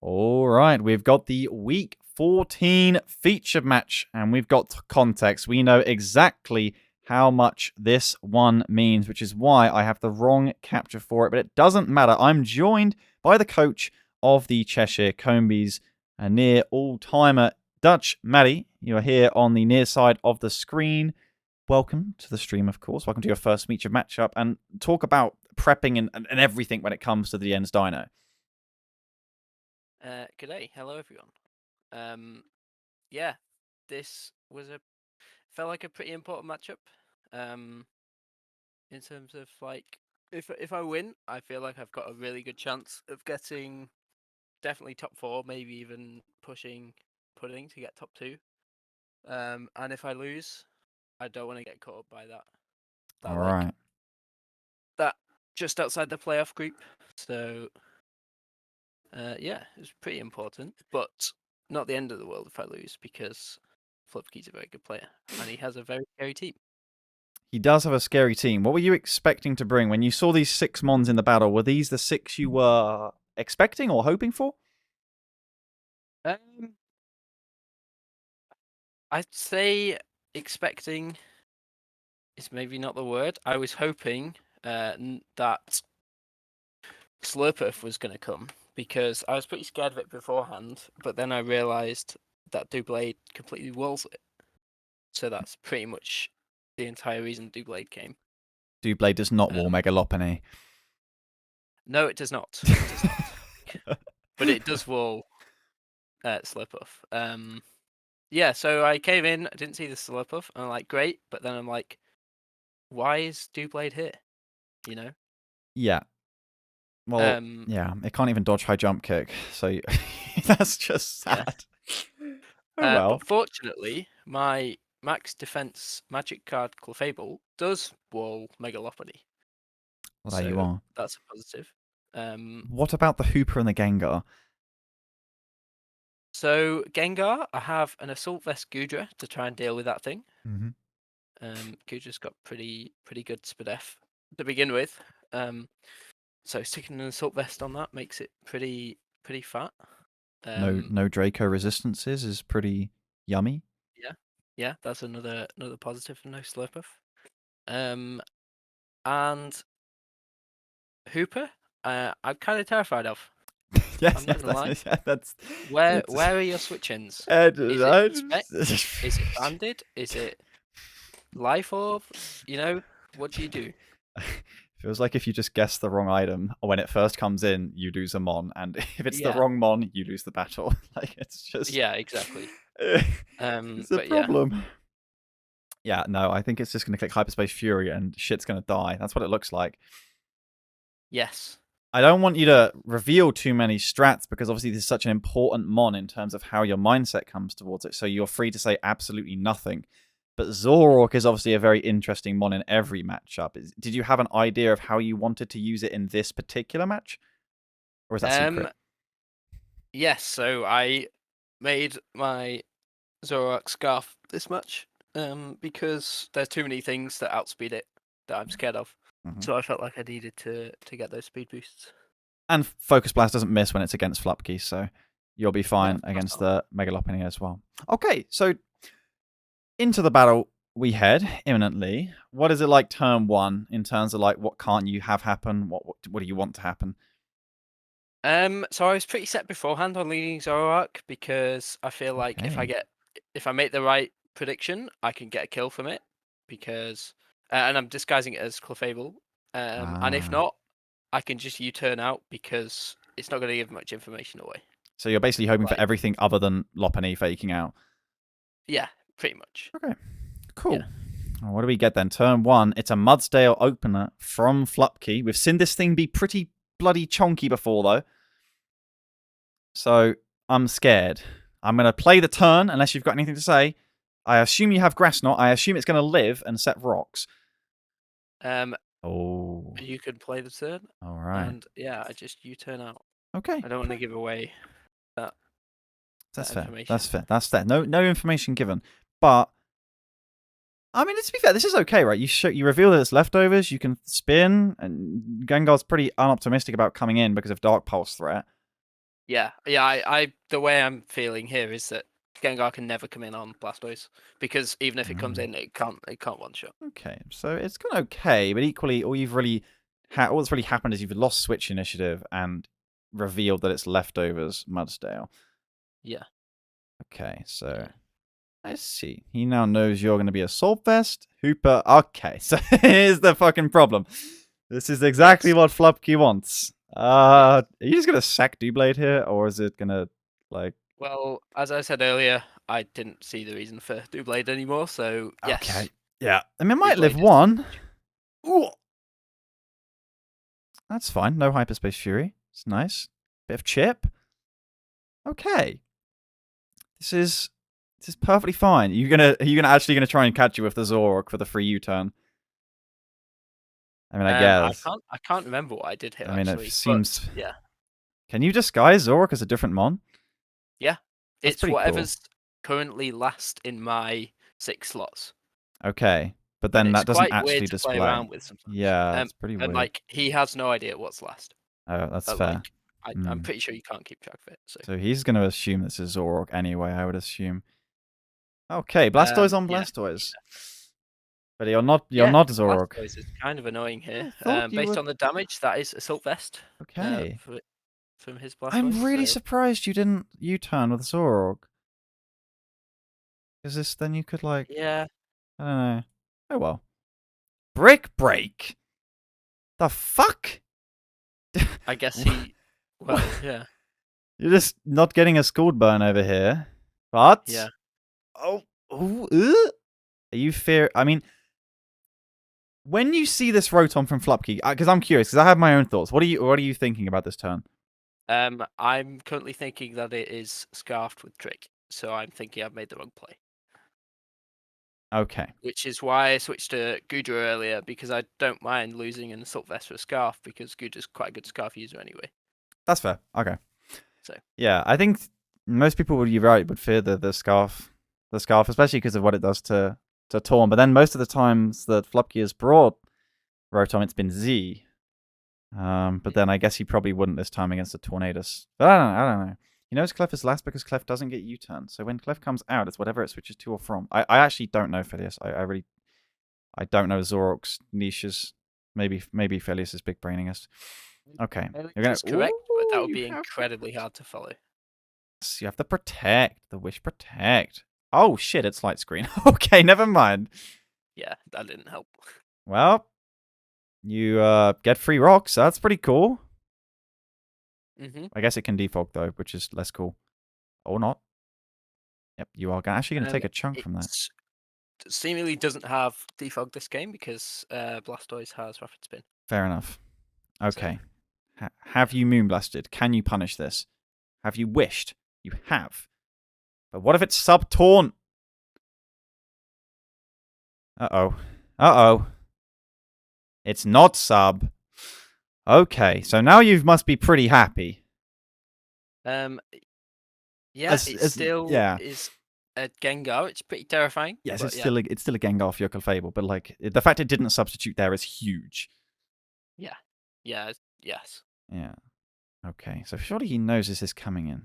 All right, we've got the Week 14 featured match, and we've got context. We know exactly how much this one means, which is why I have the wrong capture for it, but it doesn't matter. I'm joined by the coach of the Cheshire Combees, a near all-timer dutchmatty. You are here on the near side of the screen. Welcome to the stream, of course. Welcome to your first featured matchup, and talk about prepping and everything when it comes to the Ends Dino. G'day, hello everyone. Yeah, this felt like a pretty important matchup. In terms of like, if I win, I feel like I've got a really good chance of getting definitely top 4, maybe even pushing Pudding to get top 2. And if I lose, I don't want to get caught up by that. All right. That just outside the playoff group. So, yeah, it's pretty important, but not the end of the world if I lose, because Flipkey's a very good player and he has a very scary team. He does have a scary team. What were you expecting to bring when you saw these 6 mons in the battle? Were these the 6 you were expecting or hoping for? I'd say expecting is maybe not the word. I was hoping that Slurpuff was going to come, because I was pretty scared of it beforehand, but then I realised that Doublade completely walls it. So that's pretty much the entire reason Doublade came. Doublade does not wall Megalopony. No, it does not. It does not. But it does wall Slurpuff. Yeah, so I came in, I didn't see the Slurpuff, and I'm like, great, but then I'm like, why is Doublade here? You know? Yeah. Well, yeah, it can't even dodge high jump kick, so that's just sad. Yeah. Oh well. But fortunately, my max defense magic card Clefable does wall Megalopony. Well, there you are. That's a positive. What about the Hooper and the Gengar? So Gengar, I have an Assault Vest Goodra to try and deal with that thing. Goodra's got pretty good SPDF to begin with. So sticking an Assault Vest on that makes it pretty fat. No Draco resistances is pretty yummy. Yeah, that's another positive for no Slurpuff. And Hooper, I'm kind of terrified of. Yes, I'm not gonna lie. That's where are your switch-ins? Is it banded? Is it life orb? You know, what do you do? Feels like if you just guess the wrong item when it first comes in, you lose a mon, and if it's the wrong mon, you lose the battle. Like, it's just exactly. it's a problem. Yeah, no, I think it's just going to click Hyperspace Fury and shit's going to die. That's what it looks like. Yes. I don't want you to reveal too many strats, because obviously this is such an important mon in terms of how your mindset comes towards it, so you're free to say absolutely nothing. But Zoroark is obviously a very interesting mon in every matchup. Did you have an idea of how you wanted to use it in this particular match? Or is that secret? Yes, so I made my Zoroark Scarf this match because there's too many things that outspeed it that I'm scared of. So I felt like I needed to get those speed boosts. And Focus Blast doesn't miss when it's against Flupkey, so you'll be fine against the Megalopony as well. Okay, so into the battle we head imminently. What is it like turn 1 in terms of like what can't you have happen? What do you want to happen? So I was pretty set beforehand on leading Zoroark, because I feel like if I make the right prediction, I can get a kill from it, because and I'm disguising it as Clefable. And if not, I can just U-turn out, because it's not going to give much information away. So you're basically hoping for everything other than Lopunny faking out. Yeah, pretty much. Okay, cool. Yeah. Well, what do we get then? Turn 1, it's a Mudsdale opener from Flupkey. We've seen this thing be pretty bloody chonky before, though. So I'm scared. I'm going to play the turn, unless you've got anything to say. I assume you have Grass Knot. I assume it's going to live and set rocks. You could play the turn. All right. And yeah, I just U-turn out. Okay. I don't want to give away that. That's fair. That's fair. No information given. But I mean, to be fair, this is okay, right? You reveal that it's leftovers. You can spin, and Gengar's pretty unoptimistic about coming in because of Dark Pulse threat. Yeah. I the way I'm feeling here is that Gengar can never come in on Blastoise because even if it comes in, it can't one shot. Okay, so it's gone okay, but equally, all that's really happened is you've lost Switch initiative and revealed that it's leftovers Mudsdale. Yeah. Okay, so I see. He now knows you're going to be a Assault Vest, Hooper. Okay, so here's the fucking problem. This is exactly what Flupkey wants. Are you just going to sack Doublade here, or is it going to, like... Well, as I said earlier, I didn't see the reason for Doublade anymore, so yes. Okay, yeah. I mean, it might live Doublade one. Ooh. That's fine. No Hyperspace Fury. It's nice. Bit of chip. Okay. This is perfectly fine. Are you gonna actually gonna try and catch you with the Zoroark for the free U-turn? I mean, I guess. I can't remember what I did here. I mean, actually, it seems. But, yeah. Can you disguise Zoroark as a different mon? Yeah. That's It's whatever's currently last in my 6 slots. Okay, but then that doesn't actually weird to display. Play around with sometimes. Yeah, it's pretty weird. And like he has no idea what's last. Oh, that's fair. Like, I'm pretty sure you can't keep track of it. So he's going to assume this is Zoroark anyway, I would assume. Okay, Blastoise on Blastoise. Yeah. But you're not Zoroark. Blastoise is kind of annoying here. Based on the damage, that is Assault Vest. Okay. From his Blastoise. I'm really surprised you didn't U-turn with Zoroark. Because then you could, like... Yeah. I don't know. Oh well. Brick Break? The fuck? I guess he... Well, yeah. You're just not getting a Scorbunny over here. But... Yeah. Oh. Ooh, are you fear... I mean... When you see this Rotom from Flupkey... Because I'm curious, because I have my own thoughts. What are you thinking about this turn? I'm currently thinking that it is Scarfed with Trick. So I'm thinking I've made the wrong play. Okay. Which is why I switched to Goodra earlier, because I don't mind losing an Assault Vest for a Scarf, because Goodra's quite a good Scarf user anyway. That's fair. Okay. So yeah, I think most people would fear the Scarf, especially because of what it does to Torn. But then most of the times that Flupkey has brought Rotom, it's been Z. But then I guess he probably wouldn't this time against the Tornadus. But I don't know. He knows Clef is last because Clef doesn't get U-turn. So when Clef comes out, it's whatever it switches to or from. I actually don't know Phileas. I don't know Zoroark's niches. Maybe Phileas is big brainingest. Okay. That's correct, but that would be incredibly hard to follow. You have to protect. The Wish Protect. Oh shit, it's light screen. Okay, never mind. Yeah, that didn't help. Well, you get free rocks. So that's pretty cool. I guess it can defog though, which is less cool. Or not. Yep, you are actually going to take a chunk from that. Seemingly doesn't have defog this game because Blastoise has Rapid Spin. Fair enough. Okay. So. Have you Moonblasted? Can you punish this? Have you wished? You have. But what if it's sub-taunt? Uh-oh. It's not sub. Okay, so now you must be pretty happy. Yeah, it still is a Gengar. It's pretty terrifying. Yes, it's still a Gengar for your Clefable, but like the fact it didn't substitute there is huge. Yeah. Yes. Yeah. Okay, so surely he knows this is coming in.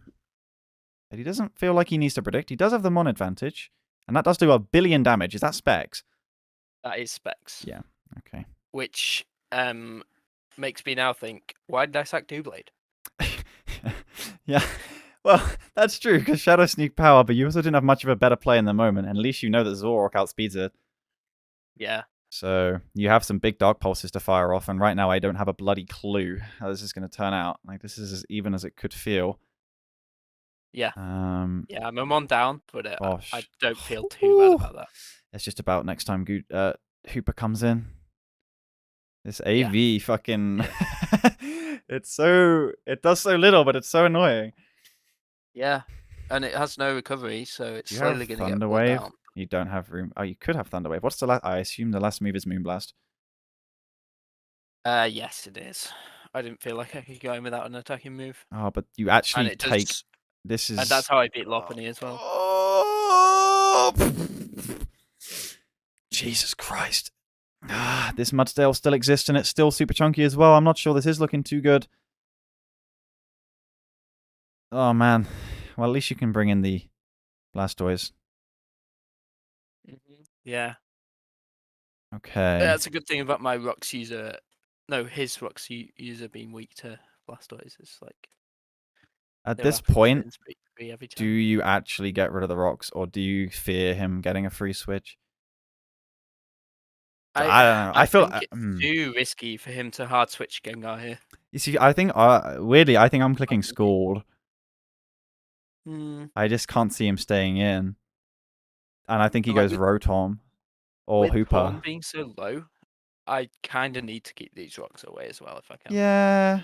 But he doesn't feel like he needs to predict. He does have the Mon advantage, and that does do 1 billion damage. Is that Specs? That is Specs. Yeah. Okay. Which makes me now think, why did I sack Doublade? Yeah. Well, that's true, because Shadow Sneak power, but you also didn't have much of a better play in the moment, and at least you know that Zoroark outspeeds it. Yeah. So you have some big Dark Pulses to fire off, and right now I don't have a bloody clue how this is going to turn out. Like, this is as even as it could feel. Yeah. Yeah, I'm a Mon down, but I don't feel too bad about that. It's just about next time Hooper comes in. This AV fucking... it does so little, but it's so annoying. Yeah, and it has no recovery, so it's slowly going to get Thunderwave. Down. You don't have room. Oh, you could have Thunderwave. What's the last? I assume the last move is Moonblast. Yes, it is. I didn't feel like I could go in without an attacking move. Oh, but you actually take. This is. And that's how I beat Lopunny as well. Oh! Jesus Christ. This Mudsdale still exists and it's still super chunky as well. I'm not sure this is looking too good. Oh, man. Well, at least you can bring in the Blastoise. Yeah. Okay. That's a good thing about my Rocks user. No, his Rocks user being weak to Blastoise. It's like At no this Apple point, turns free every do time. you actually get rid of the rocks, or do you fear him getting a free switch? I don't know. I feel think it's too risky for him to hard switch Gengar here. You see, I think weirdly, I think I'm clicking Scald. I just can't see him staying in, and I think he goes Rotom or with Hooper. Horn being so low, I kind of need to keep these rocks away as well if I can. Yeah,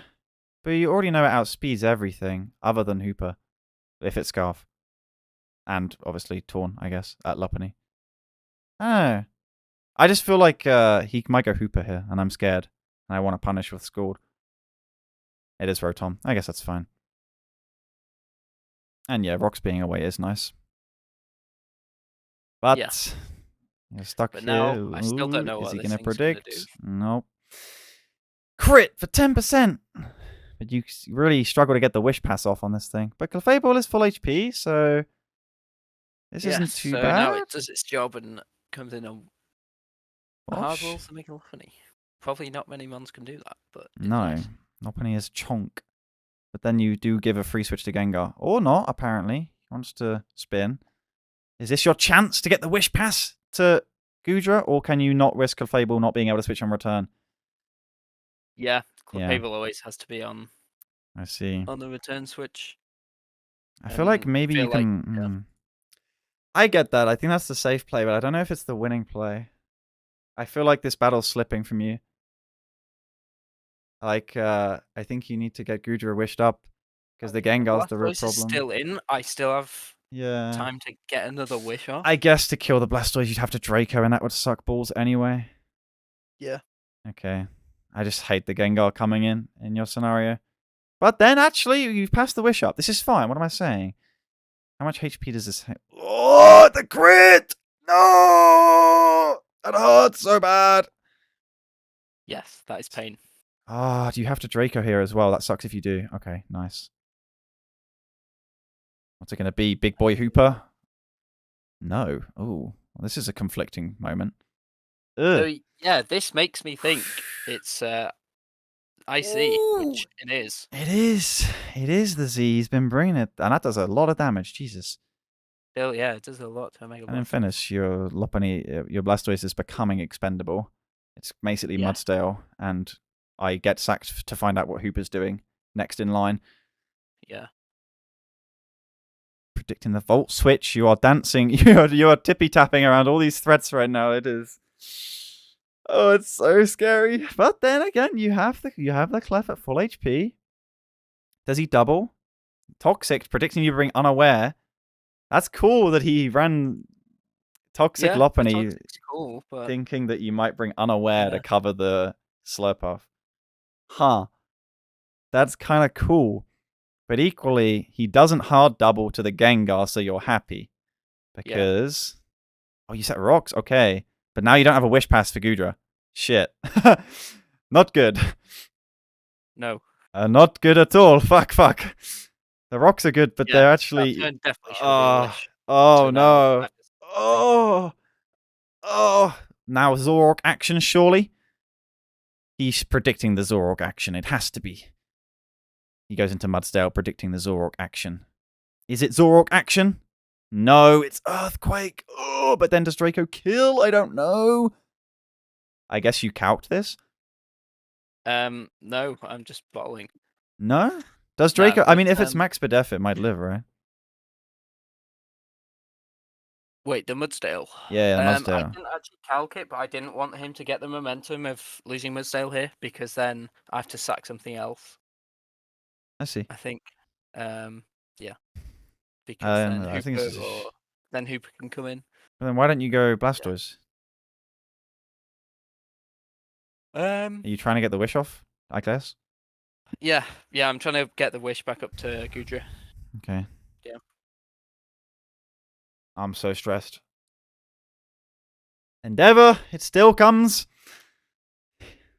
but you already know it outspeeds everything other than Hooper, if it's Scarf, and obviously Torn, I guess, at Lopunny. Oh, I just feel like he might go Hooper here, and I'm scared, and I want to punish with Scald. It is Rotom. I guess that's fine. And yeah, Rocks being away is nice. But yeah. you're stuck but here. Now, I still don't know is what he this gonna thing's gonna predict? do. Nope. Crit for 10%! But you really struggle to get the Wish Pass off on this thing. But Clefairy is full HP, so this isn't too bad. Now it does its job and comes in on hard rolls to make it look funny. Probably not many mons can do that, but no, Lopunny is chonk. But then you do give a free switch to Gengar. Or not, apparently. He wants to spin. Is this your chance to get the Wish Pass to Goodra? Or can you not risk Clefairy not being able to switch on return? Yeah, Clefairy always has to be on. I see. On the return switch. I feel like maybe you can... I get that. I think that's the safe play, but I don't know if it's the winning play. I feel like this battle's slipping from you. Like, I think you need to get Goodra wished up, because the Gengar's the real problem. Is still in. I still have time to get another wish off. I guess to kill the Blastoise, you'd have to Draco, and that would suck balls anyway. Yeah. Okay. I just hate the Gengar coming in your scenario. But then, actually, you've passed the wish up. This is fine. What am I saying? How much HP does this have? Oh, the crit! No! That hurts so bad. Yes, that is pain. Ah, do you have to Draco here as well? That sucks if you do. Okay, nice. What's it going to be? Big Boy Hooper? No. Oh, well, this is a conflicting moment. So, yeah, this makes me think it's IC, which it is. It is. It is the Z. He's been bringing it. And that does a lot of damage. Jesus. Still, yeah, it does a lot to Mega Blastoise. And in fairness, your Lopunny, your Blastoise is becoming expendable. It's basically Mudsdale, and I get sacked to find out what Hooper's doing next in line. Yeah. Predicting the Volt Switch. You are dancing. You are tippy-tapping around all these threads right now. It is... Oh, it's so scary. But then again, you have the Clef at full HP. Does he double? Toxic, predicting you bring Unaware. That's cool that he ran Toxic Lopunny, cool, but... thinking that you might bring Unaware to cover the Slurpuff. Huh. That's kind of cool. But equally, he doesn't hard double to the Gengar, so you're happy. Because... Oh, you set rocks? Okay. But now you don't have a Wish Pass for Goodra. Shit. Not good. No. Not good at all. Fuck. The rocks are good, but they're actually... Definitely oh, no. Now Zoroark action, surely? He's predicting the Zoroark action. It has to be. He goes into Mudsdale predicting the Zoroark action. Is it Zoroark action? No, it's Earthquake. Oh, but then does Draco kill? I don't know. I guess you calc this? No, I'm just bottling. No? Does Draco... I mean, if it's Max Bidef, it might live, right? Wait, the Mudsdale? Yeah, Mudsdale. I didn't actually calc it, but I didn't want him to get the momentum of losing Mudsdale here, because then I have to sack something else. I see. I think. Yeah. Because then Hooper can come in. Well, then why don't you go Blastoise? Are you trying to get the wish off, I guess? Yeah, I'm trying to get the wish back up to Goodra. Okay. Yeah. I'm so stressed. Endeavor, it still comes.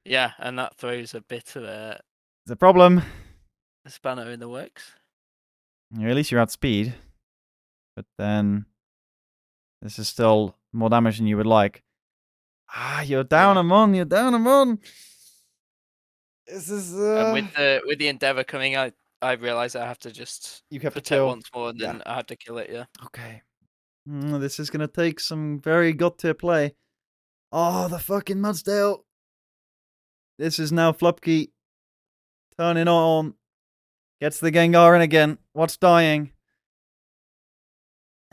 Yeah, and that throws a bit of a problem. A spanner in the works. At least you're outspeed. But then this is still more damage than you would like. You're down a mon. You're down a mon. This is. And with the Endeavor coming out, I realize I have to just you have to protect kill once more, and then I have to kill it. Yeah. Okay. This is gonna take some very god tier play. Oh, the fucking Mudsdale. This is now Flupkey turning on. Gets the Gengar in again. What's dying?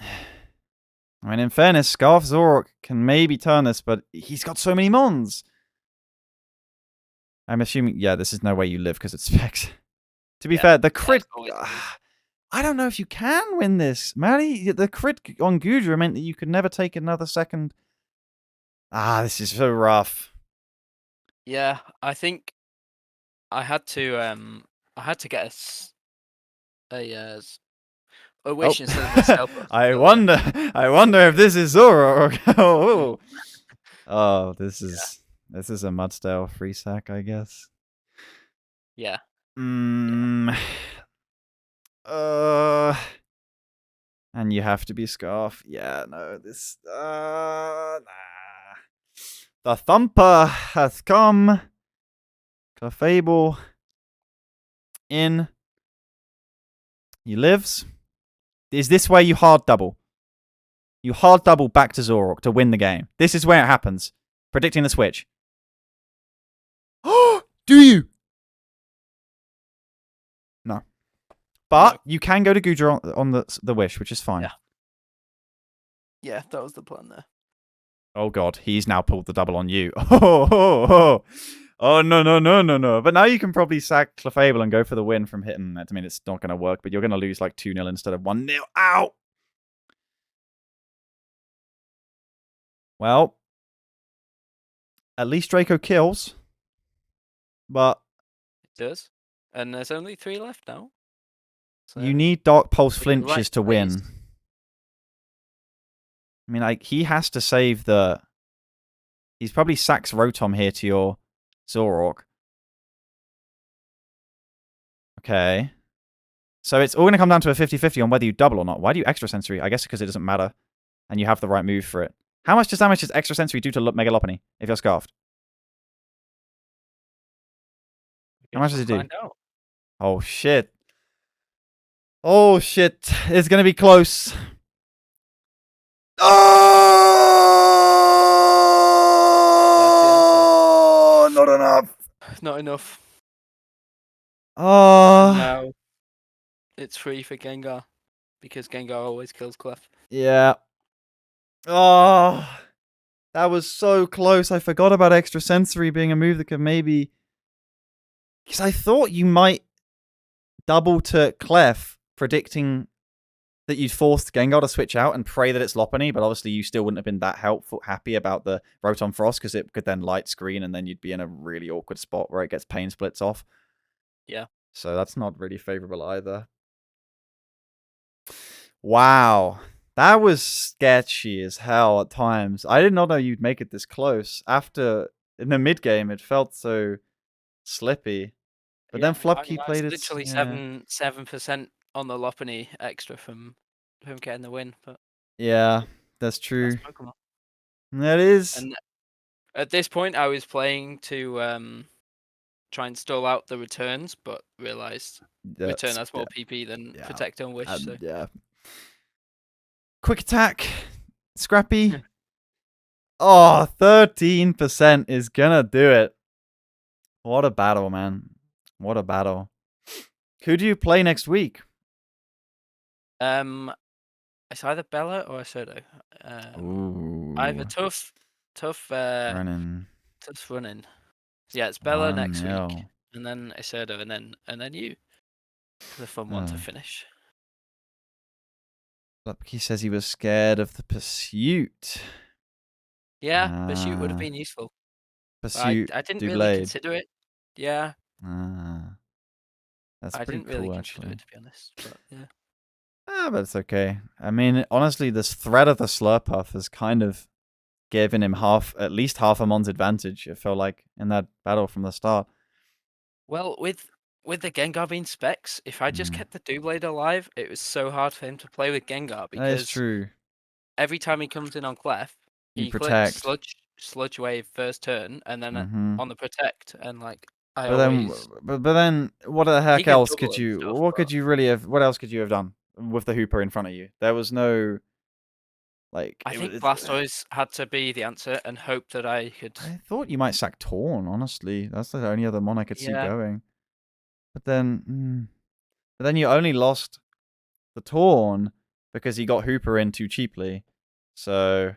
I mean, in fairness, Scarf Zoroark can maybe turn this, but he's got so many mons. I'm assuming, yeah, this is no way you live because it's specs. To be fair, the crit... I don't know if you can win this. Maddie, the crit on Gudra meant that you could never take another second. This is so rough. Yeah, I think I had to get a wish instead of a Stealth. I wonder if this is Zoroark. This is a Mudsdale free sack, I guess. Yeah. And you have to be Scarf. Yeah, no, this nah. The Thumper has come. Clefable in. He lives. Is this where you hard double? You hard double back to Zoroark to win the game. This is where it happens. Predicting the switch. Oh, do you? No. But you can go to Gudra on the wish, which is fine. Yeah. Yeah, that was the plan there. Oh god, he's now pulled the double on you. Oh, no. But now you can probably sack Clefable and go for the win from hitting it. I mean, it's not going to work, but you're going to lose like 2-0 instead of 1-0. Ow! Well, at least Draco kills. But... It does. And there's only 3 left now. So you need Dark Pulse flinches to win. Ways. I mean, like, he has to save the... He's probably sacks Rotom here to your Zoroark. Okay. So it's all going to come down to a 50-50 on whether you double or not. Why do you Extra Sensory? I guess because it doesn't matter. And you have the right move for it. How much damage does Extra Sensory do to Mega Lopunny if you're Scarfed? How much does it do? Oh, shit. Oh, shit. It's going to be close. Oh! Not enough. Not enough. Oh. No. It's free for Gengar. Because Gengar always kills Clef. Yeah. Oh. That was so close. I forgot about Extra Sensory being a move that could maybe... Because I thought you might double to Clef, predicting that you'd forced Gengar to switch out and pray that it's Lopunny, but obviously you still wouldn't have been that happy about the Rotom Frost because it could then light screen and then you'd be in a really awkward spot where it gets pain splits off. Yeah. So that's not really favorable either. Wow. That was sketchy as hell at times. I did not know you'd make it this close. After, in the mid-game, it felt so slippy. But then Flupkey played it. Literally 7% on the Lopunny extra from getting the win. But yeah, that's true. That is. And at this point, I was playing to try and stall out the returns, but realized return has more PP than Protect and Wish. So. Yeah. Quick attack, Scrappy. Oh, 13% is gonna do it. What a battle, man. What a battle. Who do you play next week? It's either Bella or Asodo. I have a tough running. Yeah, it's Bella next week, and then Asodo, and then you. The fun one to finish. He says he was scared of the pursuit. Yeah, pursuit would have been useful. Pursuit. I didn't really consider it. Yeah. That's I pretty didn't really cool, consider actually. it, to be honest. But yeah. But it's okay. I mean, honestly, this threat of the Slurpuff has kind of given him at least half a mon's advantage, it felt like, in that battle from the start. Well, with with the Gengar being specs, if I just kept the Doublade alive, it was so hard for him to play with Gengar That is because true. every time he comes in on Clef, You he clicks protect. Sludge Wave first turn, and then Mm-hmm. on the Protect, and like I But then, always but then, what the he heck could else double could and you? stuff. What But could you really have? What else could you have done with the Hooper in front of you? There was no like. I think Blastoise had to be the answer, and hope that I could. I thought you might sack Torn. Honestly, that's the only other mon I could see Yeah, going. But then you only lost the Torn because he got Hooper in too cheaply. So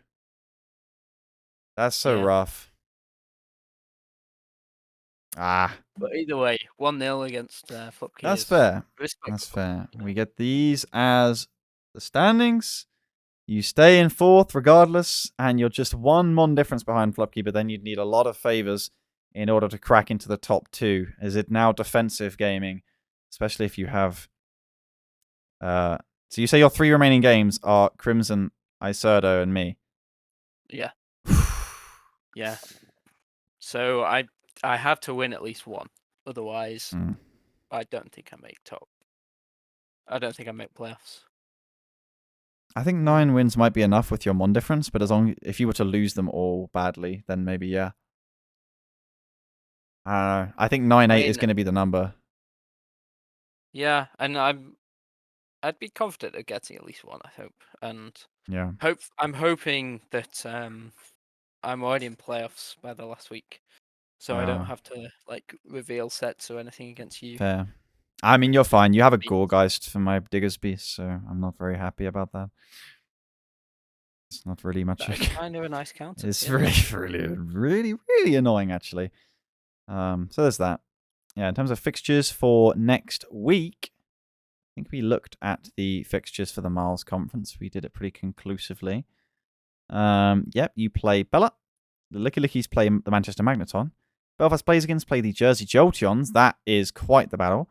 that's so yeah. rough. Ah, But either way, 1-0 against Flupkey that's is fair. respectable. That's fair. You know? We get these as the standings. You stay in fourth regardless, and you're just one mon difference behind Flupkey, but then you'd need a lot of favors in order to crack into the top two. Is it now defensive gaming? Especially if you have... so you say your 3 remaining games are Crimson, Isurdo, and me. Yeah. Yeah. So I have to win at least one. Otherwise, I don't think I make top. I don't think I make playoffs. I think 9 wins might be enough with your mon difference, but if you were to lose them all badly, then maybe, yeah. I think 9-8 is going to be the number. Yeah, and I'd be confident of getting at least one, I hope. And yeah, I'm hoping that I'm already in playoffs by the last week. So I don't have to like reveal sets or anything against you. Fair. I mean, you're fine. You have a Gorgeist for my Diggersby, so I'm not very happy about that. It's not really much. That's kind of a nice counter. It's really annoying, actually. So there's that. Yeah, in terms of fixtures for next week, I think we looked at the fixtures for the Miles Conference. We did it pretty conclusively. Yep, you play Bella. The Lickies play the Manchester Magneton. Belfast Blazikens play the Jersey Jolteons. That is quite the battle.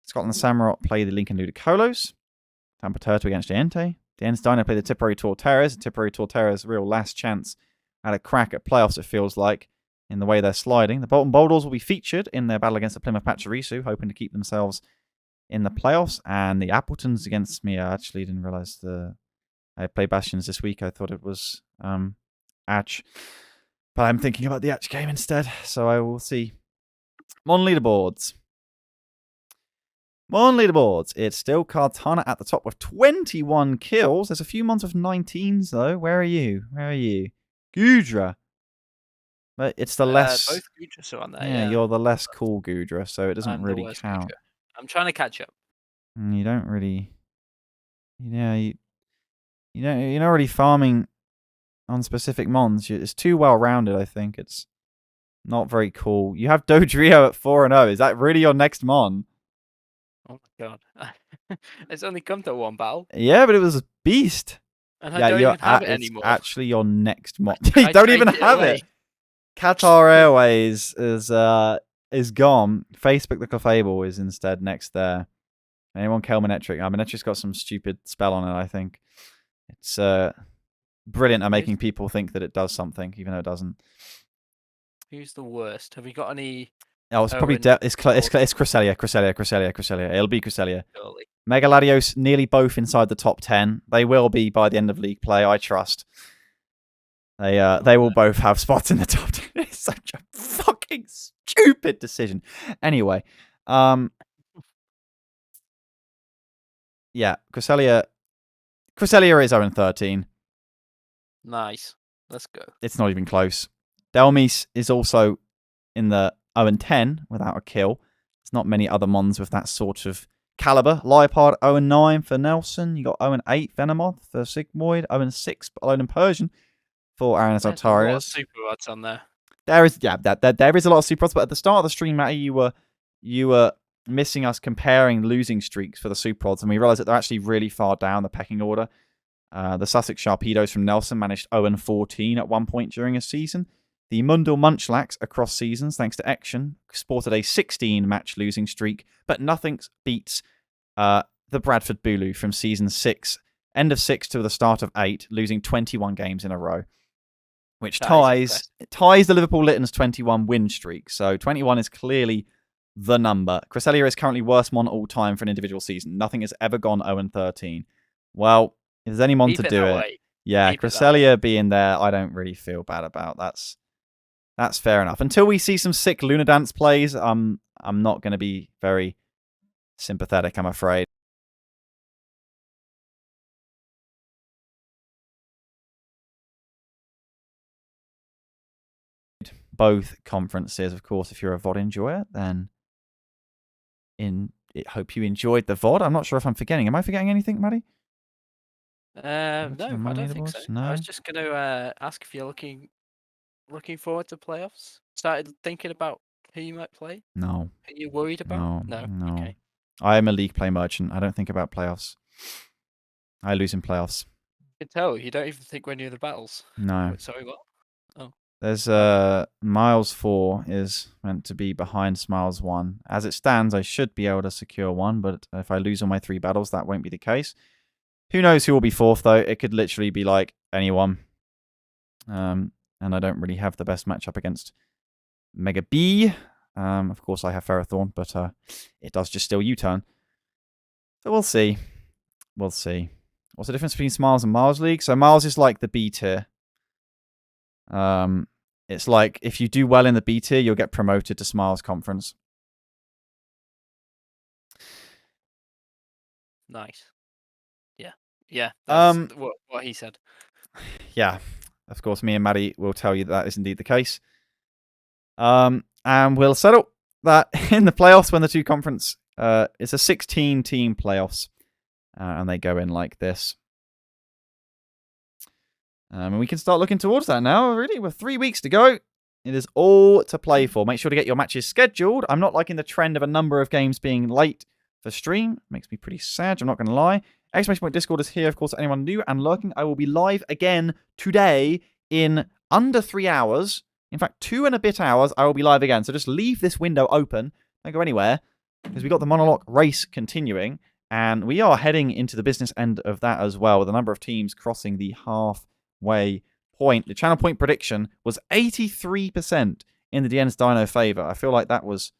Scotland Samurott play the Lincoln Ludicolos. Tampa Turtle against Entei. The Ends Deino play the Tipperary Torterras. The Tipperary Torterras' real last chance at a crack at playoffs, it feels like, in the way they're sliding. The Bolton Boldores will be featured in their battle against the Plymouth Pachirisu, hoping to keep themselves in the playoffs. And the Appletuns against me, I actually didn't realize I played Bastions this week. I thought it was Atch. But I'm thinking about the Atch game instead, so I will see. Mon leaderboards. It's still Kartana at the top with 21 kills. There's a few mons with 19s, though. Where are you? Gudra. But it's the less... Both Gudras are on there, yeah, you're the less cool Gudra, so it doesn't really count. Gudra. I'm trying to catch up. You don't really... you're not really farming on specific mons. It's too well-rounded, I think. It's not very cool. You have Dodrio at 4-0. Is that really your next mon? Oh my god. It's only come to one battle. Yeah, but it was a beast. And I don't even have it anymore. It's actually your next mon. You don't even have it. Qatar Airways is gone. Facebook the Clefable is instead next there. Anyone Kelmanetric? Manetric's got some stupid spell on it, I think. It's brilliant at making people think that it does something, even though it doesn't. Who's the worst? Have you got any... Oh, it's probably it's Cresselia. It'll be Cresselia. Surely. Megaladios nearly both inside the top 10. They will be by the end of league play, I trust. They will both have spots in the top 10. It's such a fucking stupid decision. Anyway, yeah, Cresselia is 0-13. Nice. Let's go. It's not even close. Delmise is also in the 0-10 without a kill. There's not many other mons with that sort of caliber. Liepard 0-9 for Nelson. You got 0-8 Venomoth for Sigmoid. 0-6 Alone in Persian for Aaron Altarias. There's a lot of SuperRods on there. There is a lot of SuperRods, but at the start of the stream, Matty, you were missing us comparing losing streaks for the SuperRods, and we realized that they're actually really far down the pecking order. The Sussex Sharpedos from Nelson managed 0-14 at one point during a season. The Mundell Munchlax across seasons, thanks to Action, sported a 16-match losing streak, but nothing beats the Bradford Bulu from season 6, end of 6 to the start of 8, losing 21 games in a row, which ties the Liverpool Lytton's 21 win streak. So 21 is clearly the number. Cresselia is currently worst mon all time for an individual season. Nothing has ever gone 0-13. Well, if there's any mon to do it, yeah, Cresselia being there, I don't really feel bad about. That's fair enough. Until we see some sick Lunar Dance plays, I'm not going to be very sympathetic, I'm afraid. Both conferences, of course. If you're a VOD enjoyer, then hope you enjoyed the VOD. I'm not sure if I'm forgetting. Am I forgetting anything, Maddie? No, I don't think so. No? I was just going to ask if you're looking forward to playoffs. Started thinking about who you might play. No. Are you worried about? No. Okay. I am a league play merchant. I don't think about playoffs. I lose in playoffs. You can tell. You don't even think when you're in the battles. No. Wait, sorry, what? Oh. There's Miles 4 is meant to be behind Smiles 1. As it stands, I should be able to secure one, but if I lose all my 3 battles, that won't be the case. Who knows who will be 4th, though? It could literally be like anyone. And I don't really have the best matchup against Mega B. Of course, I have Ferrothorn, but it does just steal U-turn. So we'll see. We'll see. What's the difference between Smiles and Miles League? So Miles is like the B tier. It's like if you do well in the B tier, you'll get promoted to Smiles Conference. Nice. Yeah. That's what he said. Yeah, of course, me and Maddie will tell you that is indeed the case. And we'll settle that in the playoffs when the 2 conference. It's a 16-team playoffs, and they go in like this. And we can start looking towards that now, really. With 3 weeks to go, it is all to play for. Make sure to get your matches scheduled. I'm not liking the trend of a number of games being late for stream. It makes me pretty sad, I'm not going to lie. Exclamation point Discord is here, of course, anyone new and lurking. I will be live again today in under 3 hours. In fact, 2 and a bit hours, I will be live again. So just leave this window open. Don't go anywhere, because we've got the Monologue race continuing. And we are heading into the business end of that as well, with a number of teams crossing the halfway point. The channel point prediction was 83% in the Jolteons Dino favour. I feel like that was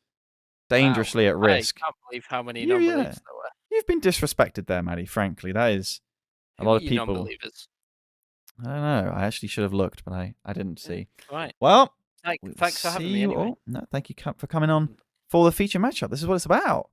dangerously at risk. I can't believe how many non-believers there were. You've been disrespected there, Maddie, frankly. That is a lot of people. Non-believers? I don't know. I actually should have looked, but I didn't see. Right. Well, thanks for having me anyway. No, thank you for coming on for the feature matchup. This is what it's about.